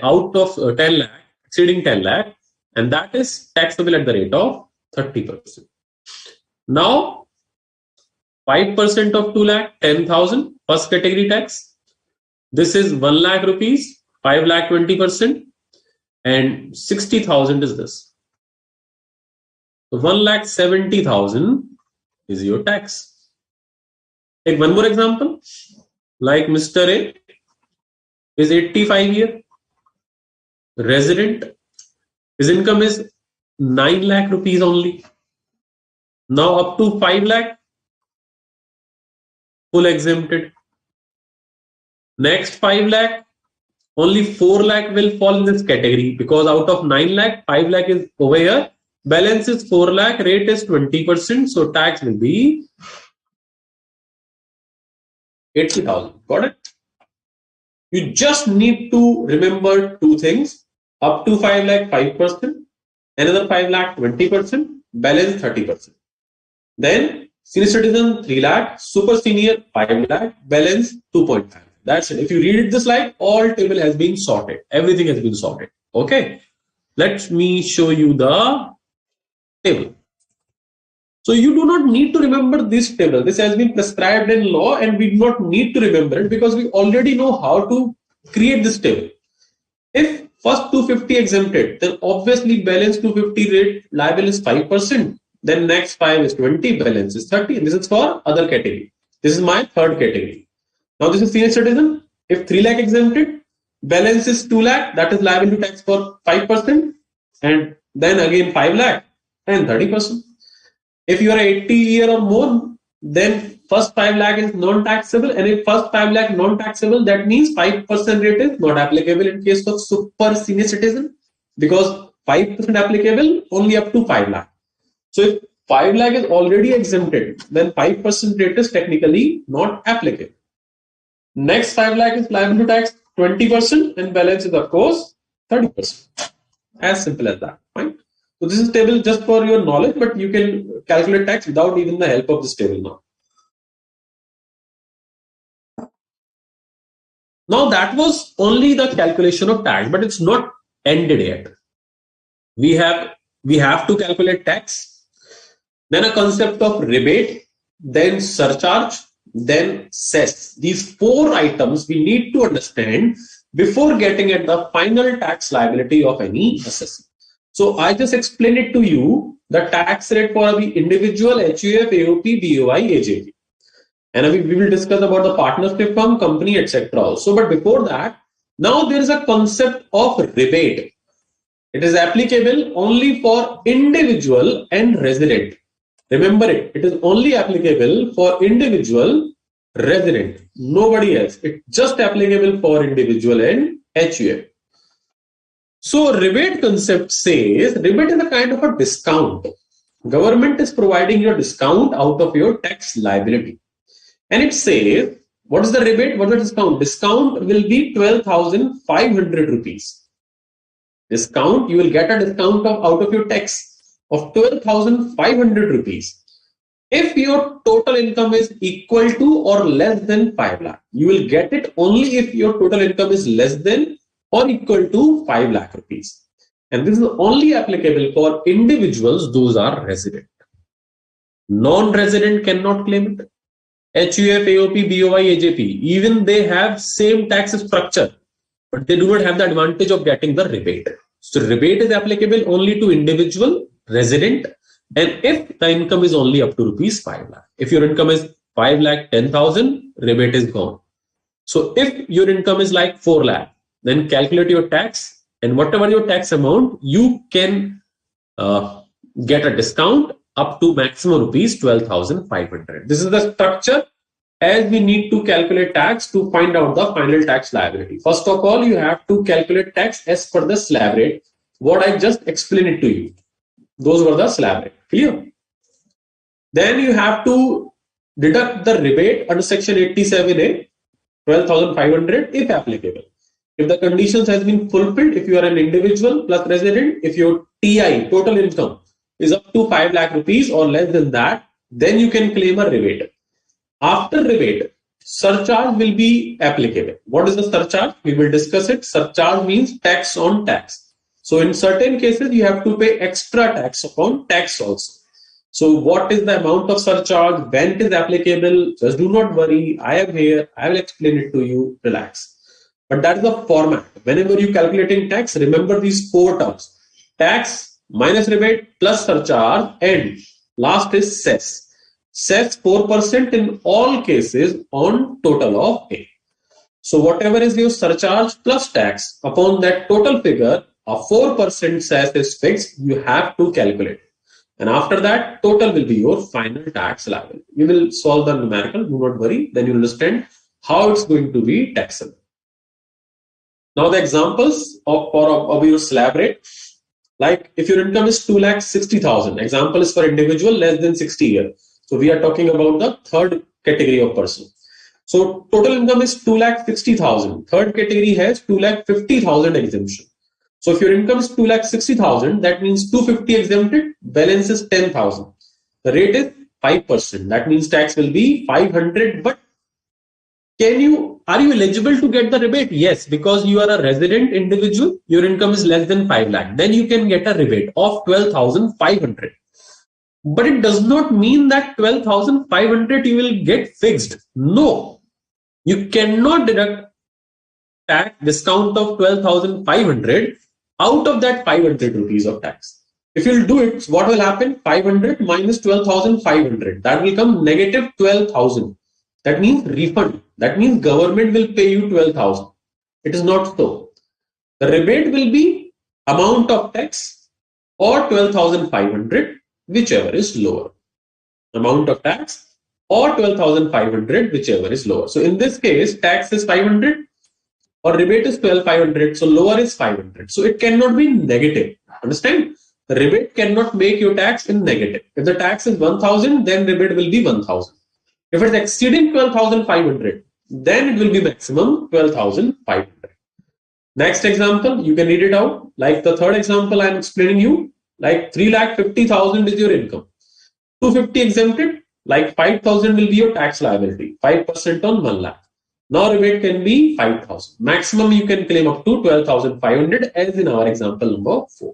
lakh, exceeding 10 lakh. And that is taxable at the rate of 30%. Now 5% of 2 lakh, 10,000, first category tax. This is 1 lakh rupees, 5 lakh 20%. And 60,000 is this. So 1,70,000 is your tax. Take one more example. Like Mr. A, is 85 year. Resident, his income is 9 lakh rupees only. Now up to 5 lakh, full exempted. Next 5 lakh, only 4 lakh will fall in this category because out of 9 lakh, 5 lakh is over here. Balance is 4 lakh, rate is 20%. So tax will be 80,000. Got it? You just need to remember two things. Up to 5 lakh, 5%. Another 5 lakh, 20%. Balance 30%. Then senior citizen 3 lakh, super senior 5 lakh, balance 2.5. That's it. If you read this slide, all table has been sorted. Everything has been sorted. Okay. Let me show you the table. So you do not need to remember this table. This has been prescribed in law and we do not need to remember it because we already know how to create this table. If first 250 exempted, then obviously balance 250 rate liable is 5%. Then next 5 is 20, balance is 30. And this is for other category. This is my third category. Now this is senior citizen. If 3 lakh exempted, balance is 2 lakh. That is liable to tax for 5%. And then again 5 lakh and 30%. If you are 80 year or more, then first 5 lakh is non-taxable. And if first 5 lakh non-taxable, that means 5% rate is not applicable in case of super senior citizen because 5% applicable only up to 5 lakh. So if 5 lakh is already exempted, then 5% rate is technically not applicable. Next 5 lakh is liable to tax 20% and balance is of course 30%. As simple as that. Fine. So this is table just for your knowledge, but you can calculate tax without even the help of this table now. Now that was only the calculation of tax, but it's not ended yet. We have to calculate tax, then a concept of rebate, then surcharge, then cess. These 4 items we need to understand before getting at the final tax liability of any assessee. So I just explained it to you, the tax rate for the individual, HUF, AOP, BOI, AJP. And we will discuss about the partnership firm, company, etc. also. But before that, now there is a concept of rebate. It is applicable only for individual and resident. Remember it. It is only applicable for individual, resident. Nobody else. It's just applicable for individual and HUF. So rebate concept says rebate is a kind of a discount. Government is providing you a discount out of your tax liability. And it says, what is the rebate? What is the discount? Discount will be 12,500 rupees. Discount, you will get a discount of out of your tax of 12,500 rupees. If your total income is equal to or less than 5 lakh, you will get it only if your total income is less than or equal to 5 lakh rupees. And this is only applicable for individuals, those are resident. Non-resident cannot claim it. HUF, AOP, BOI, AJP, even they have same tax structure, but they do not have the advantage of getting the rebate. So rebate is applicable only to individual, resident, and if the income is only up to rupees 5 lakh. If your income is 5 lakh 10,000, rebate is gone. So if your income is like 4 lakh, then calculate your tax, and whatever your tax amount, you can get a discount up to maximum rupees 12,500. This is the structure as we need to calculate tax to find out the final tax liability. First of all, you have to calculate tax as per the slab rate. What I just explained it to you. Those were the slab rate. Clear? Then you have to deduct the rebate under section 87A, 12,500 if applicable. If the conditions has been fulfilled, if you are an individual plus resident, if your TI, total income, is up to 5 lakh rupees or less than that, then you can claim a rebate. After rebate, surcharge will be applicable. What is the surcharge? We will discuss it. Surcharge means tax on tax. So in certain cases, you have to pay extra tax upon tax also. So what is the amount of surcharge? When it is applicable? Just do not worry. I am here. I will explain it to you. Relax. But that is the format. Whenever you calculating tax, remember these 4 terms. Tax minus rebate plus surcharge, and last is cess. Cess 4% in all cases on total of A. So whatever is your surcharge plus tax, upon that total figure, a 4% cess is fixed, you have to calculate. And after that, total will be your final tax liability. You will solve the numerical, do not worry, then you understand how it's going to be taxable. Now the examples of your slab rate, like if your income is 2,60,000, example is for individual less than 60 years. So we are talking about the third category of person. So total income is 2,60,000. Third category has 2,50,000 exemption. So if your income is 2,60,000, that means 250 exempted, balance is 10,000. The rate is 5%. That means tax will be 500. But are you eligible to get the rebate? Yes, because you are a resident individual, your income is less than 5 lakh. Then you can get a rebate of 12,500. But it does not mean that 12,500 you will get fixed. No, you cannot deduct tax discount of 12,500 out of that 500 rupees of tax. If you'll do it, what will happen? 500 minus 12,500. That will come negative 12,000. That means refund. That means government will pay you 12,000. It is not so. The rebate will be amount of tax or 12,500, whichever is lower. Amount of tax or 12,500, whichever is lower. So in this case, tax is 500 or rebate is 12,500. So lower is 500. So it cannot be negative. Understand? The rebate cannot make your tax in negative. If the tax is 1,000, then rebate will be 1,000. If it's exceeding 12,500, then it will be maximum 12,500. Next example, you can read it out. Like the third example I'm explaining you, like 3,50,000 is your income. 250 exempted, like 5,000 will be your tax liability, 5% on 1 lakh. Now rebate can be 5,000. Maximum you can claim up to 12,500 as in our example number 4.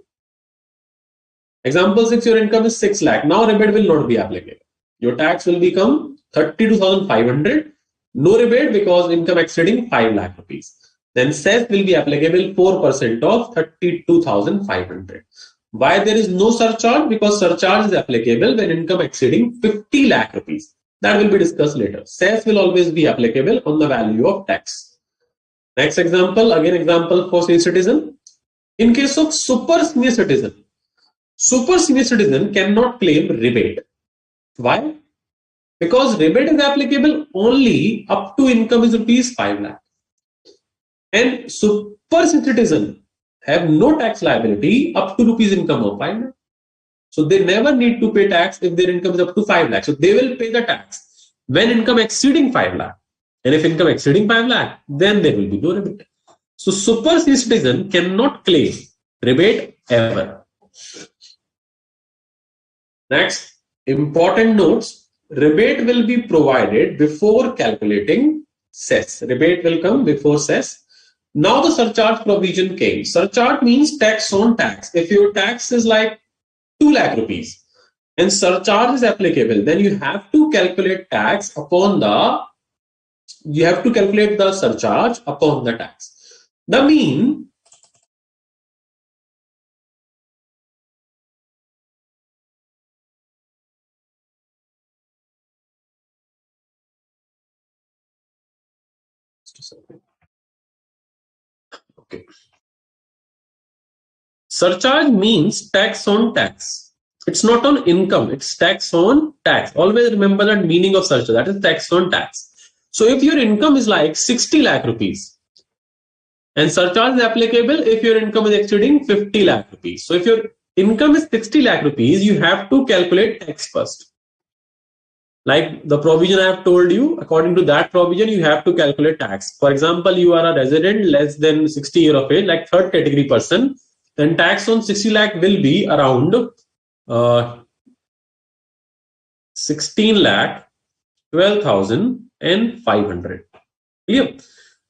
Example 6, your income is 6 lakh. Now rebate will not be applicable. Your tax will become 32,500. No rebate because income exceeding 5 lakh rupees. Then cess will be applicable 4% of 32,500. Why there is no surcharge? Because surcharge is applicable when income exceeding 50 lakh rupees. That will be discussed later. Cess will always be applicable on the value of tax. Next example, again example for senior citizen. In case of super senior citizen cannot claim rebate. Why? Because rebate is applicable only up to income is rupees 5 lakh. And super citizen have no tax liability up to rupees income of 5 lakh. So they never need to pay tax if their income is up to 5 lakh. So they will pay the tax when income exceeding 5 lakh. And if income exceeding 5 lakh, then there will be no rebate. So super citizen cannot claim rebate ever. Next, important notes. Rebate will be provided before calculating cess. Rebate will come before cess. Now the surcharge provision came. Surcharge means tax on tax. If your tax is like 2 lakh rupees and surcharge is applicable, then you have to calculate tax upon you have to calculate the surcharge upon the tax. The mean okay. Surcharge means tax on tax. It's not on income, it's tax on tax. Always remember that meaning of surcharge, that is tax on tax. So if your income is like 60 lakh rupees and surcharge is applicable if your income is exceeding 50 lakh rupees. So if your income is 60 lakh rupees, you have to calculate tax first. Like the provision I have told you, according to that provision, you have to calculate tax. For example, you are a resident less than 60 years of age, like third category person, then tax on 60 lakh will be around 16 lakh 12,500. Clear?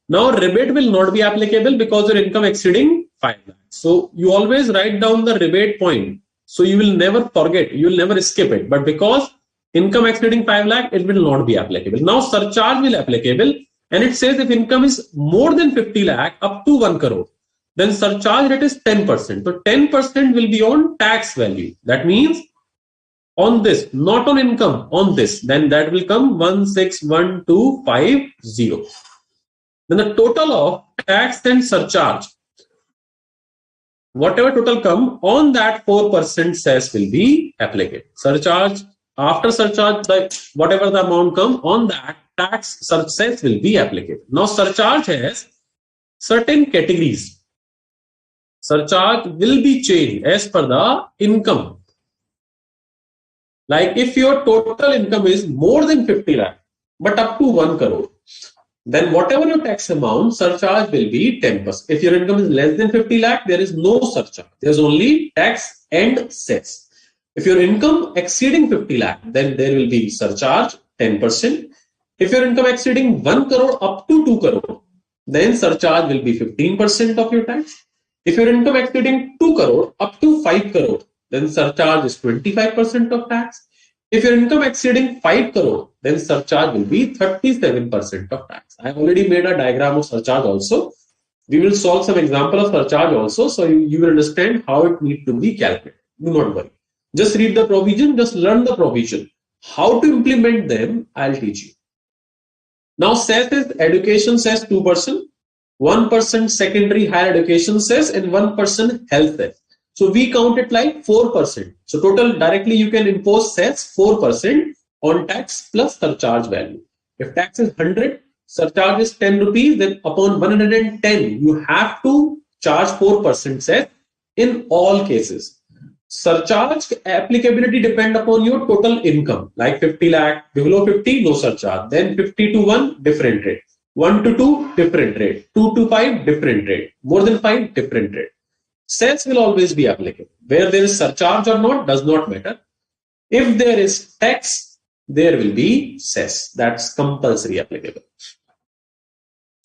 Now rebate will not be applicable because your income exceeding 5 lakh. So you always write down the rebate point. So you will never forget, you will never skip it. But because income exceeding 5 lakh, it will not be applicable. Now surcharge will applicable, and it says if income is more than 50 lakh up to 1 crore, then surcharge rate is 10%. So 10% will be on tax value. That means on this, not on income, on this. Then that will come 161250. then the total of tax and surcharge, whatever total come on that 4% cess will be applicable. Surcharge, after surcharge, whatever the amount come on that tax cess will be applicable. Now surcharge has certain categories. Surcharge will be changed as per the income. Like if your total income is more than 50 lakh, but up to 1 crore, then whatever your tax amount, surcharge will be 10%. If your income is less than 50 lakh, there is no surcharge. There's only tax and cess. If your income exceeding 50 lakh, then there will be surcharge 10%. If your income exceeding 1 crore up to 2 crore, then surcharge will be 15% of your tax. If your income exceeding 2 crore up to 5 crore, then surcharge is 25% of tax. If your income exceeding 5 crore, then surcharge will be 37% of tax. I have already made a diagram of surcharge also. We will solve some example of surcharge also, so you will understand how it needs to be calculated. Do not worry. Just read the provision, just learn the provision. How to implement them, I'll teach you. Now, cess is education cess 2%, 1% secondary higher education cess, and 1% health cess. So we count it like 4%. So total directly you can impose cess 4% on tax plus surcharge value. If tax is 100, surcharge is 10 rupees, then upon 110, you have to charge 4% cess in all cases. Surcharge applicability depend upon your total income, like 50 lakh, below 50, no surcharge. Then 50 to 1, different rate. 1 to 2, different rate. 2 to 5, different rate. More than 5, different rate. Cess will always be applicable. Where there is surcharge or not does not matter. If there is tax, there will be cess. That's compulsory applicable.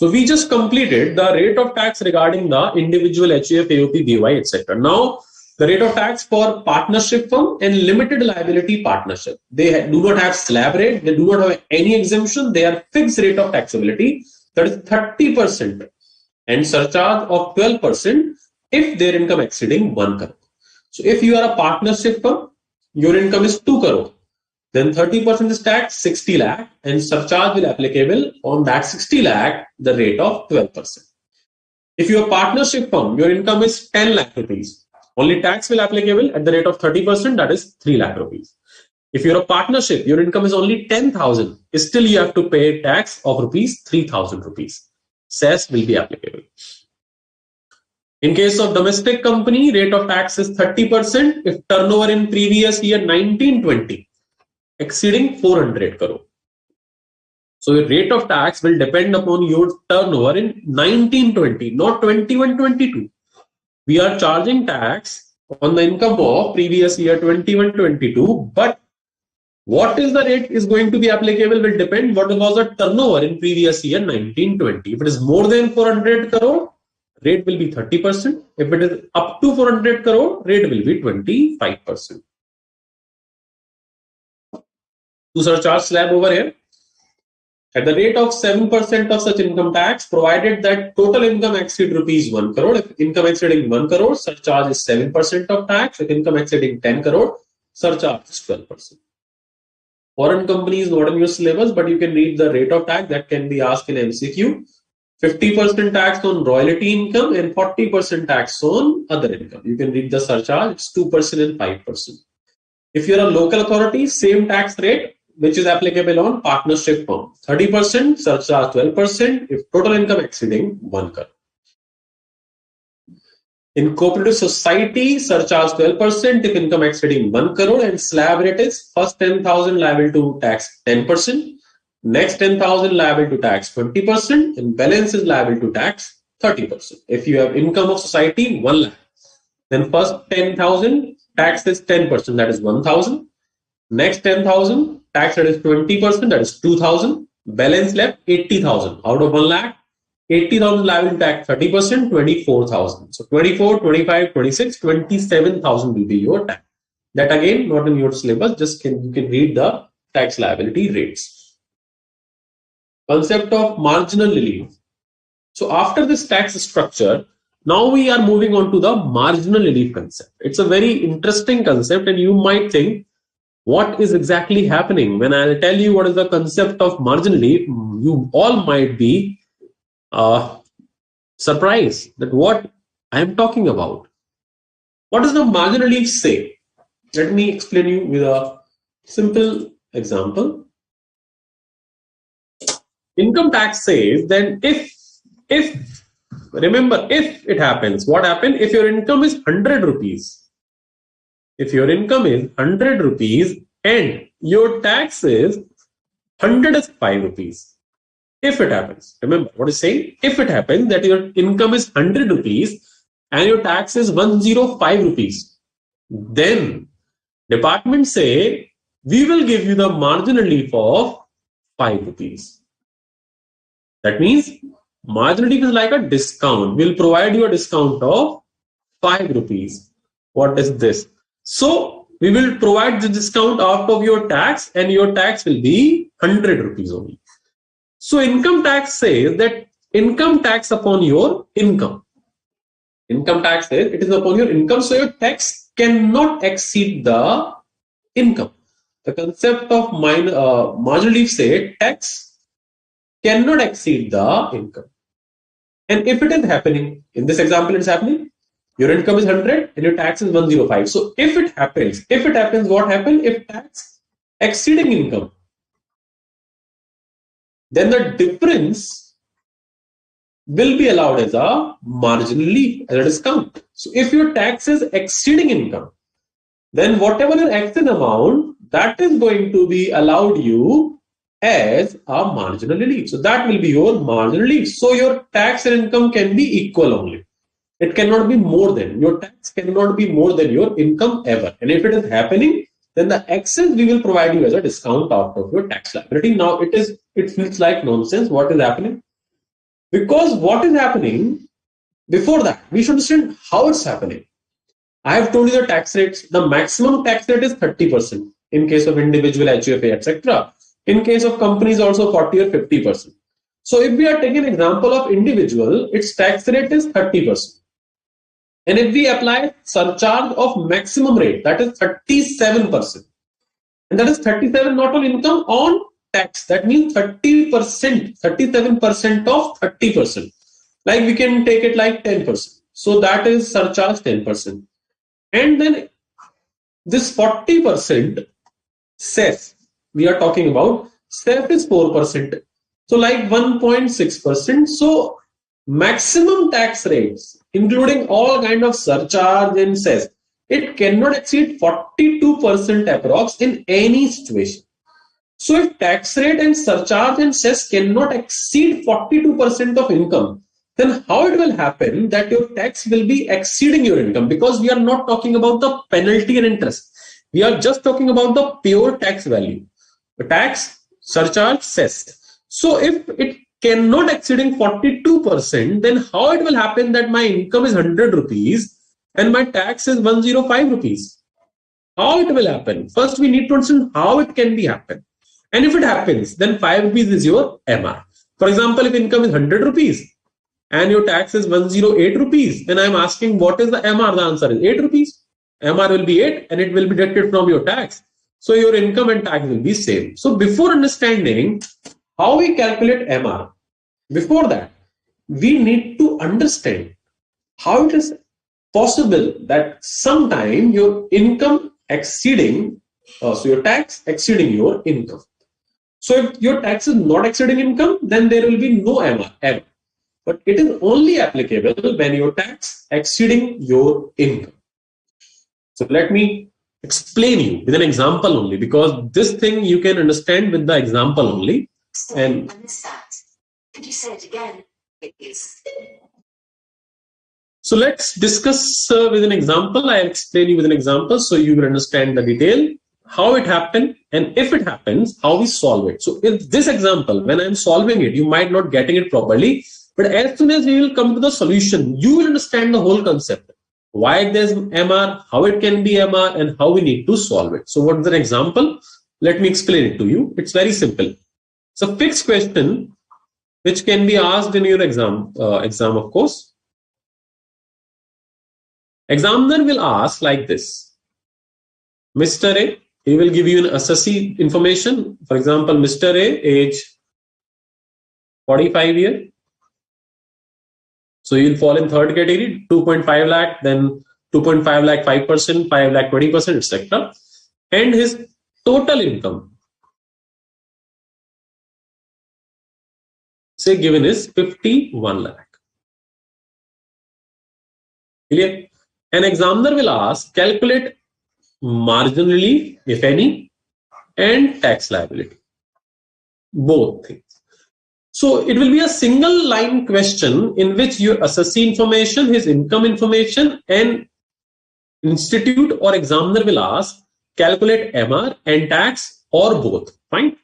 So we just completed the rate of tax regarding the individual HUF, AOP, BOI, etc. Now the rate of tax for partnership firm and limited liability partnership. They do not have slab rate. They do not have any exemption. They are fixed rate of taxability. That is 30% and surcharge of 12%. If their income exceeding 1 crore. So if you are a partnership firm, your income is 2 crore, then 30% is tax, 60 lakh, and surcharge will applicable on that 60 lakh, the rate of 12%. If you are a partnership firm, your income is 10 lakh rupees, only tax will applicable at the rate of 30%, that is 3 lakh rupees. If you're a partnership, your income is only 10,000, still you have to pay tax of rupees 3,000 rupees. Cess will be applicable. In case of domestic company, rate of tax is 30% if turnover in previous year 1920 exceeding 400 crore. So your rate of tax will depend upon your turnover in 1920, not 21-22. We are charging tax on the income of previous year 21-22, but what is the rate is going to be applicable will depend what was the turnover in previous year 1920. If it is more than 400 crore, rate will be 30%. If it is up to 400 crore, rate will be 25%. To surcharge slab over here, at the rate of 7% of such income tax, provided that total income exceed rupees 1 crore. If income exceeding 1 crore, surcharge is 7% of tax. If income exceeding 10 crore, surcharge is 12%. Foreign companies not in your syllabus, but you can read the rate of tax that can be asked in MCQ. 50% tax on royalty income and 40% tax on other income. You can read the surcharge, it's 2% and 5%. If you're a local authority, same tax rate, which is applicable on partnership firm. 30%, surcharge 12%, if total income exceeding 1 crore. In cooperative society, surcharge 12% if income exceeding 1 crore, and slab rate is first 10,000 liable to tax 10%. Next 10,000 liable to tax 20%, and balance is liable to tax 30%. If you have income of society 1 lakh, then first 10,000 tax is 10%, that is 1,000. Next 10,000 tax rate is 20%, that is 2,000. Balance left 80,000 out of 1 lakh. 80,000 liable to tax 30%, 24,000. So 24, 25, 26, 27,000 will be your tax. That again not in your syllabus. Just you can read the tax liability rates. Concept of marginal relief. So after this tax structure, now we are moving on to the marginal relief concept. It's a very interesting concept, and you might think, what is exactly happening? When I'll tell you what is the concept of marginal relief, you all might be surprised that what I am talking about. What does the marginal relief say? Let me explain you with a simple example. Income tax says then if remember, if it happens, what happens if your income is 100 rupees? If your income is 100 rupees and your tax is 100 is 5 rupees. If it happens, remember what is saying? If it happens that your income is 100 rupees and your tax is 105 rupees, then department say we will give you the marginal relief of 5 rupees. That means marginal relief is like a discount. We'll provide you a discount of 5 rupees. What is this? So we will provide the discount out of your tax and your tax will be 100 rupees only. So income tax says that income tax upon your income. Income tax says it is upon your income, so your tax cannot exceed the income. The concept of marginal relief say tax cannot exceed the income. And if it is happening, in this example it's happening, your income is 100 and your tax is 105. So if it happens, what happens? If tax exceeding income, then the difference will be allowed as a marginal relief, as a discount. So if your tax is exceeding income, then whatever your excess amount, that is going to be allowed you as a marginal relief. So that will be your marginal relief. So your tax and income can be equal only. It cannot be more than, your tax cannot be more than your income ever. And if it is happening, then the excess we will provide you as a discount out of your tax liability. Now it feels like nonsense. What is happening? Because what is happening, before that, we should understand how it's happening. I have told you the tax rates. The maximum tax rate is 30% in case of individual, HUFA, etc. In case of companies, also 40 or 50%. So if we are taking an example of individual, its tax rate is 30%. And if we apply surcharge of maximum rate, that is 37%. And that is 37 not on income, on tax. That means 30%, 37% of 30%. Like we can take it like 10%. So that is surcharge 10%. And then this 40% cess we are talking about, cess is 4%. So like 1.6%. So maximum tax rates, including all kind of surcharge and cess, it cannot exceed 42% approx in any situation. So if tax rate and surcharge and cess cannot exceed 42% of income, then how it will happen that your tax will be exceeding your income? Because we are not talking about the penalty and interest. We are just talking about the pure tax value. The tax, surcharge, cess. So if it cannot exceeding 42%, then how it will happen that my income is 100 rupees and my tax is 105 rupees? How it will happen? First, we need to understand how it can be happen. And if it happens, then 5 rupees is your MR. For example, if income is 100 rupees and your tax is 108 rupees, then I'm asking what is the MR? The answer is 8 rupees. MR will be 8 and it will be deducted from your tax. So your income and tax will be same. So before understanding how we calculate MR, before that, we need to understand how it is possible that sometime your income exceeding, so your tax exceeding your income. So if your tax is not exceeding income, then there will be no MR ever. But it is only applicable when your tax exceeding your income. So let me explain you with an example only, because this thing you can understand with the example only. And could you say it again, please? So let's discuss with an example. I'll explain you with an example so you will understand the detail, how it happened, and if it happens, how we solve it. So in this example, when I'm solving it, you might not getting it properly, but as soon as we will come to the solution, you will understand the whole concept. Why there's MR, how it can be MR, and how we need to solve it. So what's an example? Let me explain it to you. It's very simple. It's a fixed question which can be asked in your exam, of course. Examiner will ask like this. Mr. A, he will give you an assessee information. For example, Mr. A, age 45 years. So you'll fall in third category, 2.5 lakh, then 2.5 lakh 5%, 5 lakh 20%, etc. And his total income, say given is 51 lakh. Clear? An examiner will ask, calculate margin relief, if any, and tax liability. Both things. So it will be a single line question in which your assessee information, his income information, and institute or examiner will ask, calculate MR and tax or both. Fine.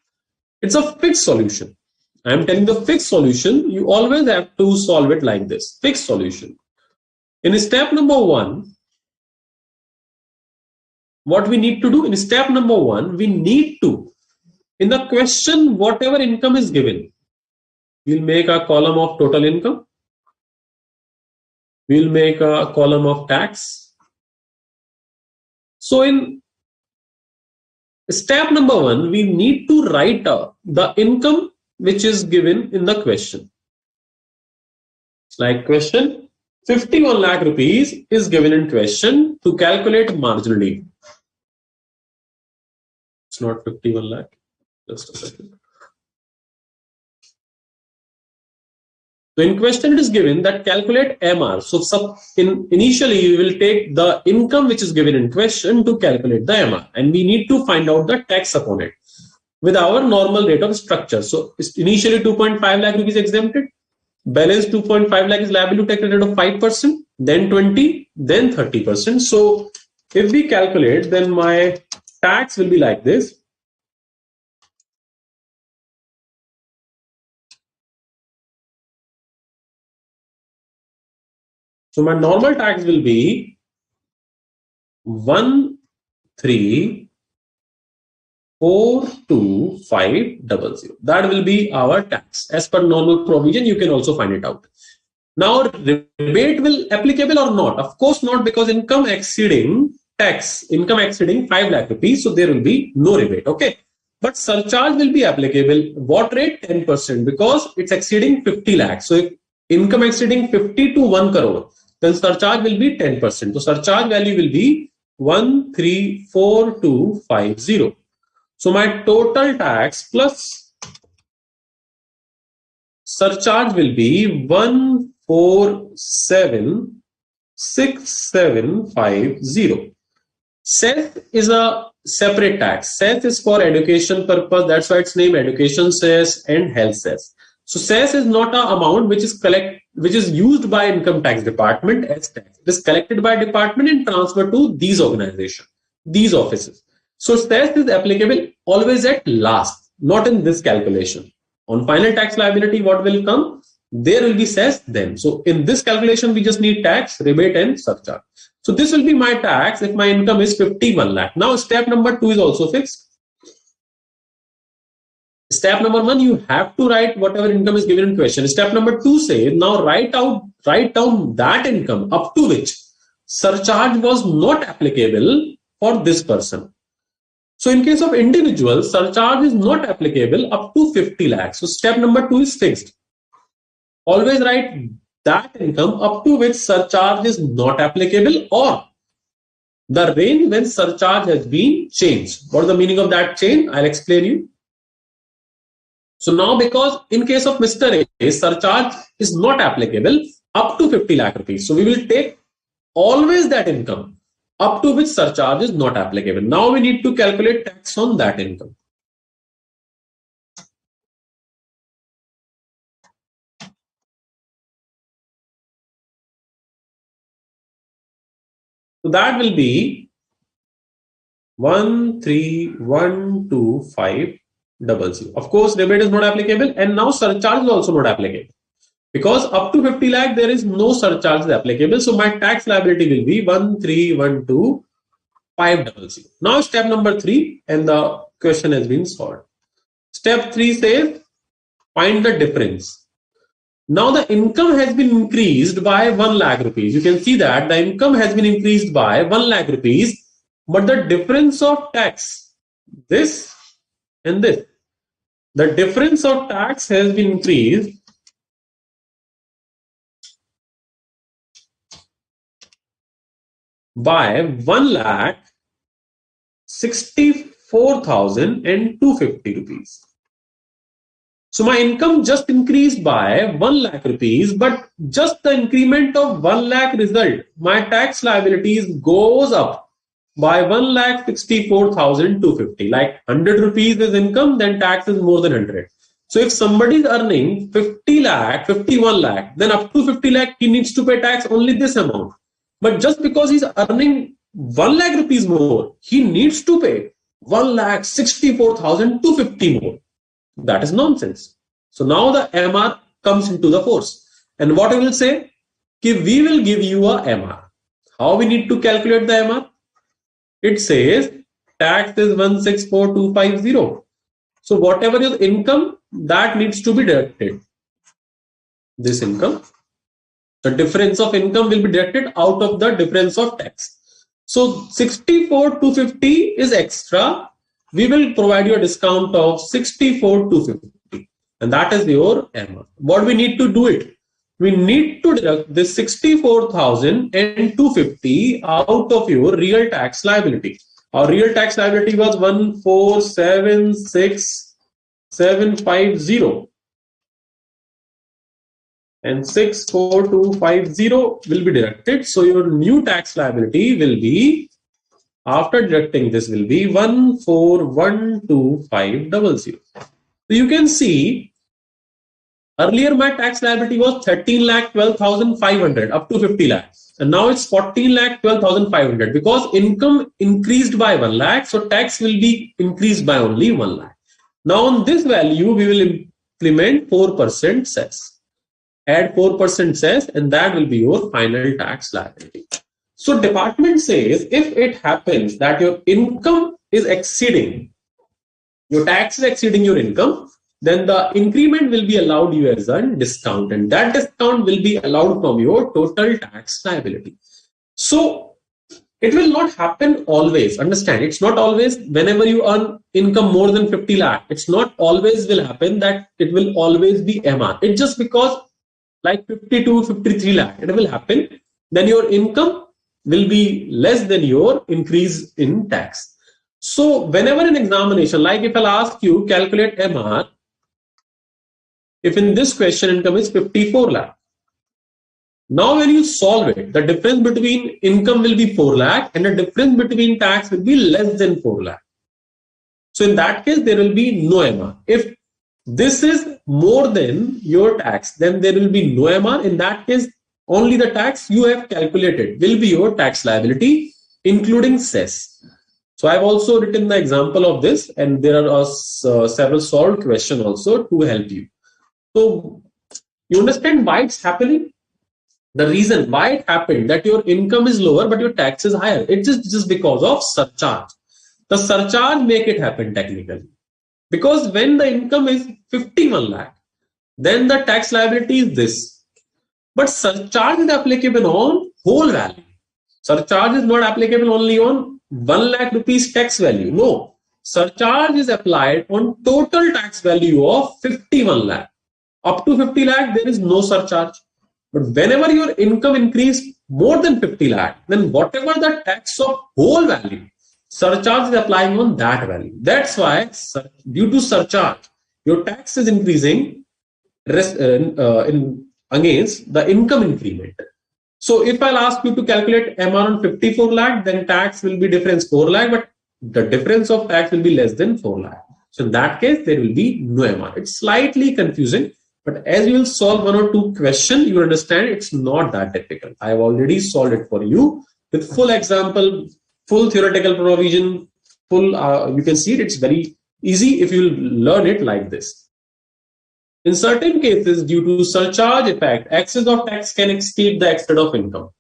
It's a fixed solution. I am telling the fixed solution. You always have to solve it like this. Fixed solution. In step number 1, what we need to do in step number 1, we need to, in the question, whatever income is given, we'll make a column of total income. We'll make a column of tax. So in step number 1, we need to write the income which is given in the question. Like question, 51 lakh rupees is given in question to calculate marginal yield. It's not 51 lakh. Just a second. So in question it is given that calculate MR. So initially you will take the income which is given in question to calculate the MR, and we need to find out the tax upon it with our normal rate of structure. So initially 2.5 lakh rupees exempted, balance 2.5 lakh is liable to tax rate of 5%, then 20, then 30%. So if we calculate, then my tax will be like this. So my normal tax will be 13,42500. That will be our tax. As per normal provision, you can also find it out. Now, rebate will applicable or not? Of course not, because income exceeding 5 lakh rupees, so there will be no rebate. Okay. But surcharge will be applicable. What rate? 10%, because it's exceeding 50 lakhs. So if income exceeding 50 to 1 crore, then surcharge will be 10%. So surcharge value will be 134250. So my total tax plus surcharge will be 1476,750. Cess is a separate tax. Cess is for education purpose. That's why it's named education cess and health cess. So cess is not an amount which is used by income tax department as tax. It is collected by department and transferred to these organizations, these offices. So cess is applicable always at last, not in this calculation. On final tax liability, what will come? There will be cess then. So in this calculation, we just need tax, rebate, and surcharge. So this will be my tax if my income is 51 lakh. Now step number 2 is also fixed. Step number 1, you have to write whatever income is given in question. Step number 2 says, now write down that income up to which surcharge was not applicable for this person. So in case of individual, surcharge is not applicable up to 50 lakhs. So step number 2 is fixed. Always write that income up to which surcharge is not applicable, or the range when surcharge has been changed. What is the meaning of that change? I'll explain you. So now, because in case of Mr. A, surcharge is not applicable up to 50 lakh rupees. So we will take always that income up to which surcharge is not applicable. Now we need to calculate tax on that income. So that will be 13,12500. Of course, rebate is not applicable, and now surcharge is also not applicable, because up to 50 lakh there is no surcharge applicable. So my tax liability will be 13,12500. Now step number 3, and the question has been solved. Step 3 says find the difference. Now the income has been increased by 1 lakh rupees. You can see that the income has been increased by 1 lakh rupees, but the difference of tax, this and this, the difference of tax has been increased by 1,64,250 rupees. So my income just increased by 1 lakh rupees, but just the increment of 1 lakh result, my tax liabilities goes up by 1,64,250. Like 100 rupees is income, then tax is more than 100. So if somebody is earning 50 lakh, 51 lakh, then up to 50 lakh, he needs to pay tax only this amount. But just because he's earning 1 lakh rupees more, he needs to pay 1,64,250 more. That is nonsense. So now the MR comes into the force. And what I will say, we will give you a MR. How we need to calculate the MR? It says tax is 164,250. So whatever is income, that needs to be deducted. This income, the difference of income will be deducted out of the difference of tax. So 64,250 is extra. We will provide you a discount of 64,250, and that is your MR. What we need to do it? We need to deduct this 64,250 out of your real tax liability. Our real tax liability was 1,476,750, and 64,250 will be deducted. So your new tax liability will be, after deducting this, will be 1412500. So you can see earlier my tax liability was 13,12,500 up to 50 lakhs, and now it's 14,12,500 because income increased by 1 lakh, so tax will be increased by only 1 lakh. Now on this value we will implement 4% cess. Add 4% cess, and that will be your final tax liability. So department says if it happens that your income is exceeding, your tax is exceeding your income, then the increment will be allowed you as a discount, and that discount will be allowed from your total tax liability. So it will not happen always. Understand, it's not always whenever you earn income more than 50 lakh, it's not always will happen that it will always be MR. It's just because like 52, 53 lakh, it will happen. Then your income will be less than your increase in tax. So whenever an examination, like if I'll ask you calculate MR, if in this question income is 54 lakh, now when you solve it, the difference between income will be 4 lakh and the difference between tax will be less than 4 lakh. So in that case, there will be no MR. If this is more than your tax, then there will be no MR. In that case, only the tax you have calculated will be your tax liability, including cess. So I've also written the example of this, and there are several solved questions also to help you. So you understand why it's happening? The reason why it happened that your income is lower but your tax is higher, it's just because of surcharge. The surcharge make it happen technically. Because when the income is 51 lakh, then the tax liability is this. But surcharge is applicable on whole value. Surcharge is not applicable only on 1 lakh rupees tax value. No. Surcharge is applied on total tax value of 51 lakh. Up to 50 lakh, there is no surcharge. But whenever your income increase more than 50 lakh, then whatever the tax of whole value, surcharge is applying on that value. That's why due to surcharge, your tax is increasing against the income increment. So if I'll ask you to calculate MR on 54 lakh, then tax will be difference 4 lakh, but the difference of tax will be less than 4 lakh. So in that case, there will be no MR. It's slightly confusing, but as you will solve one or two questions, you understand it's not that difficult. I have already solved it for you with full example, full theoretical provision, full, you can see it, it's very easy if you learn it like this. In certain cases, due to surcharge effect, excess of tax can exceed the extent of income.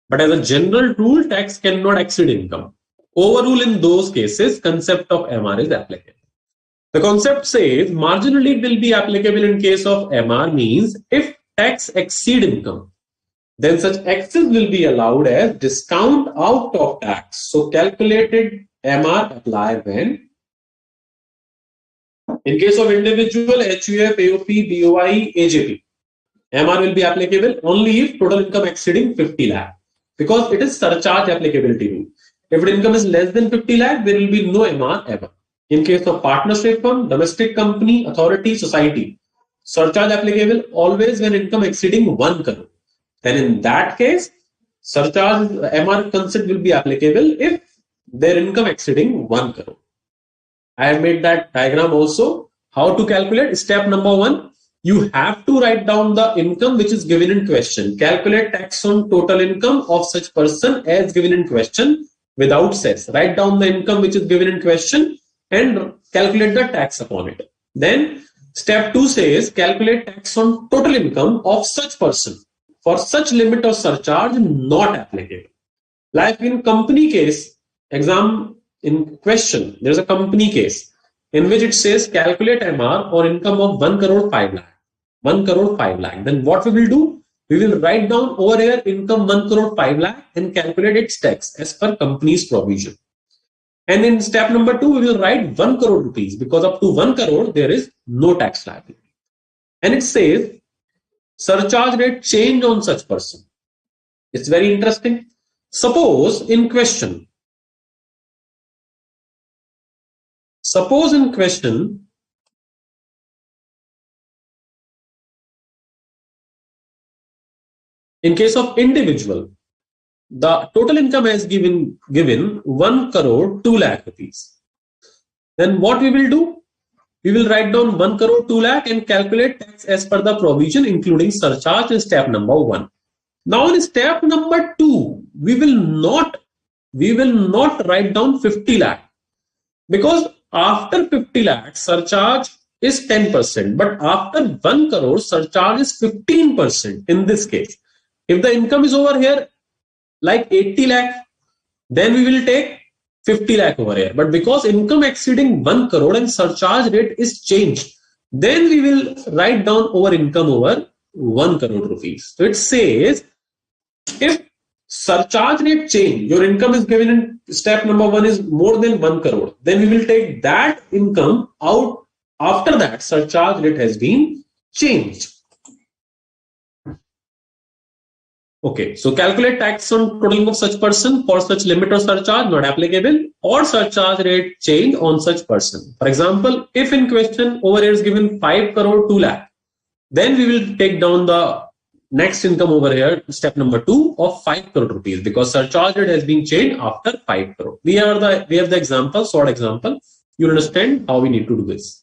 But as a general rule, tax cannot exceed income. Overrule in those cases, concept of MR is applicable. The concept says marginally will be applicable in case of MR means if tax exceed income, then such excess will be allowed as discount out of tax. So calculated MR apply when? In case of individual, HUF, AOP, BOI, AJP, MR will be applicable only if total income exceeding 50 lakh. because it is surcharge applicability rule. If income is less than 50 lakh, there will be no MR ever. In case of partnership firm, domestic company, authority, society, surcharge applicable always when income exceeding 1 crore. Then in that case, surcharge MR concept will be applicable if their income exceeding 1 crore. I have made that diagram also. How to calculate? Step number 1, you have to write down the income which is given in question. Calculate tax on total income of such person as given in question without cess. Write down the income which is given in question and calculate the tax upon it. Then step 2 says calculate tax on total income of such person. For such limit or surcharge not applicable. Like in company case, exam in question, there is a company case in which it says calculate MR or income of 1 crore 5 lakh. 1 crore 5 lakh. Then what we will do? We will write down over here income 1 crore 5 lakh and calculate its tax as per company's provision. And in step number 2, we will write 1 crore rupees because up to 1 crore there is no tax liability. And it says surcharge rate change on such person. It's very interesting. Suppose in question, in case of individual, the total income has given 1 crore 2 lakh rupees. Then what we will do? We will write down 1 crore 2 lakh and calculate tax as per the provision including surcharge in step number 1. Now in step number 2, we will not write down 50 lakh because after 50 lakh surcharge is 10%, but after 1 crore surcharge is 15% in this case. If the income is over here like 80 lakh, then we will take 50 lakh over here. But because income exceeding 1 crore and surcharge rate is changed, then we will write down over income over 1 crore rupees. So it says if surcharge rate change, your income is given in step number 1 is more than 1 crore, then we will take that income out after that surcharge rate has been changed. Okay, so calculate tax on total income of such person for such limit or surcharge not applicable or surcharge rate change on such person. For example, if in question over here is given 5 crore 2 lakh, then we will take down the next income over here, step number 2 of 5 crore rupees because surcharge rate has been changed after 5 crore. We have the example, short example. You understand how we need to do this.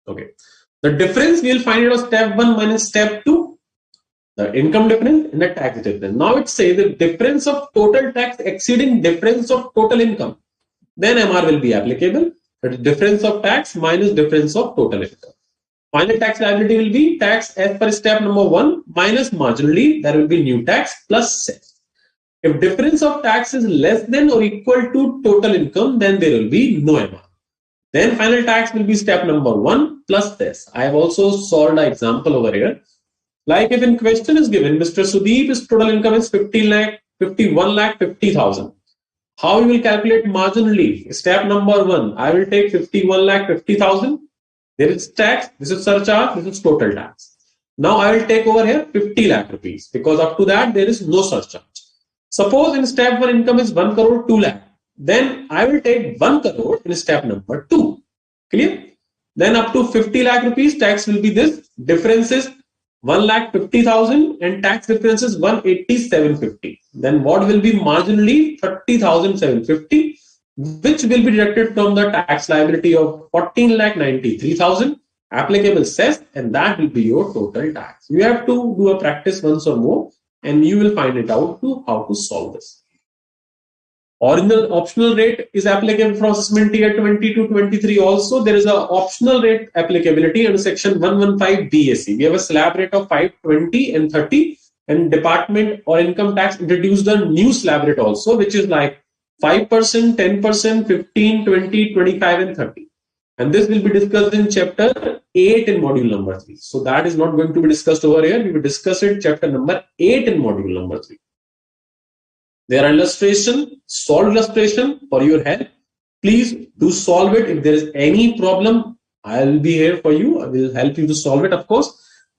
Okay. The difference we will find it of step 1 minus step 2, the income difference and the tax difference. Now it says the difference of total tax exceeding difference of total income. Then MR will be applicable. That is difference of tax minus difference of total income. Final tax liability will be tax as per step number 1 minus marginally. There will be new tax plus cess. If difference of tax is less than or equal to total income, then there will be no MR. Then final tax will be step number 1 plus this. I have also solved an example over here. Like if in question is given, Mr. Sudeep's total income is 51 lakh 50,000. How you will calculate marginally? Step number 1, I will take 51 lakh 50,000. There is tax, this is surcharge, this is total tax. Now I will take over here 50 lakh rupees because up to that there is no surcharge. Suppose in step 1 income is 1 crore 2 lakh. Then I will take 1 crore in step number 2. Clear? Then up to 50 lakh rupees tax will be this. Difference is 1 lakh 50,000 and tax difference is 187.50. Then what will be marginally 30,750, which will be deducted from the tax liability of 14 lakh 93,000 applicable cess, and that will be your total tax. You have to do a practice once or more and you will find it out how to solve this. Original optional rate is applicable for assessment year 2022-23 also. There is an optional rate applicability under section 115 BAC. We have a slab rate of 5, 20 and 30, and department or income tax introduced a new slab rate also, which is like 5%, 10%, 15, 20, 25 and 30. And this will be discussed in chapter 8 in module number 3. So that is not going to be discussed over here. We will discuss it chapter number 8 in module number 3. There are solved illustration for your help. Please do solve it. If there is any problem, I will be here for you. I will help you to solve it, of course.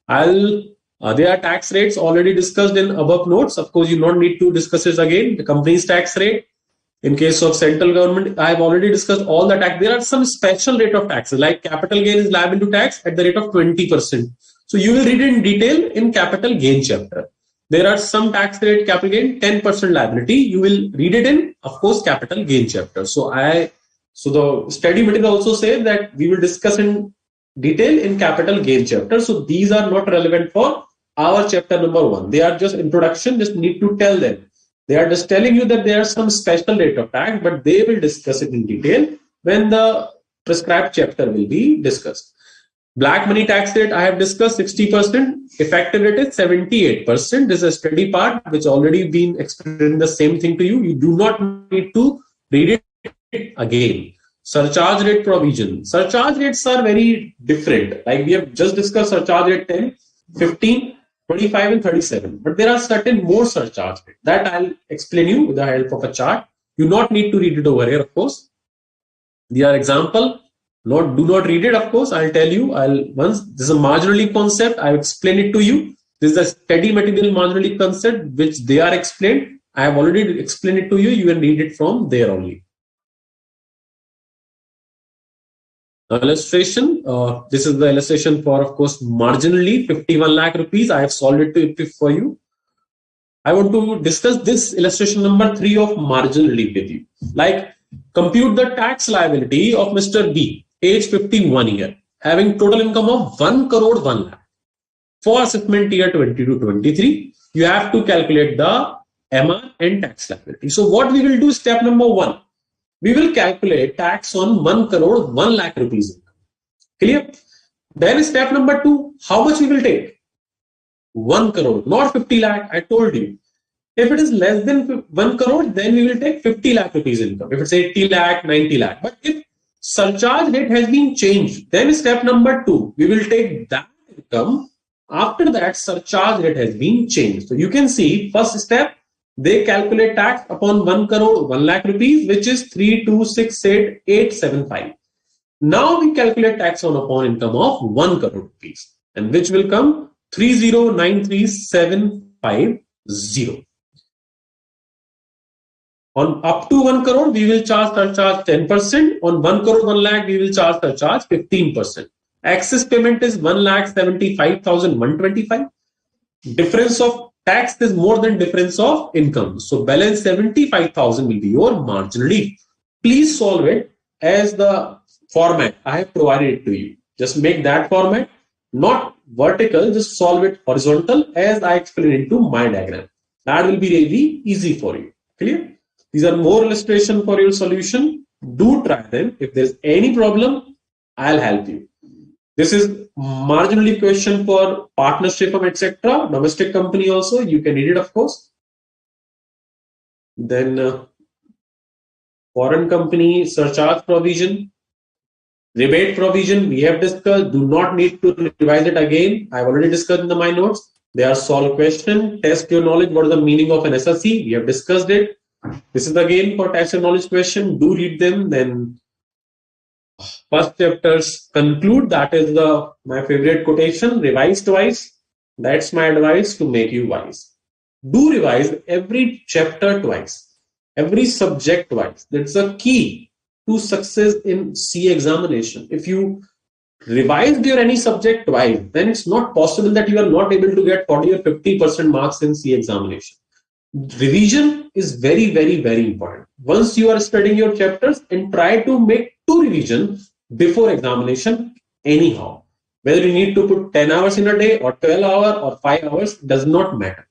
There are tax rates already discussed in above notes. Of course, you don't need to discuss it again. The company's tax rate. In case of central government, I have already discussed all the tax. There are some special rate of taxes, like capital gain is liable to tax at the rate of 20%. So you will read it in detail in capital gain chapter. There are some tax rate, capital gain, 10% liability. You will read it in, of course, capital gain chapter. So the study material also says that we will discuss in detail in capital gain chapter. So these are not relevant for our chapter number 1. They are just introduction, just need to tell them. They are just telling you that there are some special rate of tax, but they will discuss it in detail when the prescribed chapter will be discussed. Black money tax rate I have discussed 60%. Effective rate is 78%. This is a study part which already been explained the same thing to you. You do not need to read it again. Surcharge rate provision. Surcharge rates are very different. Like we have just discussed surcharge rate 10, 15, 25 and 37. But there are certain more surcharge rates that I'll explain you with the help of a chart. You not need to read it over here, of course. These are example. Do not read it, of course. I'll tell you. Once this is a marginally concept, I'll explain it to you. This is a study material marginally concept which they are explained. I have already explained it to you. You can read it from there only. Illustration. This is the illustration for, of course, marginally 51 lakh rupees. I have solved it for you. I want to discuss this illustration number 3 of marginally with you. Like, compute the tax liability of Mr. B, age 51 year, having total income of 1 crore 1 lakh. For assessment year 22-23, you have to calculate the MR and tax liability. So what we will do, step number 1. We will calculate tax on 1 crore 1 lakh rupees. Clear? Then step number 2, how much we will take? 1 crore, not 50 lakh. I told you. If it is less than 1 crore, then we will take 50 lakh rupees income. If it's 80 lakh, 90 lakh. But if surcharge rate has been changed, then step number 2, we will take that income. After that, surcharge rate has been changed. So you can see, first step, they calculate tax upon 1 crore 1 lakh rupees, which is 3268,875. Now we calculate tax upon income of 1 crore rupees, and which will come 30,93750. On up to 1 crore, we will charge surcharge 10%. On 1 crore 1 lakh, we will charge surcharge 15%. Excess payment is 1,75,125. Difference of tax is more than difference of income. So balance 75,000 will be your marginally. Please solve it as the format I have provided it to you. Just make that format, not vertical, just solve it horizontal as I explained it to my diagram. That will be really easy for you. Clear? These are more illustration for your solution. Do try them. If there's any problem, I'll help you. This is marginally question for partnership of etc. Domestic company also. You can read it, of course. Then foreign company surcharge provision, rebate provision. We have discussed. Do not need to revise it again. I've already discussed in my notes. They are solved question. Test your knowledge. What is the meaning of an assessee? We have discussed it. This is again for test your knowledge question. Do read them. Then first chapters conclude. That is my favorite quotation. Revise twice. That's my advice to make you wise. Do revise every chapter twice. Every subject twice. That's a key to success in CA examination. If you revised your any subject twice, then it's not possible that you are not able to get 40 or 50% marks in CA examination. Revision is very, very, very important. Once you are studying your chapters, and try to make 2 revisions before examination anyhow. Whether you need to put 10 hours in a day or 12 hours or 5 hours does not matter.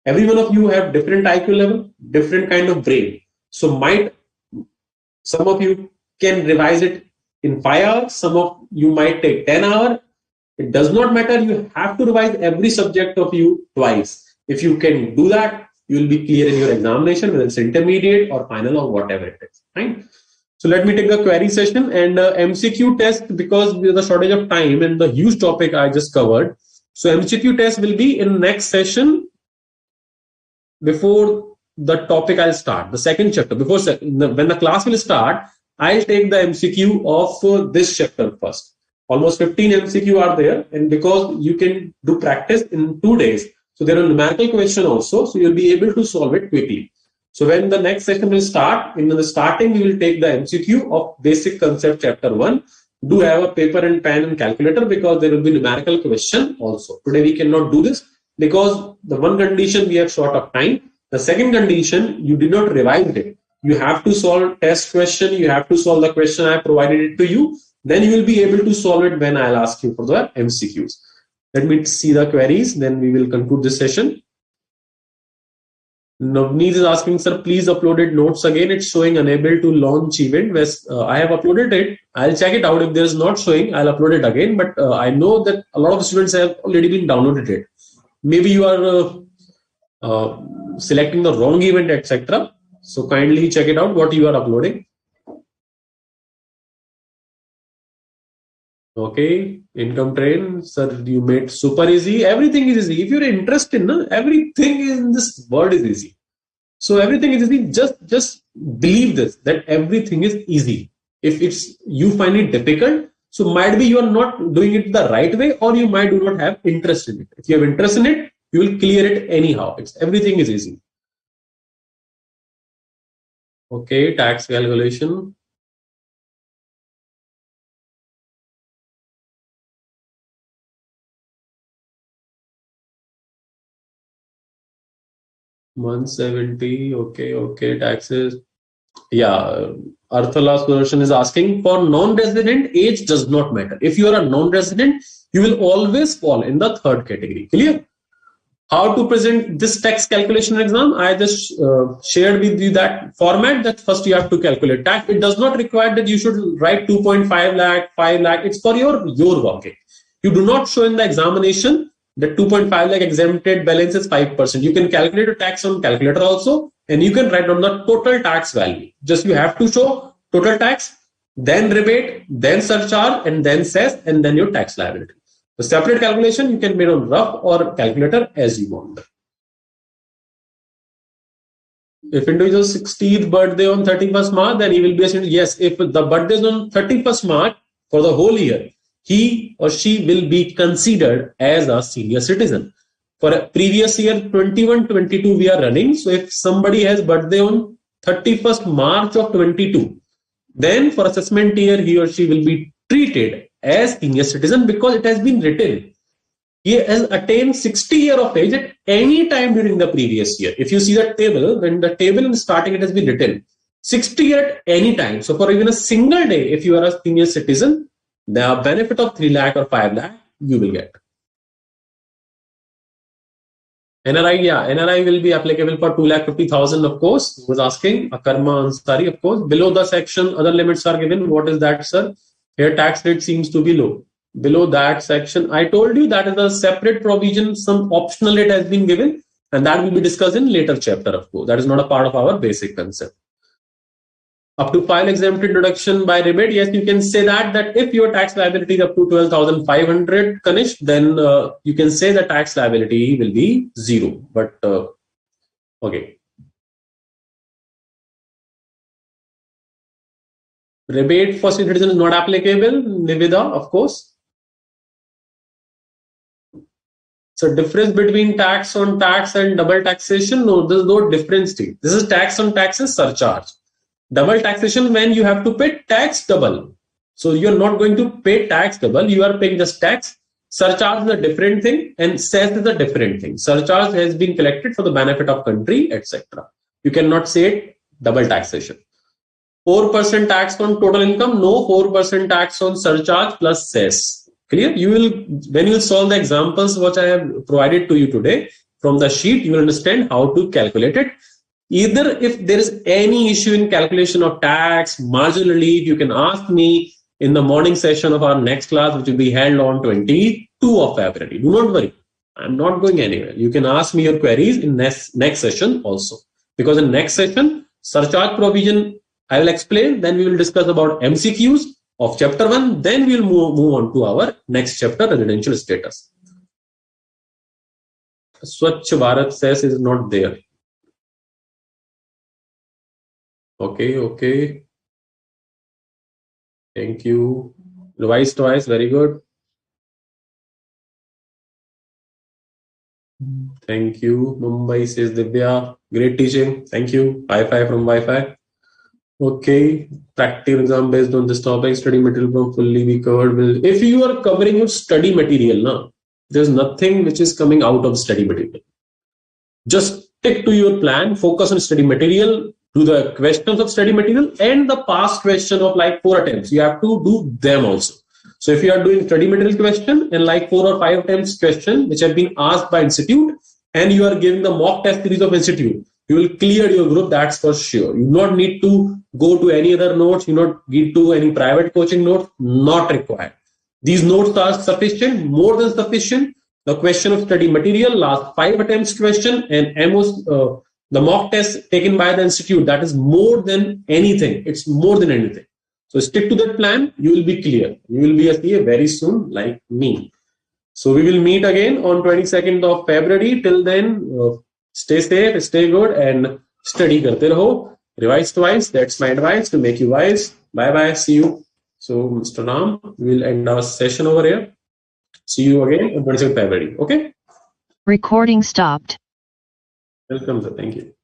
Every one of you have different IQ level, different kind of brain. So some of you can revise it in 5 hours, some of you might take 10 hours. It does not matter. You have to revise every subject of you twice. If you can do that, you will be clear in your examination, whether it's intermediate or final or whatever it is. Right? So let me take the query session and MCQ test, because with the shortage of time and the huge topic I just covered. So MCQ test will be in next session before the topic I'll start. The second chapter, when the class will start, I'll take the MCQ of this chapter first. Almost 15 MCQ are there, and because you can do practice in 2 days, so there are numerical question also, so you'll be able to solve it quickly. So when the next session will start, in the starting we will take the MCQ of basic concept chapter 1. Do have a paper and pen and calculator because there will be numerical question also. Today we cannot do this because the one condition we have short of time. The second condition, you did not revise it. You have to solve test question, you have to solve the question I provided it to you. Then you will be able to solve it when I'll ask you for the MCQs. Let me see the queries, then we will conclude this session. Navneet is asking, sir, please uploaded notes again. It's showing unable to launch event. I have uploaded it. I'll check it out. If there is not showing, I'll upload it again. But I know that a lot of students have already been downloaded it. Maybe you are selecting the wrong event, etc. So kindly check it out what you are uploading. Okay, income train, sir, you made super easy. Everything is easy. If you're interested, everything in this world is easy. So everything is easy. Just believe this, that everything is easy. If it's you find it difficult, so might be you are not doing it the right way, or you might do not have interest in it. If you have interest in it, you will clear it anyhow. Everything is easy. Okay, tax calculation. $170. Okay, taxes. Yeah, Arthala Sudarshan is asking, for non-resident, age does not matter. If you are a non-resident, you will always fall in the third category. Clear? How to present this tax calculation exam? I just shared with you that format, that first you have to calculate tax. It does not require that you should write 2.5 lakh, 5 lakh. It's for your working. You do not show in the examination that 2.5 lakh exempted balance is 5%. You can calculate a tax on calculator also, and you can write down the total tax value. Just you have to show total tax, then rebate, then surcharge, and then cess, and then your tax liability. The separate calculation you can make on rough or calculator as you want. If individual's 60th birthday on 31st March, then he will be a student. Yes, if the birthday is on 31st March for the whole year, he or she will be considered as a senior citizen. For a previous year, 21-22 we are running. So if somebody has birthday on 31st March of 22, then for assessment year, he or she will be treated as senior citizen because it has been written. He has attained 60 years of age at any time during the previous year. If you see the table, when the table is starting, it has been written 60 years at any time. So for even a single day, if you are a senior citizen, the benefit of 3 lakh or 5 lakh you will get. NRI, yeah, NRI will be applicable for 2,50,000, of course. Who was asking? Akarma Ansari, of course. Below the section, other limits are given. What is that, sir? Here, tax rate seems to be low. Below that section, I told you that is a separate provision. Some optional rate has been given, and that will be discussed in later chapter, of course. That is not a part of our basic concept. Up to file exempted deduction by rebate, yes, you can say that if your tax liability is up to 12,500, Kanish, then you can say the tax liability will be 0. But okay. Rebate for senior citizen is not applicable. Nivida, of course. So difference between tax on tax and double taxation? No, there is no difference. This is tax on taxes surcharge. Double taxation when you have to pay tax double. So you're not going to pay tax double. You are paying just tax. Surcharge is a different thing, and cess is a different thing. Surcharge has been collected for the benefit of country, etc. You cannot say it double taxation. 4% tax on total income. No, 4% tax on surcharge plus cess. Clear? You will, when you solve the examples which I have provided to you today from the sheet, you will understand how to calculate it. Either if there is any issue in calculation of tax, marginal relief, you can ask me in the morning session of our next class, which will be held on 22 of February. Do not worry. I'm not going anywhere. You can ask me your queries in next session also. Because in next session, surcharge provision, I will explain. Then we will discuss about MCQs of chapter 1. Then we will move on to our next chapter, residential status. Swachh Bharat cess is not there. Okay. Thank you. Revise twice. Very good. Thank you. Mumbai, says Divya. Great teaching. Thank you. High five from Wi-Fi. Okay. Practical exam based on this topic. Study material from fully be covered. If you are covering your study material, now there's nothing which is coming out of study material. Just stick to your plan. Focus on study material. Do the questions of study material and the past question of like 4 attempts. You have to do them also. So if you are doing study material question and like 4 or 5 attempts question which have been asked by institute, and you are giving the mock test series of institute, you will clear your group, that's for sure. You do not need to go to any other notes, you do not need to any private coaching notes, not required. These notes are sufficient, more than sufficient. The question of study material, last 5 attempts question, and the mock test taken by the institute, that is more than anything. It's more than anything. So stick to that plan, you will be clear. You will be a CA very soon, like me. So we will meet again on 22nd of February. Till then, stay safe, stay good, and study karte raho. Revise twice. That's my advice to make you wise. Bye bye. See you. So, Mr. Ram, we will end our session over here. See you again on 22nd February. Okay? Recording stopped. Welcome, sir. Thank you.